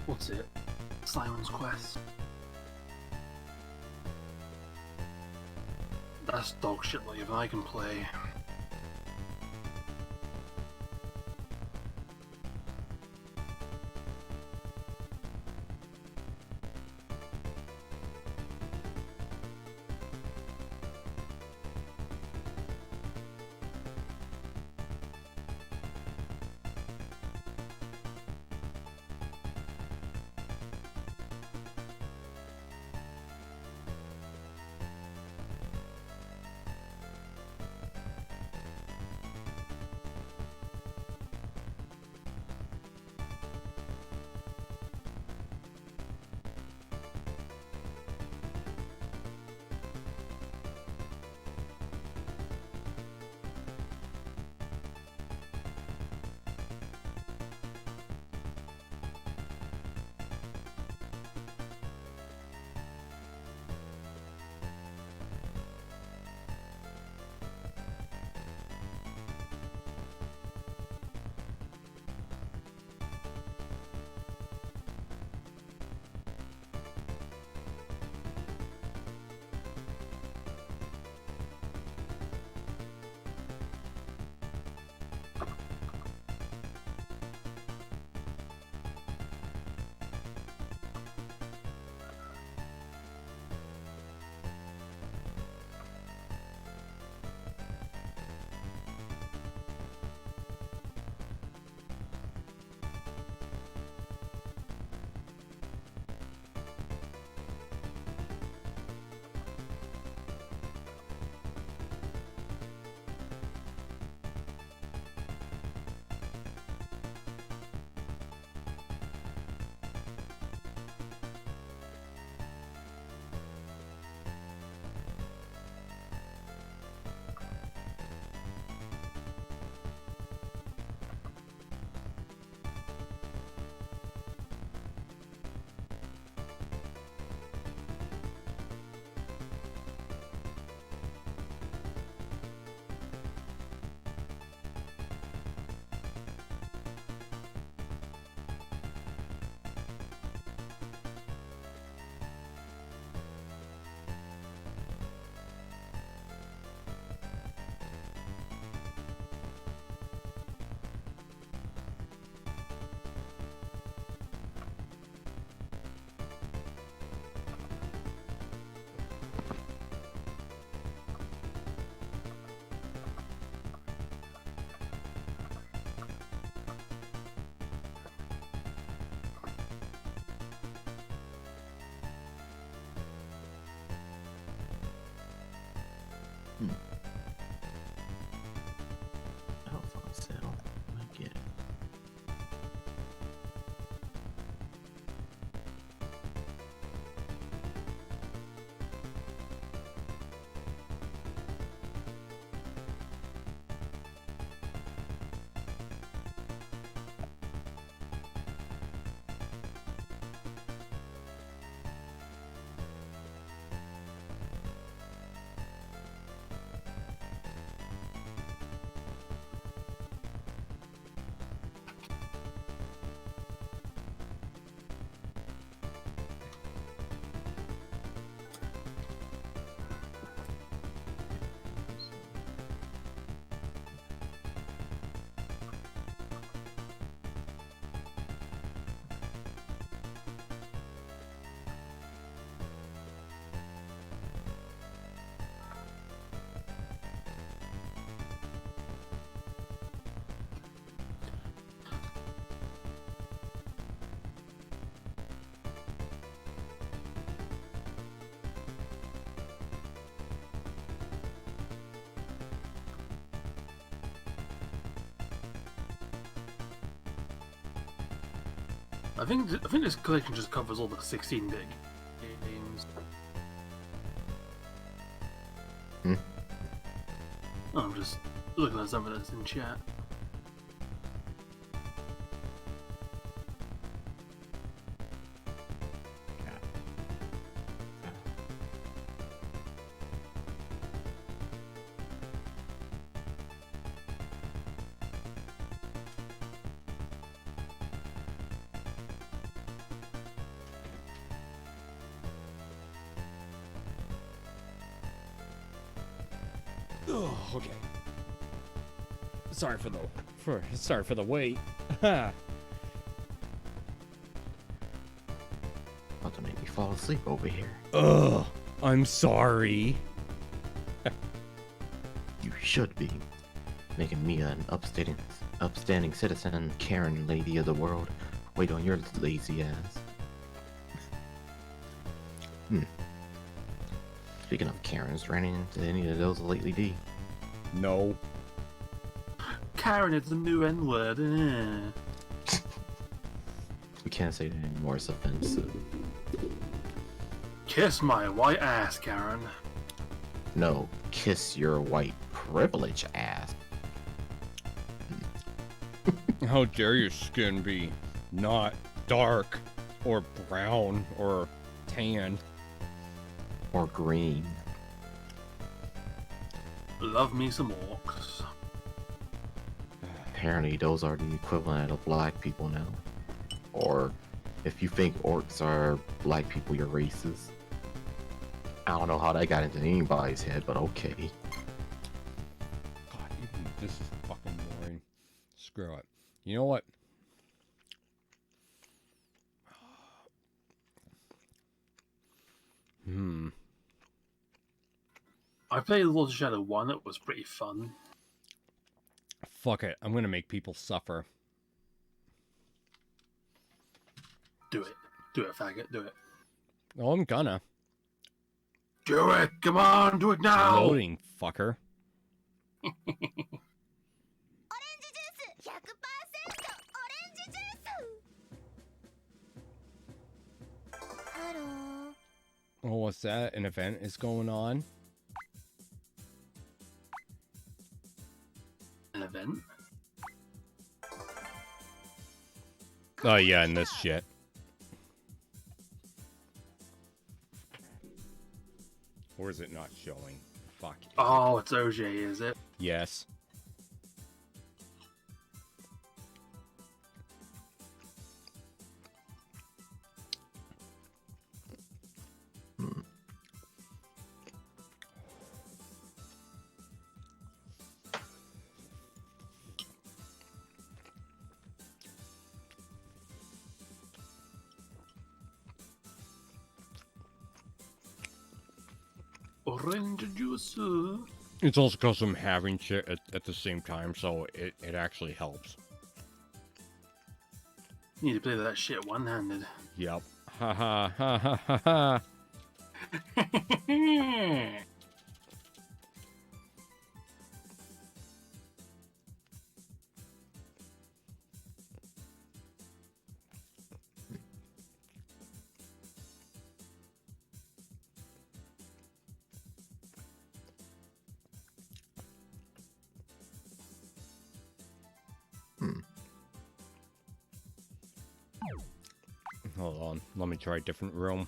what's it? Simon's Quest. That's dog shit like if I can play. Alpha cell. I get it. I think this collection just covers all the 16-bit games. I'm just looking at some of this in chat. Oh, okay. Sorry for the wait. Ha. About to make me fall asleep over here. Ugh, I'm sorry. You should be. Making me an upstanding citizen, Karen, lady of the world. Wait on your lazy ass. Speaking of Karens, ran into any of those lately, D? No. Karen is the new N-word. We can't say that anymore, it's offensive. Kiss my white ass, Karen. No, kiss your white privilege ass. How dare your skin be not dark or brown or tan or green? Love me some orcs. Apparently those are the equivalent of black people now. Or if you think orcs are black people, you're racist. I don't know how that got into anybody's head, but okay. God, even this is fucking boring. Screw it. You know what? I played Lord of Shadow 1, it was pretty fun. Fuck it, I'm gonna make people suffer. Do it. Do it, faggot, do it. Oh, I'm gonna. Do it! Come on, do it now! Loading, fucker. Oh, what's that? An event is going on? An event? Oh yeah, and this shit. Or is it not showing? Fuck. Oh, it's OJ, is it? Yes. Orange juice. It's also because I'm having shit at the same time, so it actually helps. You need to play that shit one-handed. Yep. Ha ha ha ha ha ha. Hold on. Let me try a different room.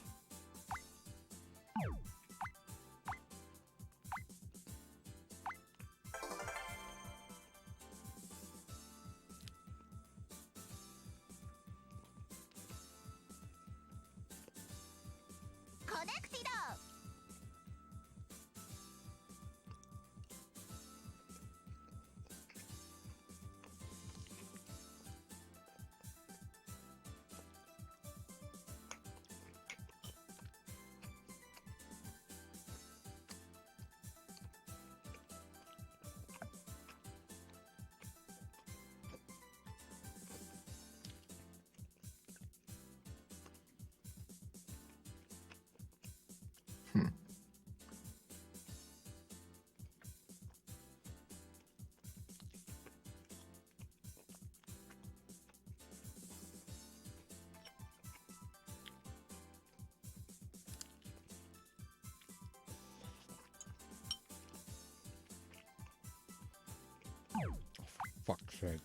Fuck's sake.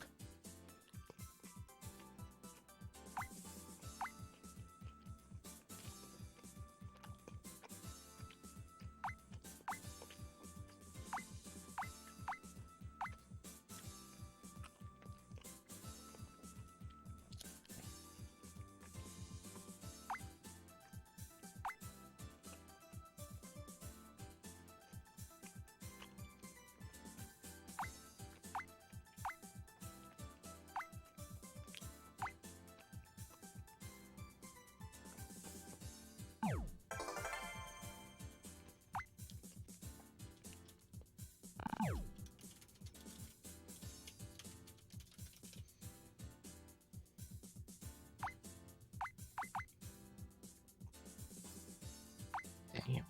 Damn.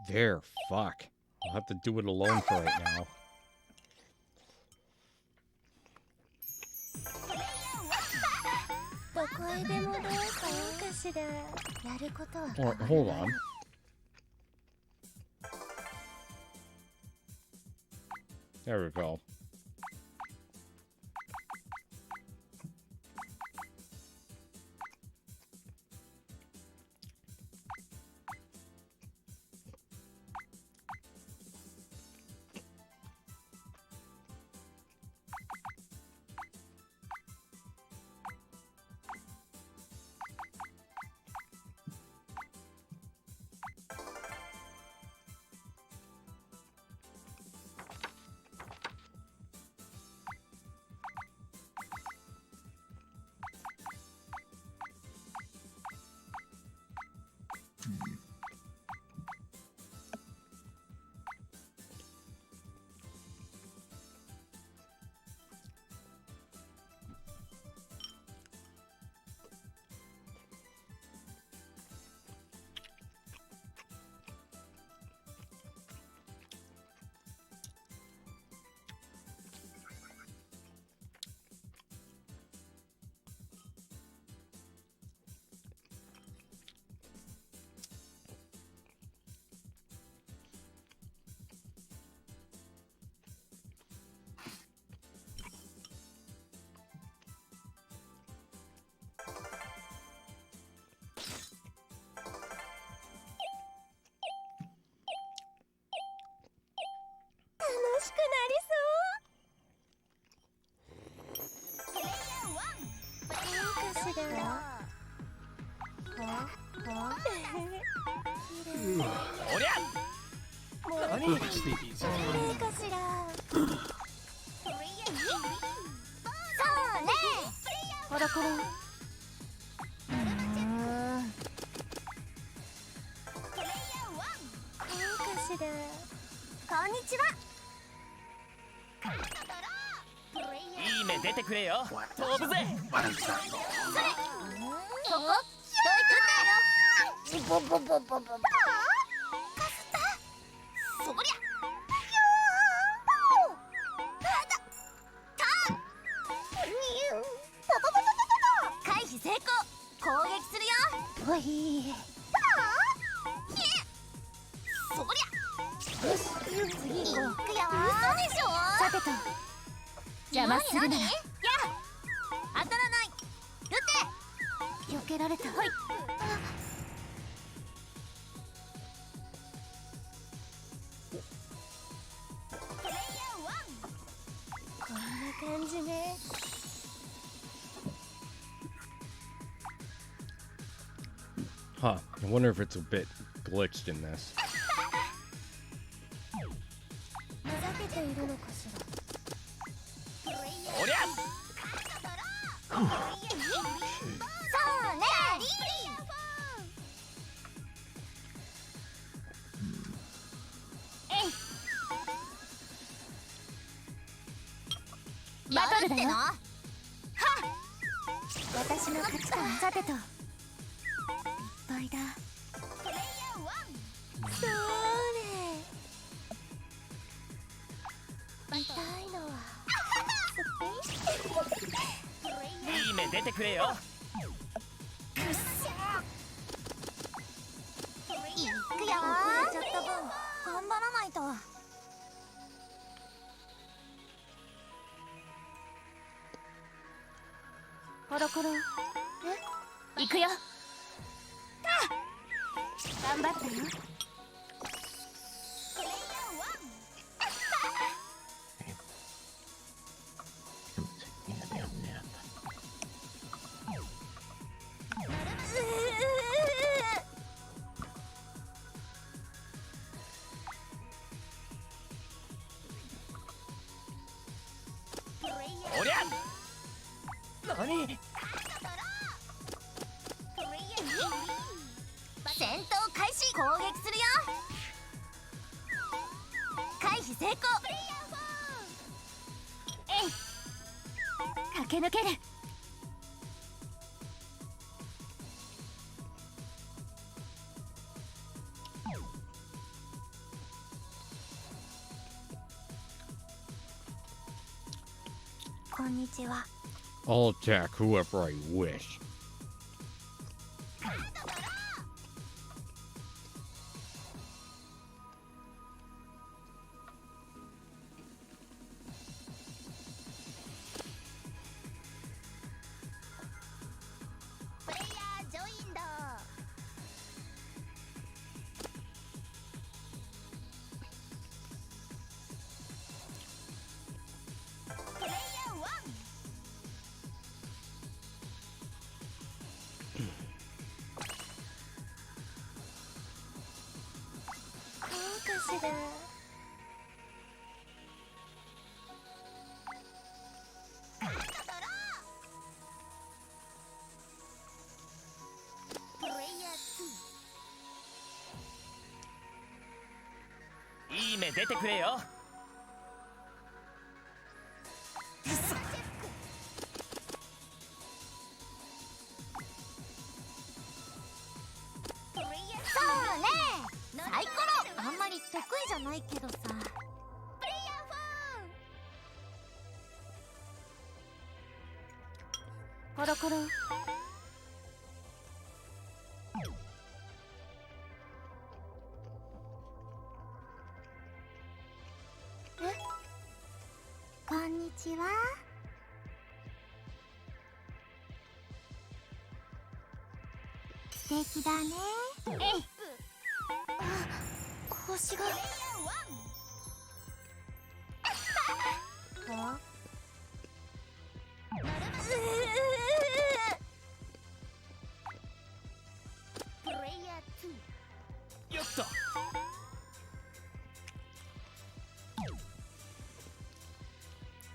There, fuck. I'll have to do it alone for right now. Hold on. There we go. 次行こう。嘘でしょ。さてと邪魔するなら。や当たらない。撃て。避けられた。はい。こんな感じね。Huh. I wonder if it's a bit glitched in this. ふざけているのかしら。おりゃそうね。えい。バトルだよ。はっ。私の勝ちか。さてと。いっぱいだ。それ。痛いのは。いい目出てくれよ。くっそー。いくよー。遅れちゃった分頑張らないと。コロコロ。え、いくよ。頑張ったよ。おりゃ何戦闘開始。攻撃するよ。回避成功。えい。駆け抜ける。こんにちは。 I'll attack whoever I wish.いい目出てくれよ。そうね。サイコロあんまり得意じゃないけどさ。コロコロ。こんにちは。素敵だね。えい。腰が。あ。よっと。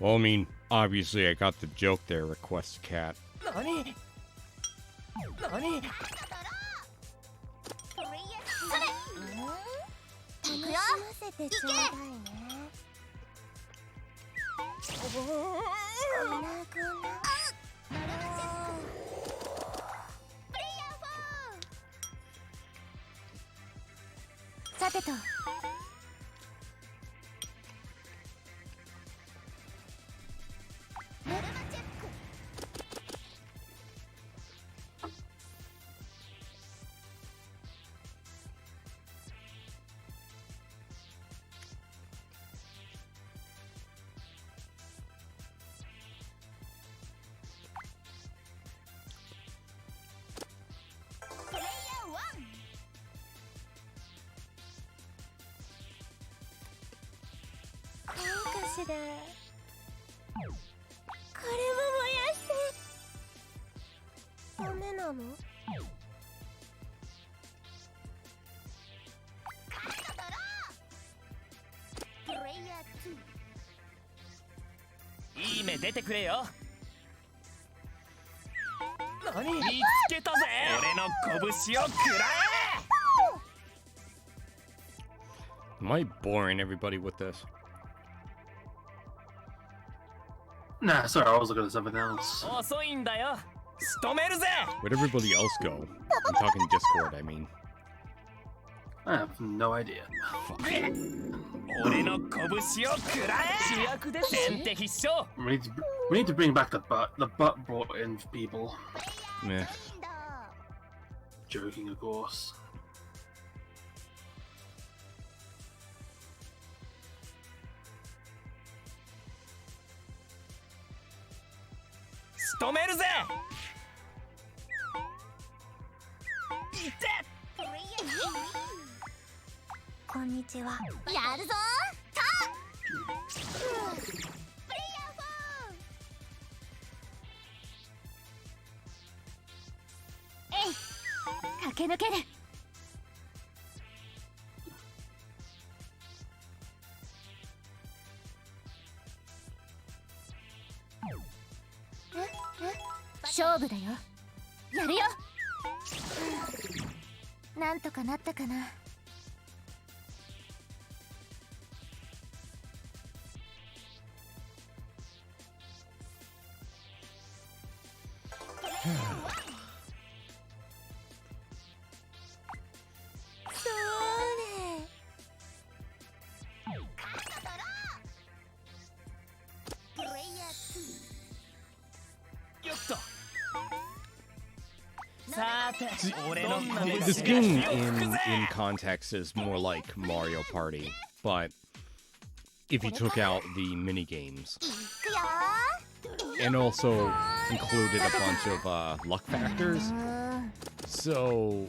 Well, I mean, obviously I got the joke there, request cat. 何何それ。いくよ。いけ。さてと。しら。これも燃やしてダメなの？いい目出てくれよ。何？見つけたぜ。俺の拳を食らえ。 Am I boring everybody with this? Nah, sorry, I was looking at something else. 遅いんだよ。仕留めるぜ。 Where'd everybody else go? I'm talking Discord, I mean. I have no idea. 俺の拳を食らえ。主役です。先手必勝。 We need to bring back the butt. The butt brought in people. Meh. Joking, of course. 仕留めるぜ。いて。こんにちは。やるぞー。プレイヤー4。えい。駆け抜ける。勝負だよ。やるよ。なんとかなったかな。This game in context is more like Mario Party, but if you took out the mini games and also included a bunch of luck factors, so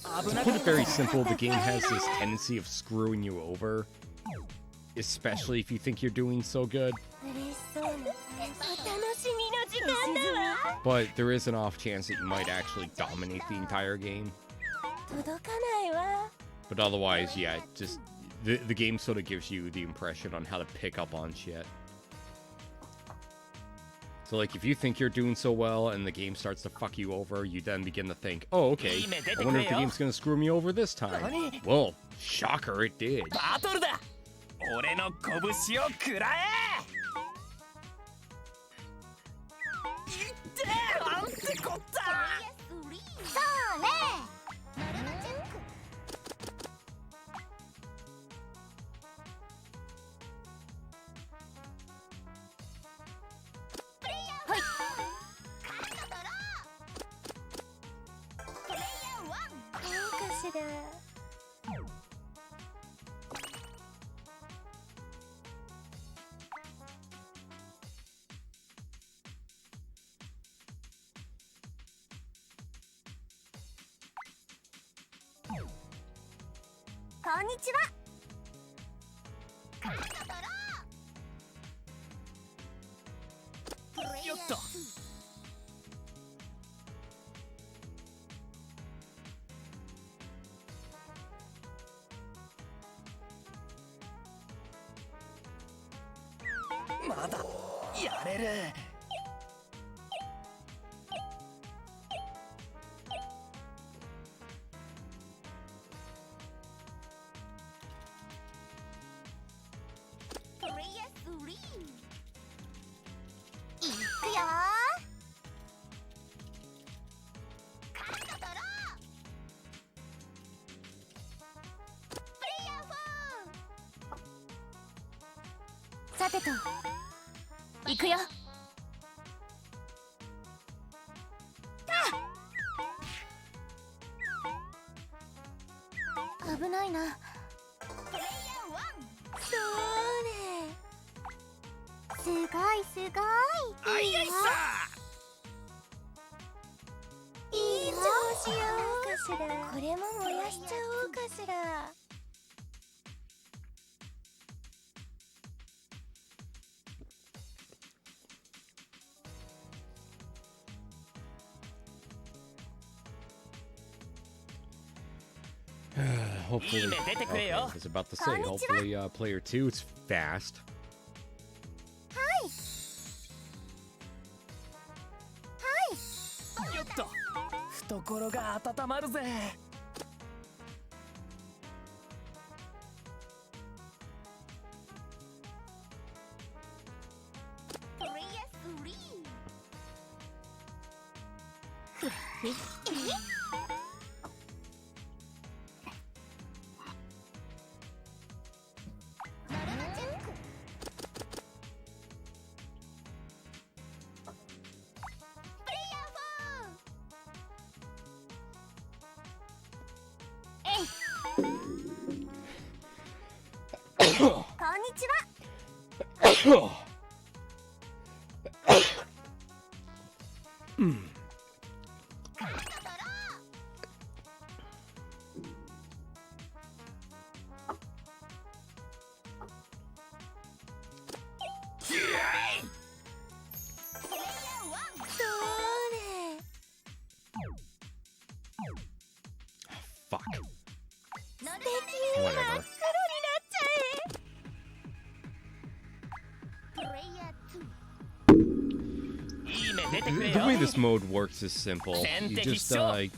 to put it very simple, the game has this tendency of screwing you over, especially if you think you're doing so good. But there is an off chance that you might actually dominate the entire game. But otherwise, yeah, just the game sort of gives you the impression on how to pick up on shit. So like if you think you're doing so well and the game starts to fuck you over, you then begin to think, oh, okay, I wonder if the game's gonna screw me over this time. Well, shocker, it did. 俺の拳を食らえ。なんてこった。それ。ほい。どうかしら。こんにちは。よっと。まだやれる。さてと、行くよ。危ないな。それ。すごいすごい。あいあいさ。いい調子よ。かしら。これも燃やしちゃおうかしら。Hopefully, okay, I was about to say, hopefully, player 2 is fast. よっと懐が温まるぜ。Fuck. Whatever. The way this mode works is simple. You just get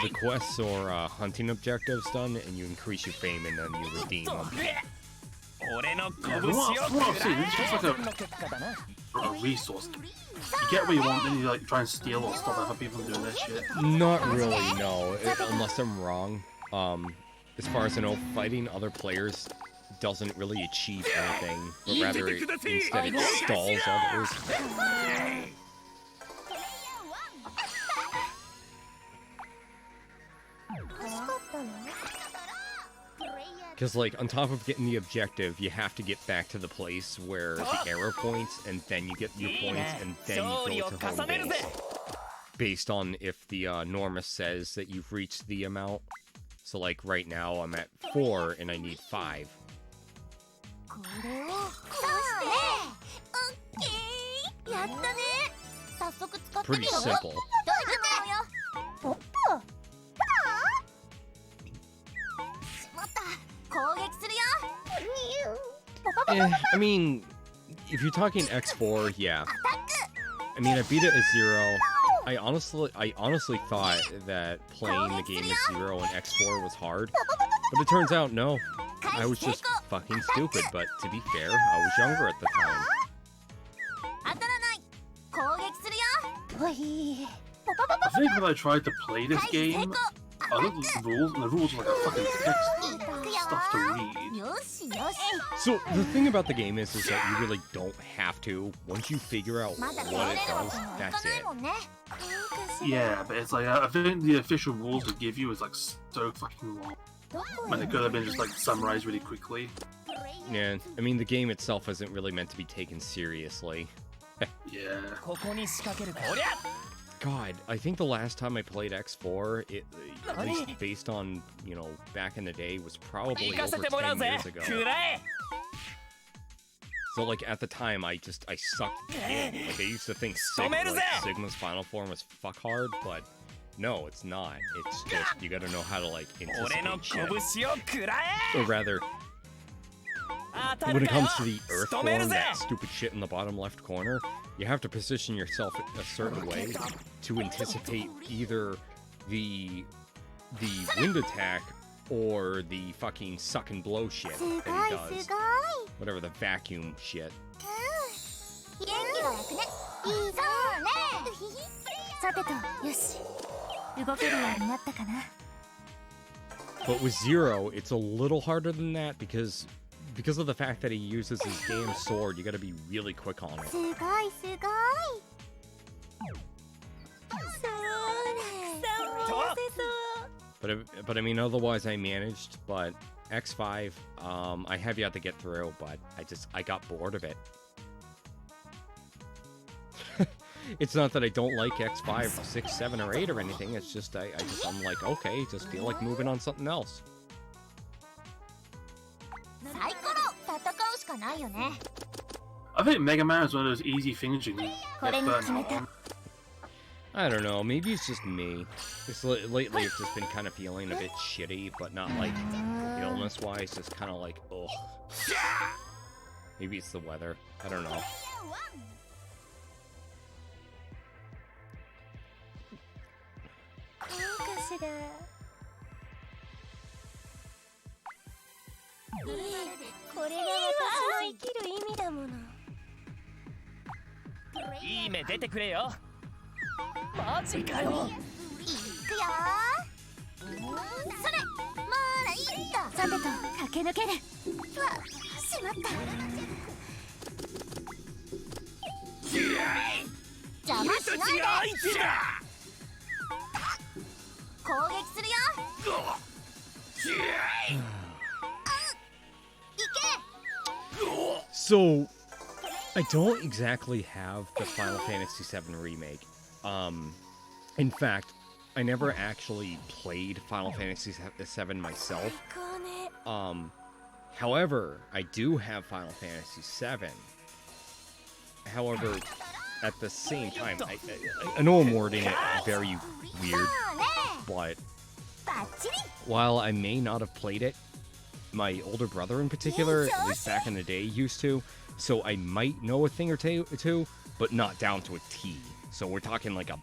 the quests or hunting objectives done, and you increase your fame, and then you redeem them. Yeah, from what I've seen, it's just like a resource. You get what you want, then you like try and steal or stop other people from doing their shit. Not really, no. Unless I'm wrong. As far as I know, fighting other players doesn't really achieve anything, but rather instead it stalls others. Because, like, on top of getting the objective, you have to get back to the place where the arrow points, and then you get your points, and then you go to home base. Based on if the Normus says that you've reached the amount. So, like, right now I'm at 4, and I need 5. Pretty simple. I mean, if you're talking X4, yeah. I mean, I beat it as 0. I honestly thought that playing the game as 0 and X4 was hard, but it turns out no. I was just fucking stupid, but to be fair, I was younger at the time. I think when I tried to play this game, I looked at the rules, and the rules were like a fucking text stuff to read. So the thing about the game is that you really don't have to. Once you figure out what it does, that's it. Yeah, but it's like I think the official rules they give you is like so fucking long, when it could have been just like summarized really quickly. Yeah, I mean the game itself isn't really meant to be taken seriously. Yeah. God, I think the last time I played X4, at least based on, you know, back in the day, was probably over 10 years ago. So, like, at the time, I sucked in. Like, I used to think Sigma's final form was fuck hard, but no, it's not. It's just, you gotta know how to, like, anticipate shit. Or rather, when it comes to the Earth form, that stupid shit in the bottom left corner, you have to position yourself a certain way to anticipate either the wind attack or the fucking suck and blow shit that he does. Whatever, the vacuum shit. But with 0, it's a little harder than that because of the fact that he uses his damn sword, you gotta be really quick on it. But I mean, otherwise I managed, but X5, I have yet to get through, but I got bored of it. It's not that I don't like X5, 6, 7, or 8 or anything, it's just, I'm like, okay, just feel like moving on something else. I think Mega Man is one of those easy things you can get burned out on. I don't know, maybe it's just me. Lately it's just been kind of feeling a bit shitty, but not like illness-wise, just kind of like, ugh. Maybe it's the weather. I don't know. これが私の生きる意味だもの。いい目出てくれよ。マジかよ。いくよー。それ、まだいいんだ。さてと駆け抜ける。うわ、しまった。邪魔しないで。攻撃するよ。So, I don't exactly have the Final Fantasy VII Remake. In fact, I never actually played Final Fantasy VII myself. However, I do have Final Fantasy VII. However, at the same time, I know I'm wording it very weird, but while I may not have played it, my older brother in particular, at least back in the day, used to, so I might know a thing or two, but not down to a T. So we're talking like a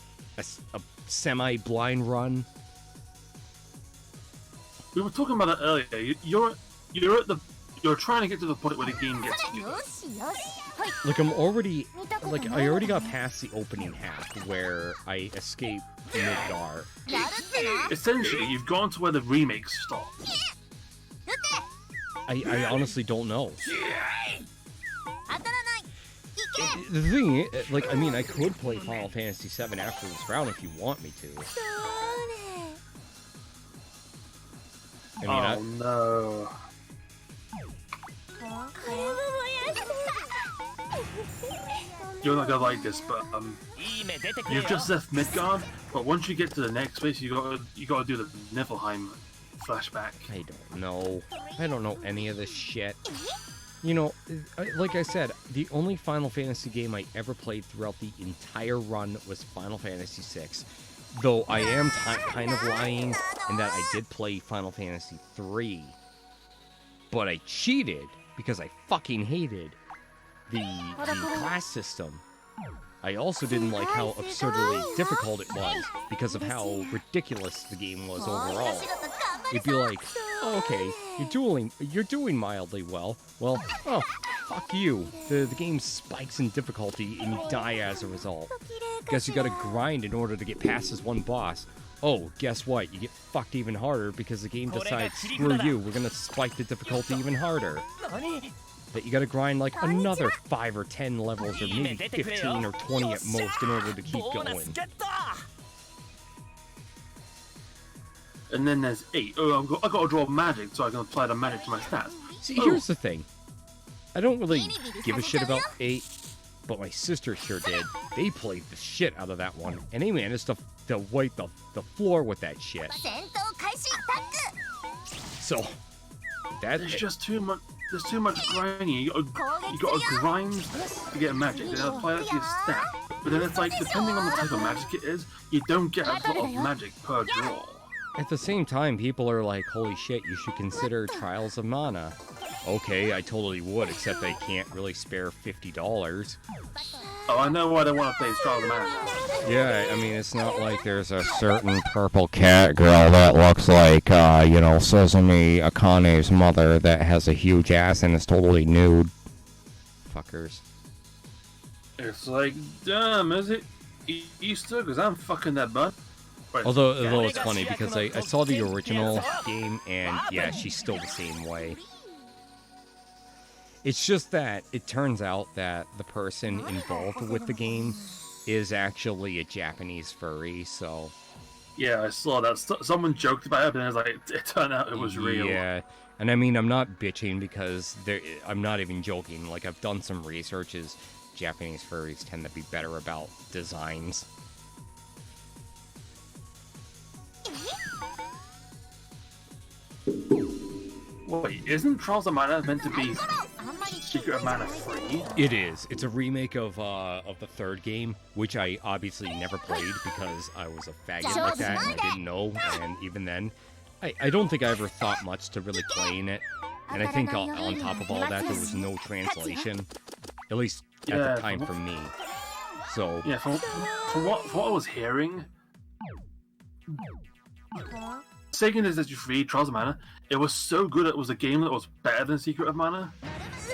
semi-blind run. We were talking about that earlier. You're trying to get to the point where the game gets you. Like I already got past the opening half where I escape Midgar. Essentially, you've gone to where the remakes stop. I honestly don't know. The thing is, like, I mean, I could play Final Fantasy VII after this round if you want me to. I mean, no. You're not gonna like this, but you've just left Midgard. But once you get to the next place, you gotta do the Niflheim flashback. I don't know. I don't know any of this shit. You know, like I said, the only Final Fantasy game I ever played throughout the entire run was Final Fantasy VI. Though I am kind of lying in that I did play Final Fantasy III. But I cheated because I fucking hated the class system. I also didn't like how absurdly difficult it was because of how ridiculous the game was overall. It'd be like, oh, okay, you're doing mildly well. Well, oh, fuck you. The game spikes in difficulty and you die as a result. Guess you gotta grind in order to get past this one boss. Oh, guess what? You get fucked even harder because the game decides, screw you, we're gonna spike the difficulty even harder. That you gotta grind like another 5 or 10 levels, or maybe 15 or 20 at most in order to keep going. And then there's 8. Oh, I gotta draw magic so I can apply the magic to my stats. See, here's the thing. I don't really give a shit about 8, but my sister sure did. They played the shit out of that one, and they managed to wipe the floor with that shit. So, there's just too much. There's too much grinding. You gotta grind to get a magic, then apply that to your stat. But then it's like, depending on the type of magic it is, you don't get a lot of magic per draw. At the same time, people are like, holy shit, you should consider Trials of Mana. Okay, I totally would, except I can't really spare $50. Oh, I know why they want to play Trials of Mana. Yeah, I mean, it's not like there's a certain purple cat girl that looks like, you know, Suzumi Akane's mother that has a huge ass and is totally nude. Fuckers. It's like, damn, is it Easter? Because I'm fucking that butt. Although it's funny, because I saw the original game, and yeah, she's still the same way. It's just that it turns out that the person involved with the game is actually a Japanese furry, so... Yeah, I saw that. Someone joked about it, but then it was like, it turned out it was real. Yeah, and I mean, I'm not bitching because I'm not even joking. Like, I've done some researches. Japanese furries tend to be better about designs. Wait, isn't Trials of Mana meant to be Secret of Mana 3? It is. It's a remake of the third game, which I obviously never played because I was a faggot like that and I didn't know. And even then, I don't think I ever thought much to really playing it. And I think on top of all that, there was no translation, at least at the time for me. So yeah, from what I was hearing, Sega Necessity 3 Trials of Mana, it was so good it was a game that was better than Secret of Mana.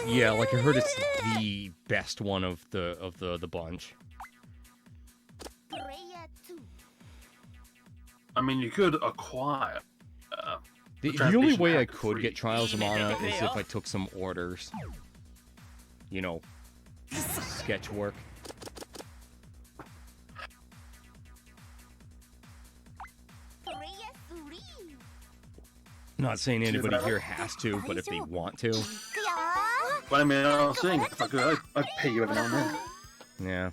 yeah, like I heard it's the best one of the bunch. I mean, you could acquire. The only way I could get Trials of Mana is if I took some orders. You know, sketch work. Not saying anybody here has to, but if they want to. Well, I mean, I was saying, if I could, I'd pay you every now and then. Yeah.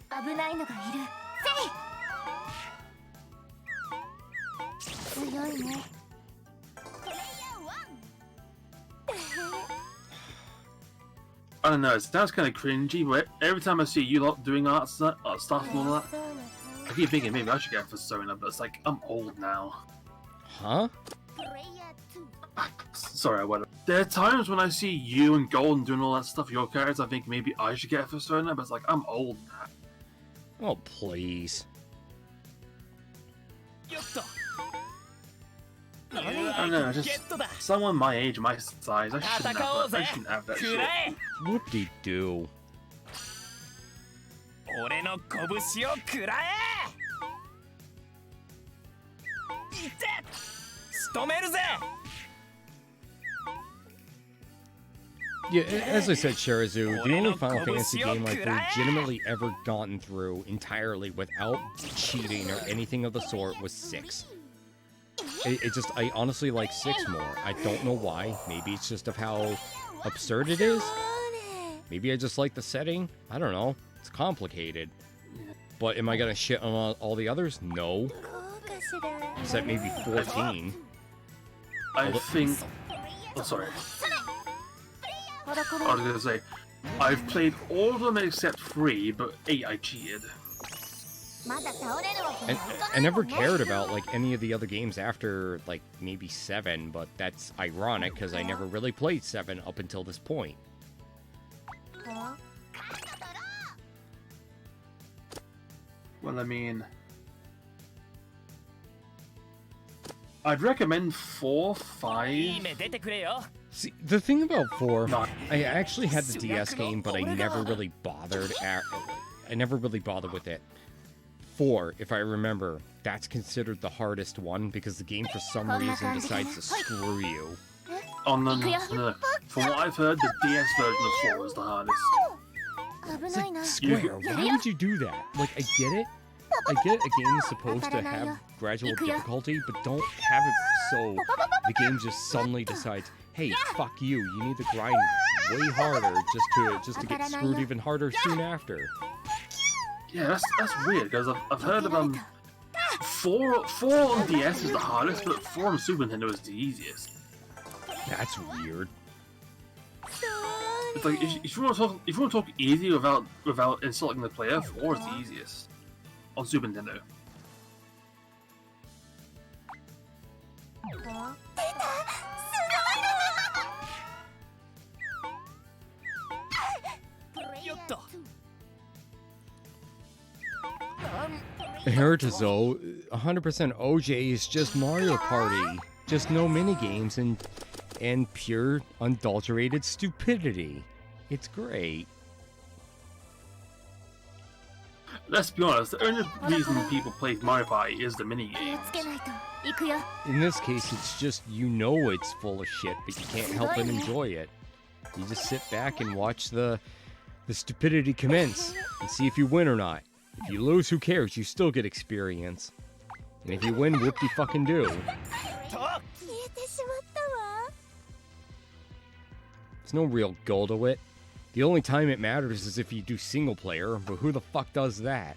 I don't know, it sounds kind of cringy, but every time I see you lot doing art stuff and all that, I keep thinking maybe I should get Persona, but it's like, I'm old now. Huh? Sorry, whatever. There are times when I see you and Golden doing all that stuff, your characters, I think maybe I should get Persona, but it's like, I'm old now. Oh, please. I don't know, just someone my age, my size, I shouldn't have that shit. Whoop-de-doo. 俺の拳を食らえいて仕留めるぜ Yeah, as I said, Shirazu, the only Final Fantasy game I've legitimately ever gotten through entirely without cheating or anything of the sort was 6. I honestly like 6 more. I don't know why. Maybe it's just of how absurd it is. Maybe I just like the setting. I don't know. It's complicated. But am I gonna shit on all the others? No. Except maybe 14. I think... Oh, sorry. I was gonna say, I've played all of them except 3, but 8 I cheated. I never cared about like any of the other games after like maybe 7, but that's ironic because I never really played 7 up until this point. Well, I mean, I'd recommend 4, 5. See, the thing about 4, I actually had the DS game, but I never really bothered. I never really bothered with it. 4, if I remember, that's considered the hardest one because the game for some reason decides to screw you. Oh no. From what I've heard, the DS version of 4 is the hardest. It's like, Square, why would you do that? Like, I get it. I get a game is supposed to have gradual difficulty, but don't have it so the game just suddenly decides, hey, fuck you, you need to grind way harder just to get screwed even harder soon after. Yeah, that's weird, because I've heard of 4 on DS is the hardest, but 4 on Super Nintendo is the easiest. That's weird. It's like if you want to talk easy without insulting the player, 4 is the easiest on Super Nintendo. Heretizo, 100% OJ is just Mario Party, just no minigames and pure unadulterated stupidity. It's great. Let's be honest, the only reason people play Mario Party is the minigames. In this case, it's just you know it's full of shit, but you can't help but enjoy it. You just sit back and watch the stupidity commence and see if you win or not. If you lose, who cares? You still get experience. And if you win, whoop-de-fucking-do. There's no real goal to it. The only time it matters is if you do single player, but who the fuck does that?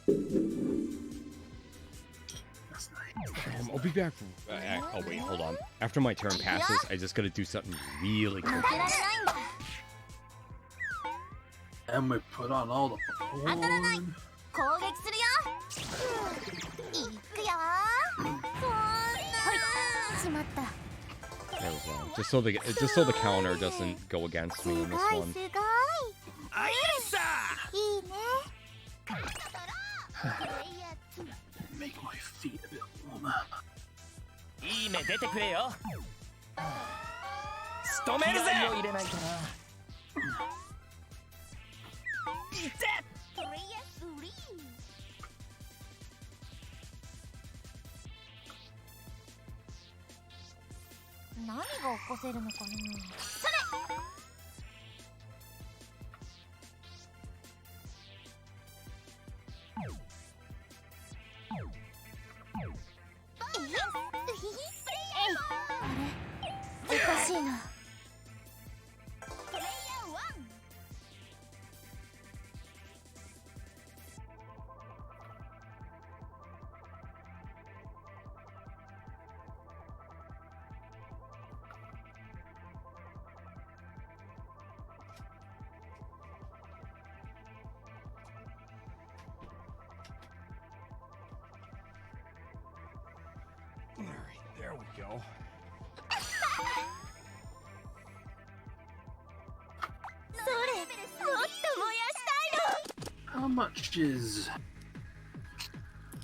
That's nice. I'll be back. Oh wait, hold on. After my turn passes, I just gotta do something really quick. And we put on all the porn. 攻撃するよ。いくよ。そんな。はい。しまった。 There we go. Just so the counter doesn't go against me in this one. すごい。あいさ。いいね。 Make my feet a bit warmer. いい目出てくれよ。仕留めるぜ。気合を入れないとな。いて。何が起こせるのかな。それ。おかしいな。Alright, there we go. How much is...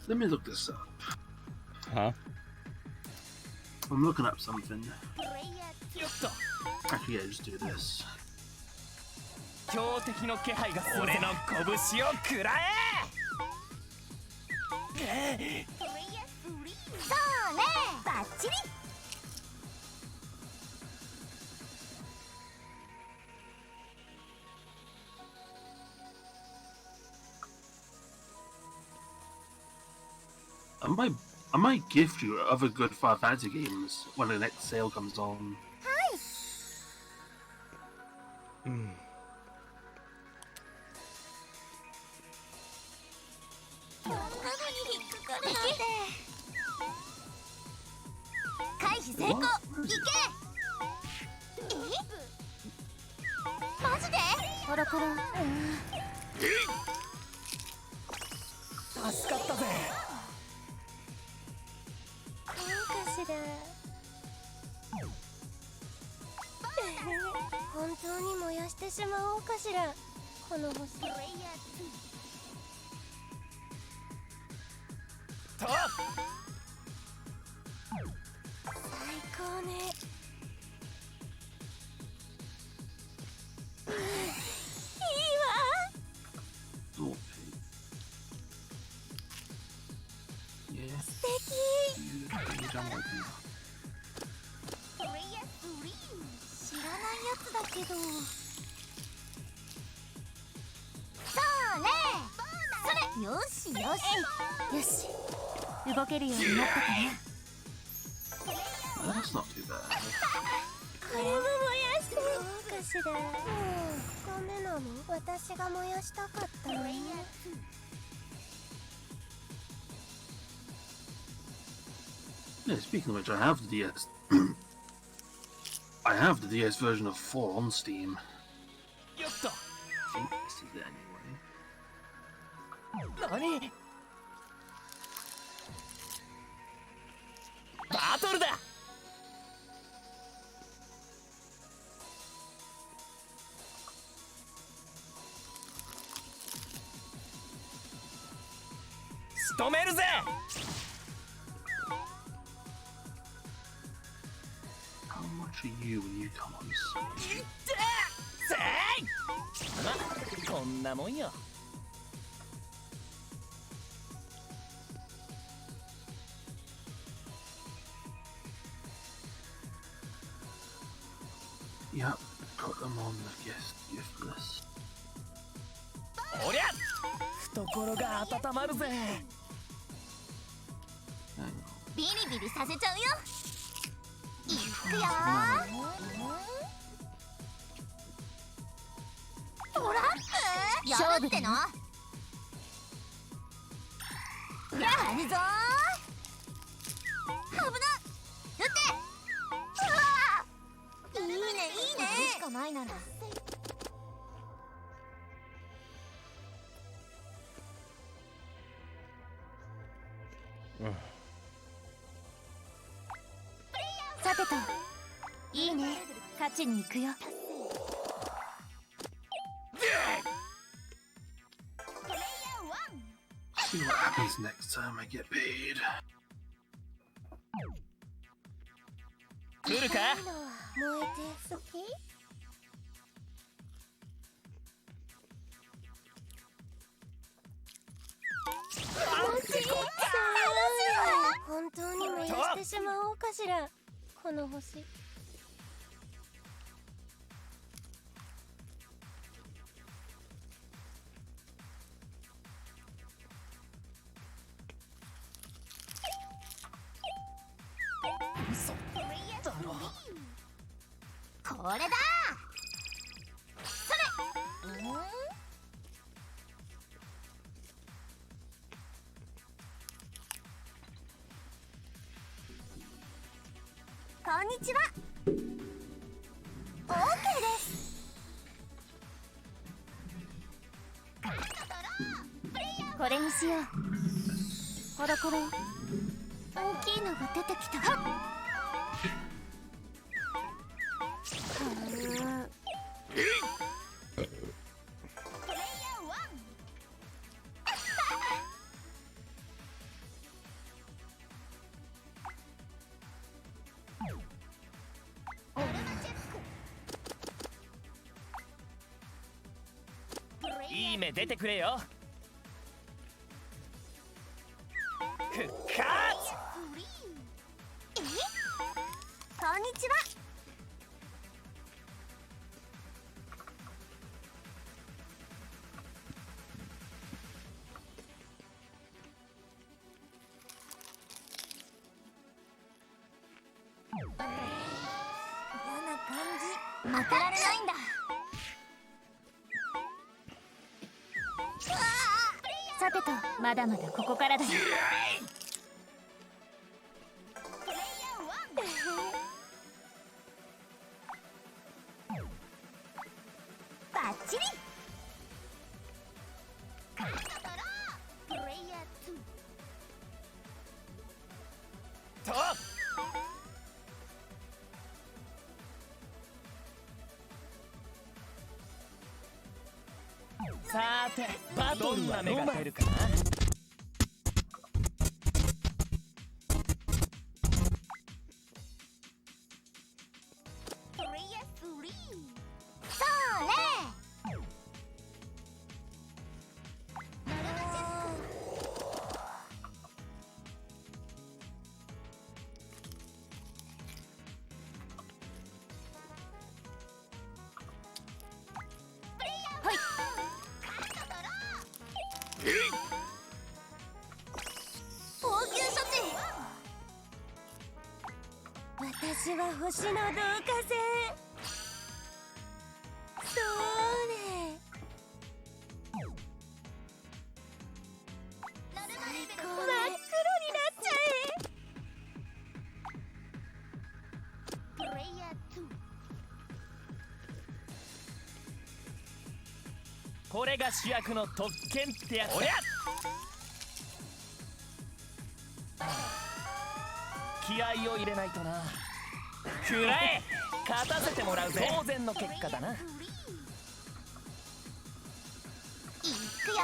Let me look this up. Huh? I'm looking up something. Actually, yeah, just do this. 強敵の気配がする。俺の拳を食らえ。そうね。バッチリ。 I might gift you other good Final Fantasy games when the next sale comes on. Hmm. 回避成功。いけ。マジで？コロコロ。助かったぜ。 なんかしら。本当に燃やしてしまおうかしら。この星。と。最高ね。いいわ。 Okay. Yeah. 素敵。 You done like that. 知らないやつだけど。そうね。それ。よしよし。よし。動けるようになったかな。 That's not too bad. これも燃やして。そうかしら。ダメなの？私が燃やしたかったのね。 Yeah, speaking of which, I have the DS. I have the DS version of 4 on Steam. よっと。 I think this is it anyway. 何？バトルだ。仕留めるぜ。 How much are you when you come on Switch? いってせい。まあこんなもんよ。 Yep, put them on the gift list. おりゃ懐が温まるぜ。 Hang on. ビリビリさせちゃうよ。いくよ。トラップ？やるっての？るぞー。危なっ。撃って。いいねいいね。これしかないなら。さてと、いいね。勝ちに行くよ。See what happens next time I get paid. 来るか？燃えて好き？本当に燃やしてしまおうかしら、この星。これだ。それ。こんにちは。オーケーです。これにしよう。コロコロ。大きいのが出てきた。いい目出てくれよ。復活。こんにちは。嫌な感じ。負けられないんだ。さてと、まだまだここからだよ。バッチリ。とさーて、バトルは目が出るかな。私は星の同化線。そうね。最高。真っ黒になっちゃえ。これが主役の特権ってやつ。おりゃ気合を入れないとな。くらえ。勝たせてもらうぜ。当然の結果だな。いくよ。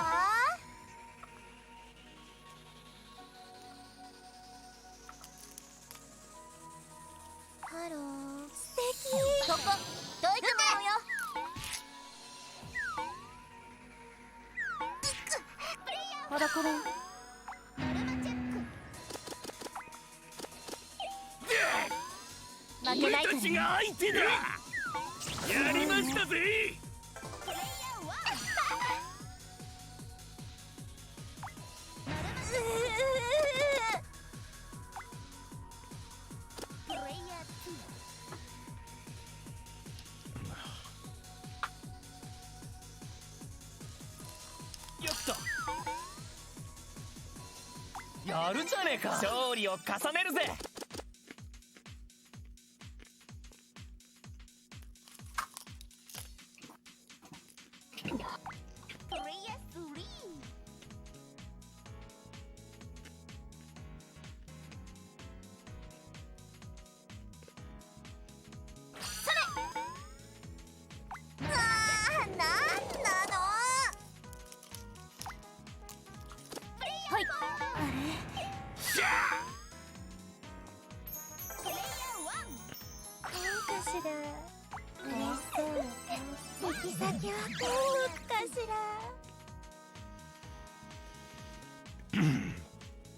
ハロー。素敵。ここどいてもらうよ。コロコロ。負けないからね。俺たちが相手だ。やりましたぜ。よっと。よやるじゃねえか。勝利を重ねるぜ。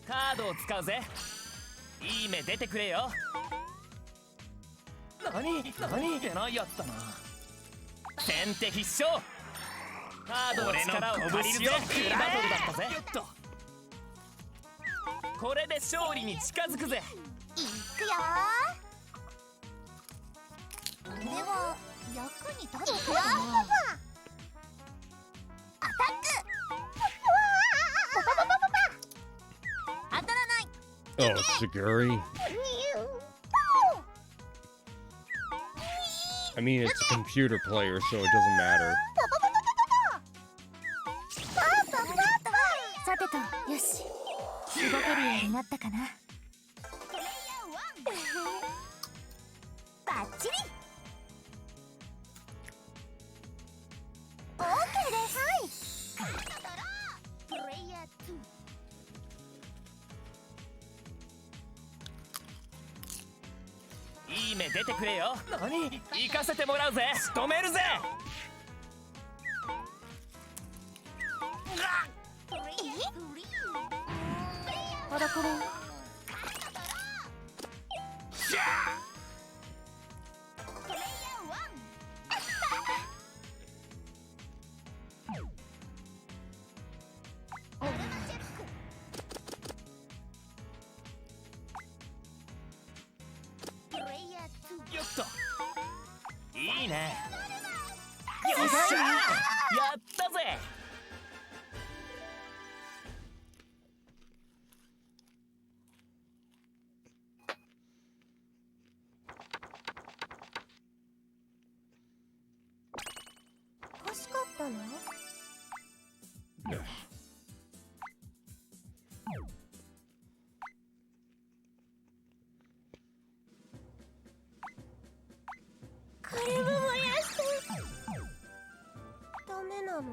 カードを使うぜ。いい目出てくれよ。何出ないやつだな。先手必勝。カードの力を借りるぜ。いいバトルだったぜ。これで勝利に近づくぜ。いくよー。これは役に立つかな。アタック。当たらない。Oh, Shiguri. I mean, it's a computer player, so it doesn't matter. さてと、よし。動けるようになったかな。バッチリ。オーケーです。はい。プレイヤー2。いい目出てくれよ。行かせてもらうぜ。仕留めるぜ。ほらこれ。よっと。いいね。よっしゃ。やったぜ。欲しかったの？これも燃やしてダメなの？遊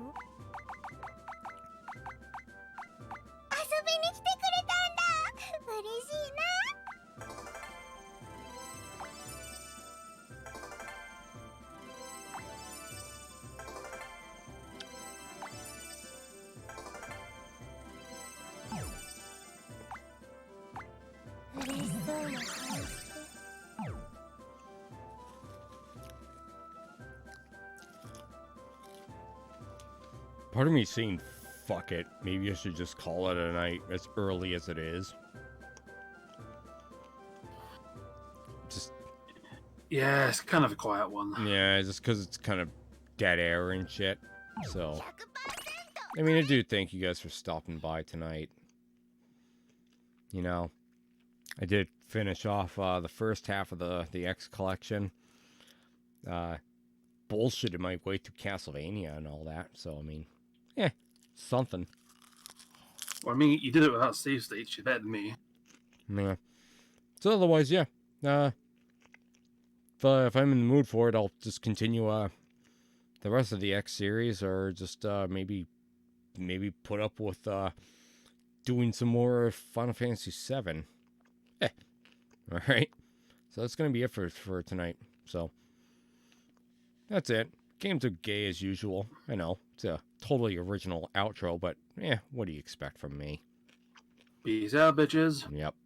びに来てくれたんだ。嬉しいな。嬉しそうな顔して。Part of me saying, fuck it. Maybe I should just call it a night as early as it is. Just. Yeah, it's kind of a quiet one. Yeah, just because it's kind of dead air and shit. So. I mean, I do thank you guys for stopping by tonight. You know, I did finish off the first half of the X collection. Bullshitted my way through Castlevania and all that. So, I mean, yeah, something. Well, I mean, you did it without save states. You're better than me. Yeah. So otherwise, yeah. If I'm in the mood for it, I'll just continue the rest of the X series, or just maybe put up with doing some more Final Fantasy VII. All right. So that's gonna be it for tonight. So that's it. Games are gay as usual. I know it's a totally original outro, but what do you expect from me? Peace out, bitches. Yep.